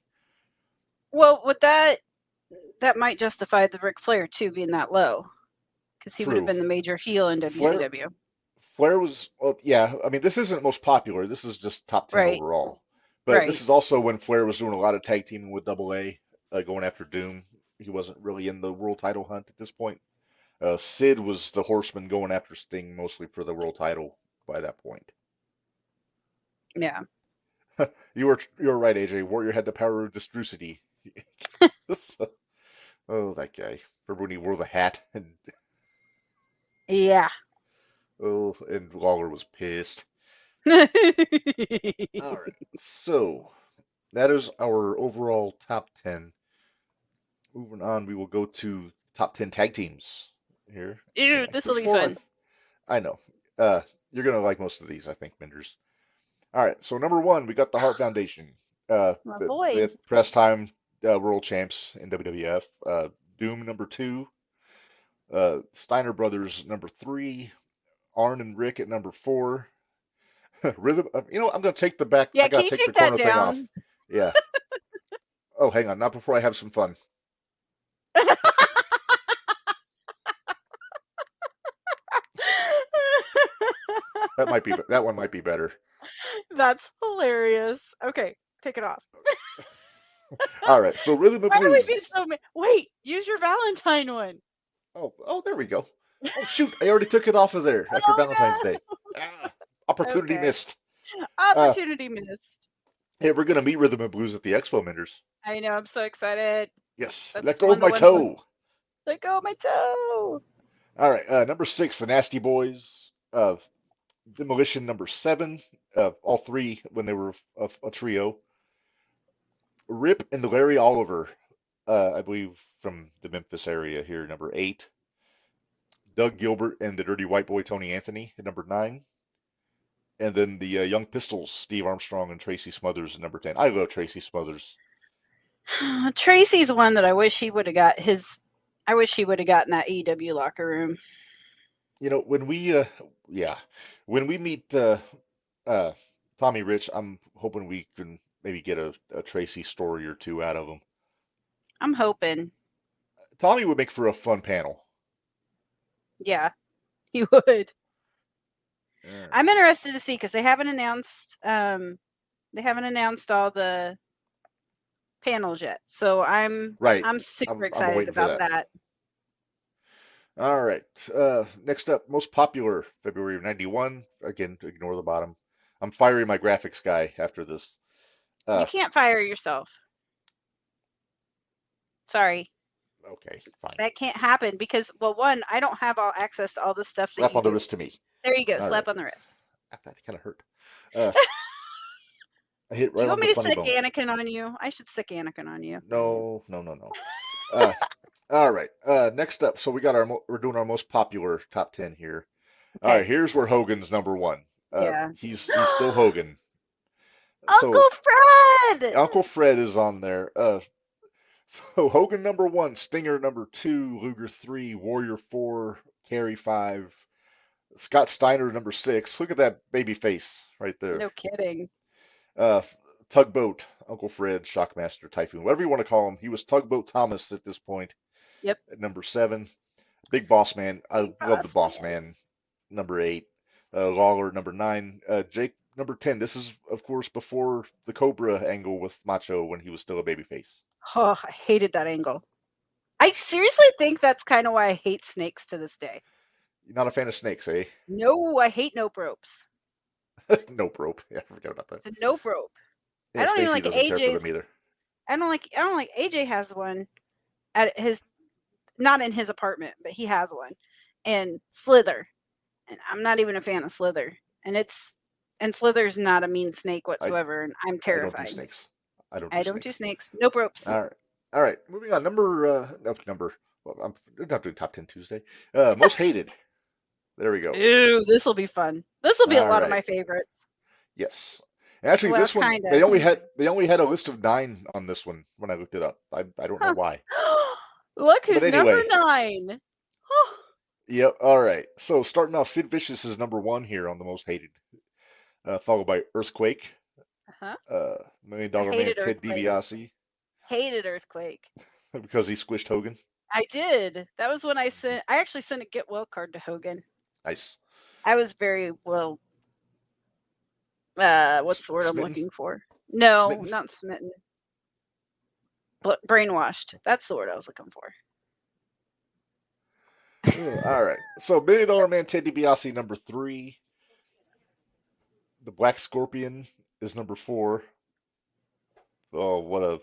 Well, with that might justify the Ric Flair too being that low, because he would have True. been the major heel in Flair WCW. Flair was, well, yeah. I mean, this isn't most popular. This is just top 10 Right. overall. But this Right. is also when Flair was doing a lot of tag teaming with Double A, going after Doom. He wasn't really in the world title hunt at this point. Sid was the Horseman going after Sting mostly for the world title by that point. Yeah. You were right, AJ. Warrior had the power of Destrucity. Oh, that guy. Remember when he wore the hat and Yeah. and Lawler was pissed. Well, All right. So that is our overall top 10. Moving on, we will go to top 10 tag teams here. Ew, Again, this will first be of all, fun. I know. You're gonna like most of these, I think, Minderz. All right. So number one, we got the Hart Foundation. My They had boys. press time world champs in WWF. Doom number two. Steiner Brothers number three. Arn and Rick at number four. Rhythm. I'm gonna take the back. Yeah, I can gotta you take the take that corner thing off. down? Yeah. Oh, hang on. Not before I have some fun. That one might be better. That's hilarious. Okay, take it off. All right. So Rhythm and Why are we Blues. being so Wait, use your Valentine one. Oh, there we go. Oh shoot, I already took it off of there after Oh, Valentine's no. Day. Opportunity Okay. missed. Opportunity missed. Hey, we're gonna meet Rhythm and Blues at the Expo, Minderz. I know, I'm so excited. Yes. That's Let go one of of the my ones toe. Let go of my toe. All right. Number 6, the Nasty Boys. Demolition number 7. All three when they were a trio. Rip and Larry Oliver. I believe from the Memphis area here, number 8. Doug Gilbert and the Dirty White Boy Tony Anthony at number 9. And then the Young Pistols, Steve Armstrong and Tracy Smothers at number 10. I love Tracy Smothers. Tracy's one that I wish he would have got his. I wish he would have gotten that EW locker room. When we meet Tommy Rich, I'm hoping we can maybe get a Tracy story or two out of him. I'm hoping. Tommy would make for a fun panel. Yeah, he would. Yeah. I'm interested to see because they haven't announced. They haven't announced all the panels yet, so I'm super I'm excited waiting for about that. All right. Next up, most popular, February of '91. Again, ignore the bottom. I'm firing my graphics guy after this. You can't fire yourself. Sorry. Okay, fine. That can't happen because, well, one, I don't have all access to all the stuff Slap that you on the do. wrist to me. There you go. All Slap right. on the wrist. That kind of hurt. I hit Do you right want on me the to funny sick bone. Anakin on you? I should sick Anakin on you. No. All right. Next up, so we're doing our most popular top 10 here. Okay. All right, here's where Hogan's number 1. Yeah. He's still Hogan. Uncle Fred. Uncle Fred is on there. So Hogan number 1, Stinger number 2, Luger 3, Warrior 4, Carey 5, Scott Steiner number 6. Look at that baby face right there. No kidding. Tugboat, Uncle Fred, Shockmaster, Typhoon, whatever you want to call him. He was Tugboat Thomas at this point. Yep. At number 7. Big Boss Man. I love the Boss Man. Number 8. Lawler, number 9. Jake, number 10. This is, of course, before the Cobra angle with Macho when he was still a babyface. Oh, I hated that angle. I seriously think that's kind of why I hate snakes to this day. You're not a fan of snakes, eh? No, I hate nope ropes. Nope rope. Yeah, I forgot about that. The nope rope. Yeah, I don't even Stacey like doesn't care for AJ's. them either. I don't like AJ has one at his, not in his apartment, but he has one, and Slither, and I'm not even a fan of Slither, and Slither's not a mean snake whatsoever, and I'm terrified. I don't do snakes. I don't do I don't do snakes. snakes. Nope ropes. All right. Moving on. Number. Well, I'm not doing top 10 Tuesday. Most hated. There we go. Ooh, this will be fun. This will be a All lot of right. my favorites. Yes. And actually, Well, this one kind they of. only had a list of 9 on this one when I looked it up. I don't know Huh. why. Look But who's number anyway. 9. Yep. All right. So starting off, Sid Vicious is number 1 here on the most hated, followed by Earthquake, Huh? Million I Dollar Man hated Ted Earthquake. DiBiase Hated Earthquake. because he squished Hogan. I did. That was when I actually sent a get well card to Hogan. Nice. I was very well. What's the word I'm Smitten? looking for? No, Smitten? not smitten. Brainwashed. That's the word I was looking for. All right. So Million Dollar Man Ted DiBiase number 3. The Black Scorpion is number 4. Oh,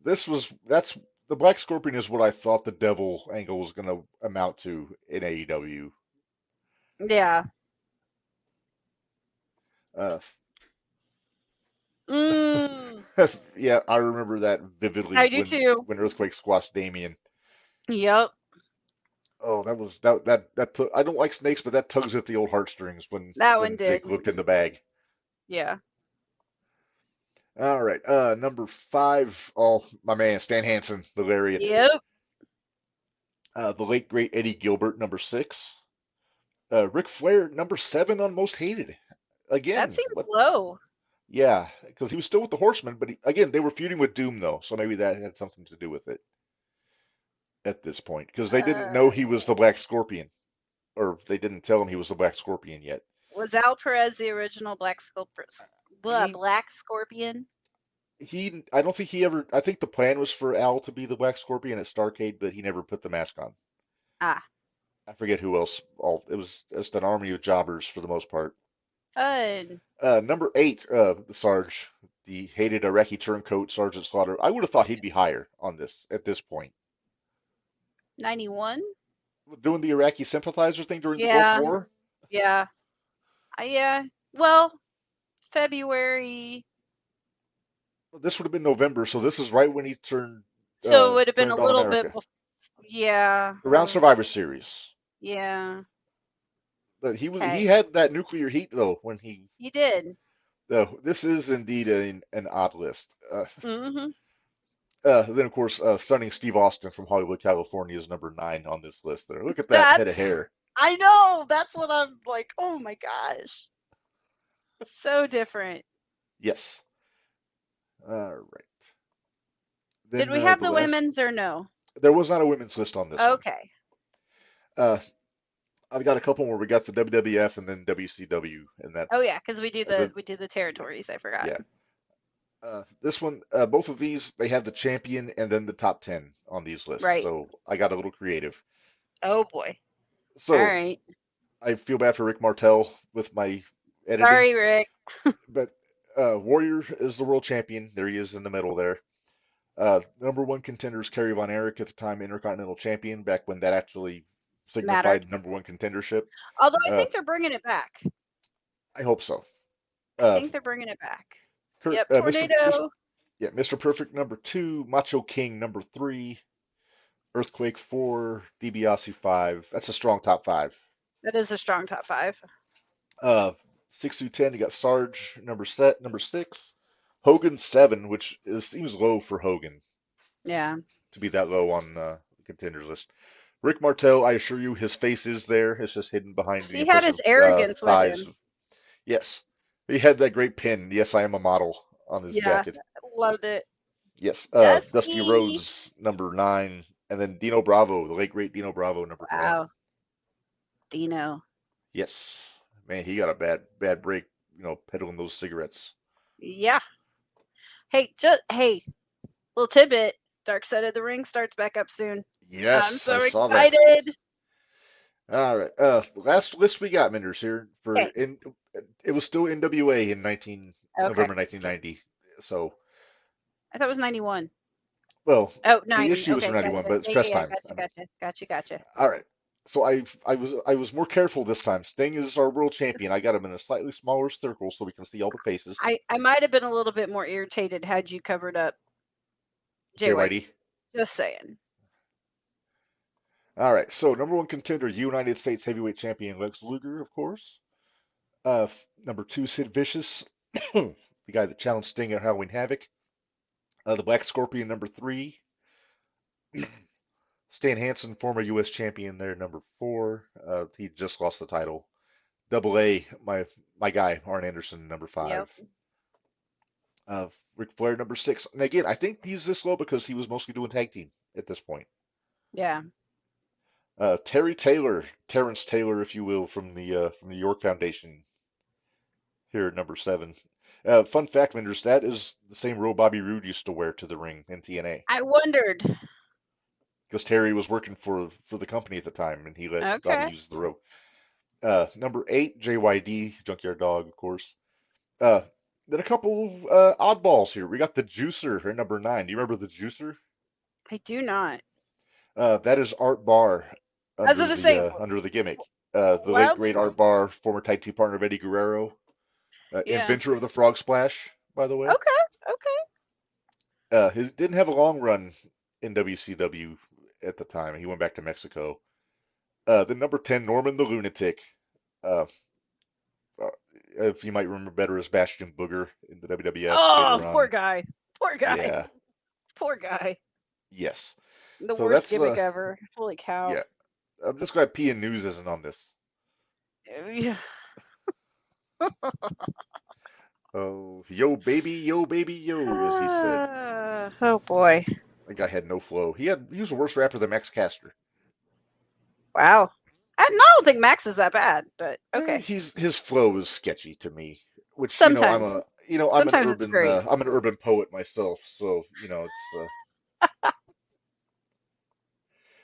that's the Black Scorpion is what I thought the Devil angle was going to amount to in AEW. Yeah. Yeah, I remember that vividly I do too. when Earthquake squashed Damien. Yep. Oh, I don't like snakes, but that tugs at the old heartstrings when That one did. Jake looked in the bag. Yeah. All right, number 5. Oh, my man, Stan Hansen, the Lariat. Yep. The late great Eddie Gilbert, number 6. Ric Flair, number 7 on most hated. Again, That seems low. Yeah, because he was still with the Horsemen, but again, they were feuding with Doom though, so maybe that had something to do with it at this point, because they didn't know he was the Black Scorpion, or they didn't tell him he was the Black Scorpion yet. Was Al Perez the original Black Scorpion? I don't think he ever. I think the plan was for Al to be the Black Scorpion at Starrcade, but he never put the mask on. Ah. I forget who else. It was just an army of jobbers for the most part. Fun. Number 8, the Sarge, the hated Iraqi turncoat, Sergeant Slaughter. I would have thought he'd be higher on this at this point. 91? Doing the Iraqi sympathizer thing during the Gulf War? Yeah. Yeah. Well, February. This would have been November, so this is right when he turned. So it would have been a turned on little America. bit before. Yeah. Around Survivor Series. Yeah. But he had that nuclear heat though when he did. This is indeed an odd list. Mm-hmm. Then of course, stunning Steve Austin from Hollywood, California is number 9 on this list. There, look at that head of hair. I know. That's what I'm like. Oh my gosh. So different. Yes. All right. Then, did we have the women's or no? There was not a women's list on this. Okay. I've got a couple where we got the WWF and then WCW, and that. Oh yeah, because we do the territories. I forgot. Yeah. This one, both of these, they have the champion and then the top 10 on these lists. Right. So I got a little creative. Oh boy. So all right. I feel bad for Rick Martel with my editing. Sorry, Rick. But Warrior is the world champion. There he is in the middle there. Number 1 contender is Kerry Von Erich, at the time Intercontinental Champion, back when that actually signified number 1 contendership. Although I think they're bringing it back. I hope so. I think they're bringing it back. Yep, Tornado. Mr. Perfect number 2, Macho King number 3, Earthquake 4, DiBiase 5. That's a strong top 5. That is a strong top 5. 6 through 10, you got Sarge number 6, Hogan 7, which seems low for Hogan. Yeah. To be that low on the contenders list. Rick Martel, I assure you, his face is there. It's just hidden behind the. He had his arrogance with him. Yes, he had that great pin. Yes, I am a model on his jacket. Loved it. Yes, Dusty Rhodes number 9, and then Dino Bravo, the late great Dino Bravo number 10. Wow. Dino. Yes, man, he got a bad break. Peddling those cigarettes. Yeah. Hey, little tidbit. Dark Side of the Ring starts back up soon. Yes, I'm so I saw excited. That. All right. The last list we got, Minderz, here it was still NWA in November 1990. So I thought it was 91. Well, 90. The issue was 91, but it's press time. Gotcha. All right. So I was more careful this time. Sting is our world champion. I got him in a slightly smaller circle so we can see all the faces. I might have been a little bit more irritated had you covered up JYD. JYD. Just saying. All right. So number one contender, United States Heavyweight Champion Lex Luger, of course. Number two, Sid Vicious, the guy that challenged Sting at Halloween Havoc. The Black Scorpion, number three. Stan Hansen, former U.S. champion there, number four. He just lost the title. Double A, my guy, Arn Anderson, number five. Yep. Ric Flair, number six. And again, I think he's this low because he was mostly doing tag team at this point. Yeah. Terrence Taylor, if you will, from the York Foundation, here at number seven. Fun fact, Minderz, that is the same robe Bobby Roode used to wear to the ring in TNA. I wondered. Because Terry was working for the company at the time, and he let Bobby use the robe. Number eight, JYD, Junkyard Dog, of course. Then a couple of oddballs here. We got the Juicer at number nine. Do you remember the Juicer? I do not. That is Art Barr under the gimmick. The late great Art Barr, former tag team partner of Eddie Guerrero, inventor of the Frog Splash, by the way. Okay. He didn't have a long run in WCW at the time. He went back to Mexico. Then number 10, Norman the Lunatic. If you might remember better as Bastion Booger in the WWF. Oh, poor guy. Yeah. Poor guy. Yes. The worst gimmick ever. Holy cow. Yeah. I'm just glad P and News isn't on this. Yeah. Oh, yo baby, yo, as he said. Oh boy. That guy had no flow. He was a worse rapper than Max Caster. Wow. I don't think Max is that bad, but okay. His flow is sketchy to me. Which sometimes. I'm an urban poet myself, so it's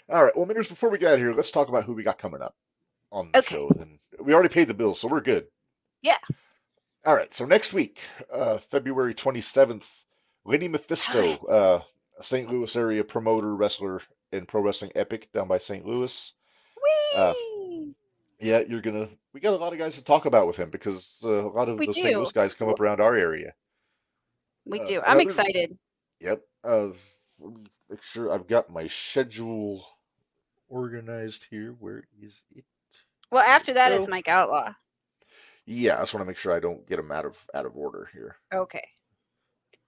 all right. Well, Minderz, before we get out of here, let's talk about who we got coming up on the show. And we already paid the bills, so we're good. Yeah. All right. So next week, February 27th, Lenny Mephisto, a St. Louis area promoter, wrestler in Pro Wrestling Epic down by St. Louis. Yeah, we got a lot of guys to talk about with him because a lot of the St. Louis guys come up around our area. We do. I'm excited. Yep. Let me make sure I've got my schedule organized here. Where is it? Well, after that is Mike Outlaw. Yeah, I just want to make sure I don't get them out of order here. Okay.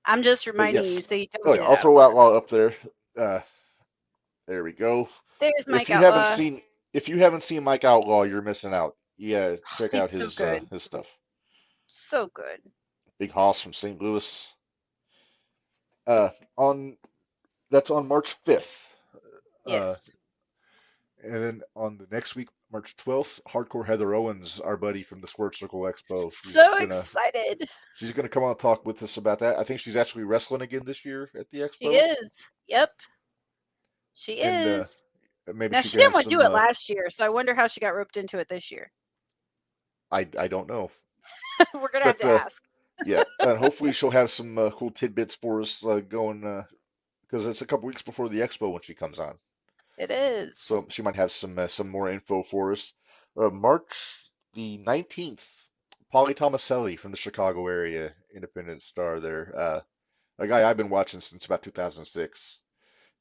I'm just reminding you so you don't. I'll throw Outlaw up there. There we go. There's Mike Outlaw. If you haven't seen Mike Outlaw, you're missing out. Yeah, check out his stuff. So good. Big Hoss from St. Louis. That's on March 5th. Yes. And then on the next week, March 12th, Hardcore Heather Owens, our buddy from the Squirt Circle Expo. Excited. She's going to come on and talk with us about that. I think she's actually wrestling again this year at the Expo. She is. Yep. She is. Now, she didn't want to do it last year, so I wonder how she got roped into it this year. I don't know. We're going to have to ask. Yeah, and hopefully she'll have some cool tidbits for us going, because it's a couple weeks before the Expo when she comes on. It is. So she might have some more info for us. March the 19th, Paulie Tomaselli from the Chicago area, independent star there. A guy I've been watching since about 2006,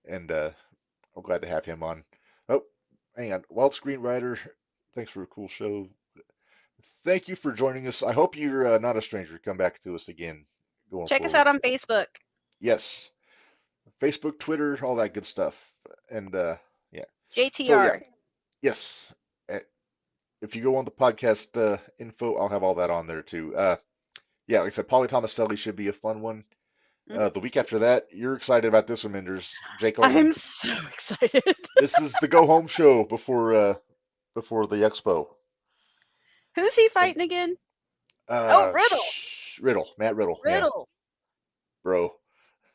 and I'm glad to have him on. Oh, hang on. Wild Screenwriter, thanks for a cool show. Thank you for joining us. I hope you're not a stranger. Come back to us again. Check us out on Facebook. Yes. Facebook, Twitter, all that good stuff. And yeah. JTR. So, yeah. Yes. If you go on the podcast info, I'll have all that on there too. Yeah, like I said, Paulie Tomaselli should be a fun one. The week after that, you're excited about this one, Minderz. Jake Owen. I'm so excited. This is the go home show before the Expo. Who's he fighting again? Riddle. Matt Riddle. Riddle. Yeah.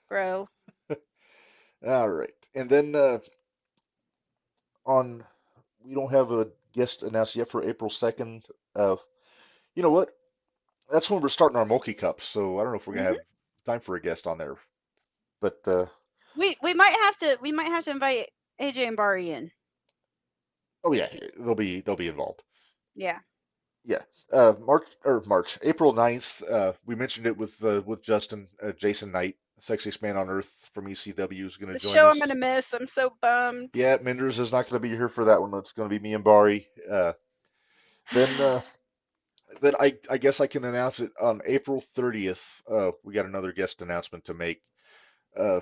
Bro. All right. And then we don't have a guest announced yet for April 2nd. You know what? That's when we're starting our Mulkey Cups, so I don't know if we're going to have time for a guest on there. But we might have to invite AJ and Barry in. Oh yeah, they'll be involved. Yeah. Yeah. April 9th. We mentioned it with Justin. Jason Knight, sexiest man on earth from ECW, is going to The join show I'm gonna us. miss. I'm so bummed. Yeah, Minderz is not going to be here for that one. It's going to be me and Bari. Then then I guess I can announce it on April 30th. We got another guest announcement to make. Uh,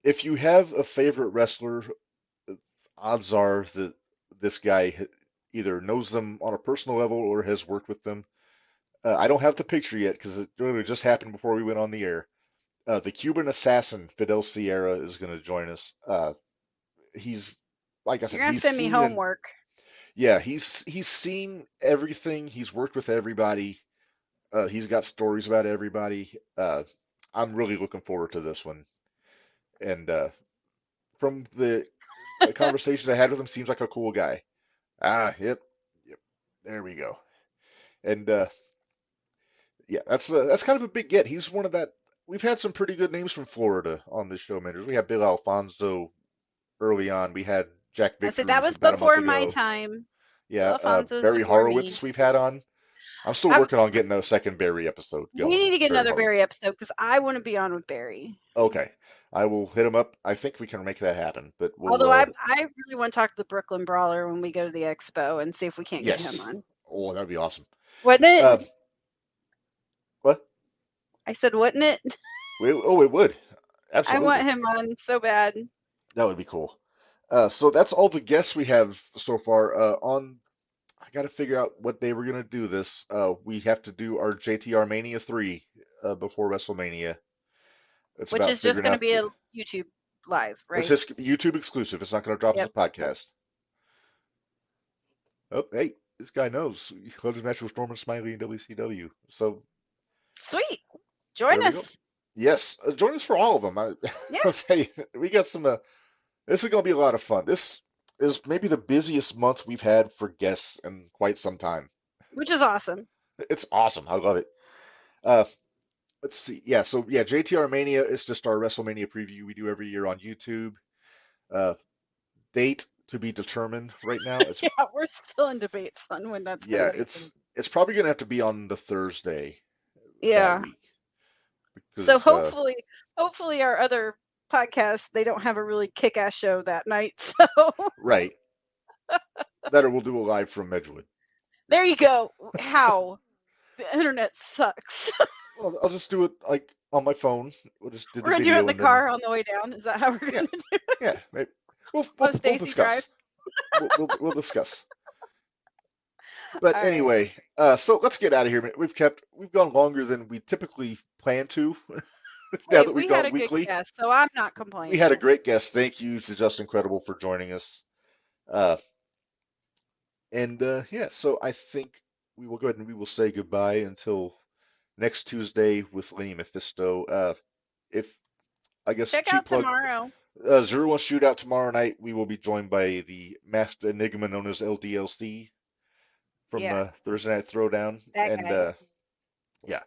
if you have a favorite wrestler, odds are that this guy either knows them on a personal level or has worked with them. I don't have the picture yet because it really just happened before we went on the air. The Cuban assassin Fidel Sierra is going to join us. He's like I You're said, gonna he's send me seen and homework. yeah, he's seen everything. He's worked with everybody. He's got stories about everybody. I'm really looking forward to this one. And from the conversations I had with him, seems like a cool guy. Ah, yep. There we go. And yeah, that's kind of a big get. He's one of that. We've had some pretty good names from Florida on this show, Menders. We had Bill Alfonso early on. We had Jack I said that Victory was about a month before my ago. time. Yeah, Bill Alfonso's Barry before me. Horowitz we've had on. I'm still I'm, working on getting a second Barry episode we going need to with get Barry another Horowitz. Barry episode because I want to be on with Barry. Okay, I will hit him up. I think we can make that happen. But we'll Although I really want to talk to the Brooklyn Brawler when we go to the expo and see if we can't get him yes. on. Oh, that'd be awesome. Wouldn't it? What? I said, wouldn't it? It would. I Absolutely. want him on so bad. That would be cool. So that's all the guests we have so far. I got to figure out what day we're gonna do this. We have to do our JTR Mania 3 before WrestleMania. It's Which about is just figuring going to out be a YouTube live, it's right? just YouTube exclusive. It's not gonna drop as a Yep. podcast. Oh, hey, this guy knows. He loves his match with Norman Smiley in WCW. So Sweet. Join there we go. us. Yes, join us for all of them. Yeah. I'll say we got some. This is going to be a lot of fun. This is maybe the busiest month we've had for guests in quite some time. Which is awesome. It's awesome. I love it. Let's see. Yeah, so yeah, JTR Mania is just our WrestleMania preview we do every year on YouTube. Date to be determined right now. It's, Yeah, we're still in debates on when that's yeah, going to be. it's probably going to have to be on the Thursday Yeah. that week. Because, So hopefully our other podcasts, they don't have a really kick-ass show that night. So right. That or we'll do a live from Edgewood. there you go. How? The internet sucks. Well, I'll just do it like on my phone. We'll just do the We're going to do video it in the and then car on the way down. Is that how we're going to do it? yeah, maybe. We'll Stacy discuss. We'll discuss. But All anyway, so let's get out of here. We've gone longer than we typically plan to. Now Hey, that we we've had gone a weekly, good guest, so I'm not complaining. we had a great guest. Thank you to Just Incredible for joining us. Yeah, so I think we will go ahead and we will say goodbye until next Tuesday with Lenny Mephisto. If I guess Check cheap out plug, tomorrow. 01 Shootout tomorrow night. We will be joined by the masked enigma known as LDLC from Yeah. Thursday Night Throwdown, That and guy. yeah,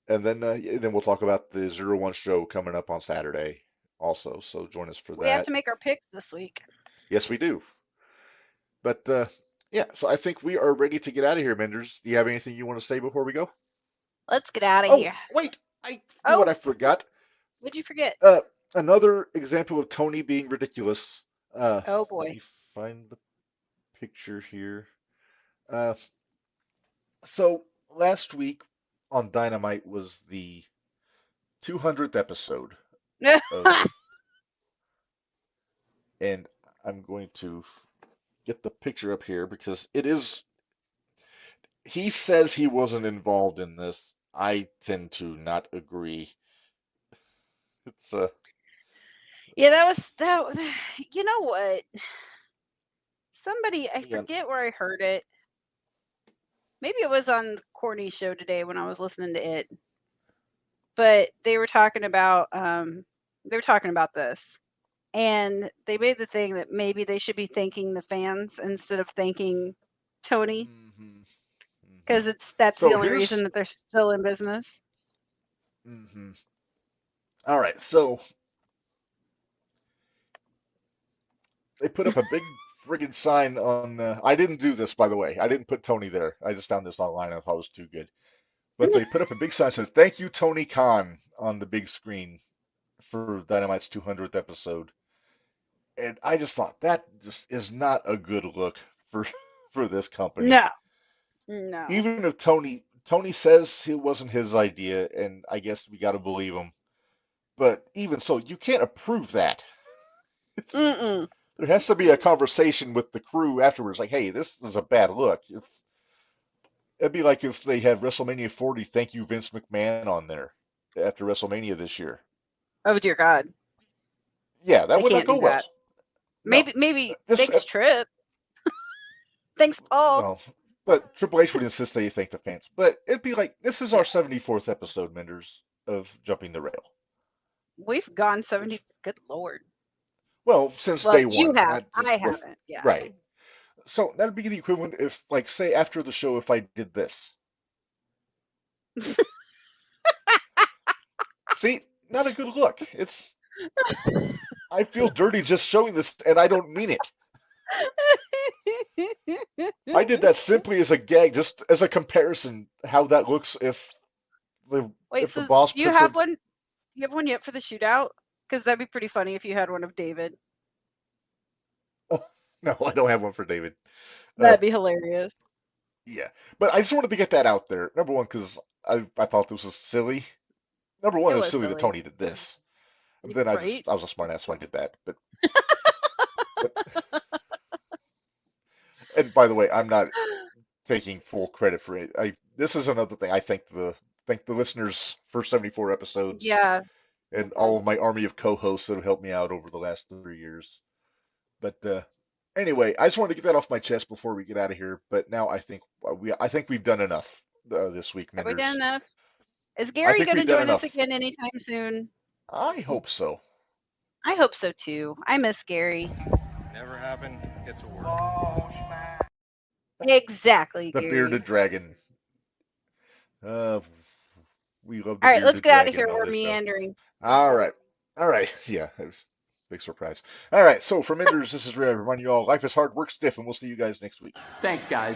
and then we'll talk about the 01 show coming up on Saturday also. So join us for We have that. to make our picks this week. Yes, we do. But yeah, so I think we are ready to get out of here, Minderz. Do you have anything you want to say before we go? Let's get out of Oh, here. wait, I knew what I forgot. What'd you forget? Another example of Tony being ridiculous. Oh boy. Let me find the picture here. So last week on Dynamite was the 200th episode of, and I'm going to get the picture up here because it is. He says he wasn't involved in this. I tend to not agree. It's Yeah, that was that. You know what? Somebody, I Yeah. forget where I heard it. Maybe it was on the Courtney show today when I was listening to it. But they were talking about this, and they made the thing that maybe they should be thanking the fans instead of thanking Tony, because that's So the only here's- reason that they're still in business. All right, so they put up a big friggin' sign on. I didn't do this, by the way. I didn't put Tony there. I just found this online and I thought it was too good. But they put up a big sign that said, "Thank you, Tony Khan," on the big screen for Dynamite's 200th episode. And I just thought that just is not a good look for for this company. No. No. Even if Tony says it wasn't his idea, and I guess we got to believe him. But even so, you can't approve that. Mm-mm. There has to be a conversation with the crew afterwards, like, "Hey, this is a bad look." It'd be like if they had WrestleMania 40, "Thank you, Vince McMahon" on there after WrestleMania this year. Oh dear God. Yeah, that They would not can't go do well. that. No, Maybe just thanks, Trip. Thanks, Paul. well, but Triple H would insist that you thank the fans. But it'd be like, this is our 74th episode, Minderz, of Jumping the Rail. We've gone 70. Good Lord. Well, since Well, day you one. have. Not just I haven't. Yeah. Right. So that'd be the equivalent if, like, say after the show, if I did this. See, not a good look. I feel dirty just showing this, and I don't mean it. I did that simply as a gag, just as a comparison, how that looks if the Wait, if the so boss you puts have a one? You have one yet for the shootout? Because that'd be pretty funny if you had one of David. no, I don't have one for David. That'd be hilarious. Yeah, but I just wanted to get that out there. Number one, because I thought this was silly. Number one, It it was was silly that silly. Tony did this. And then Right? I was a smart ass, so I did that. But and by the way, I'm not taking full credit for it. This is another thing. I thank the listeners for 74 episodes Yeah. and all of my army of co-hosts that have helped me out over the last 3 years. But anyway, I just wanted to get that off my chest before we get out of here. But now I think we've done enough this week, Have we Minderz. done enough? Is I Gary think going to we've done join us enough. again anytime soon? I hope so. I hope so too. I miss Gary. Never happened. It's a work. Exactly, The Gary. bearded dragon. We love the All right, let's bearded get out of dragon here. on We're this show. meandering. All right. Yeah, it was a big surprise. All right. So for Minderz, this is Ray. I remind you all, life is hard, work stiff, and we'll see you guys next week. Thanks, guys.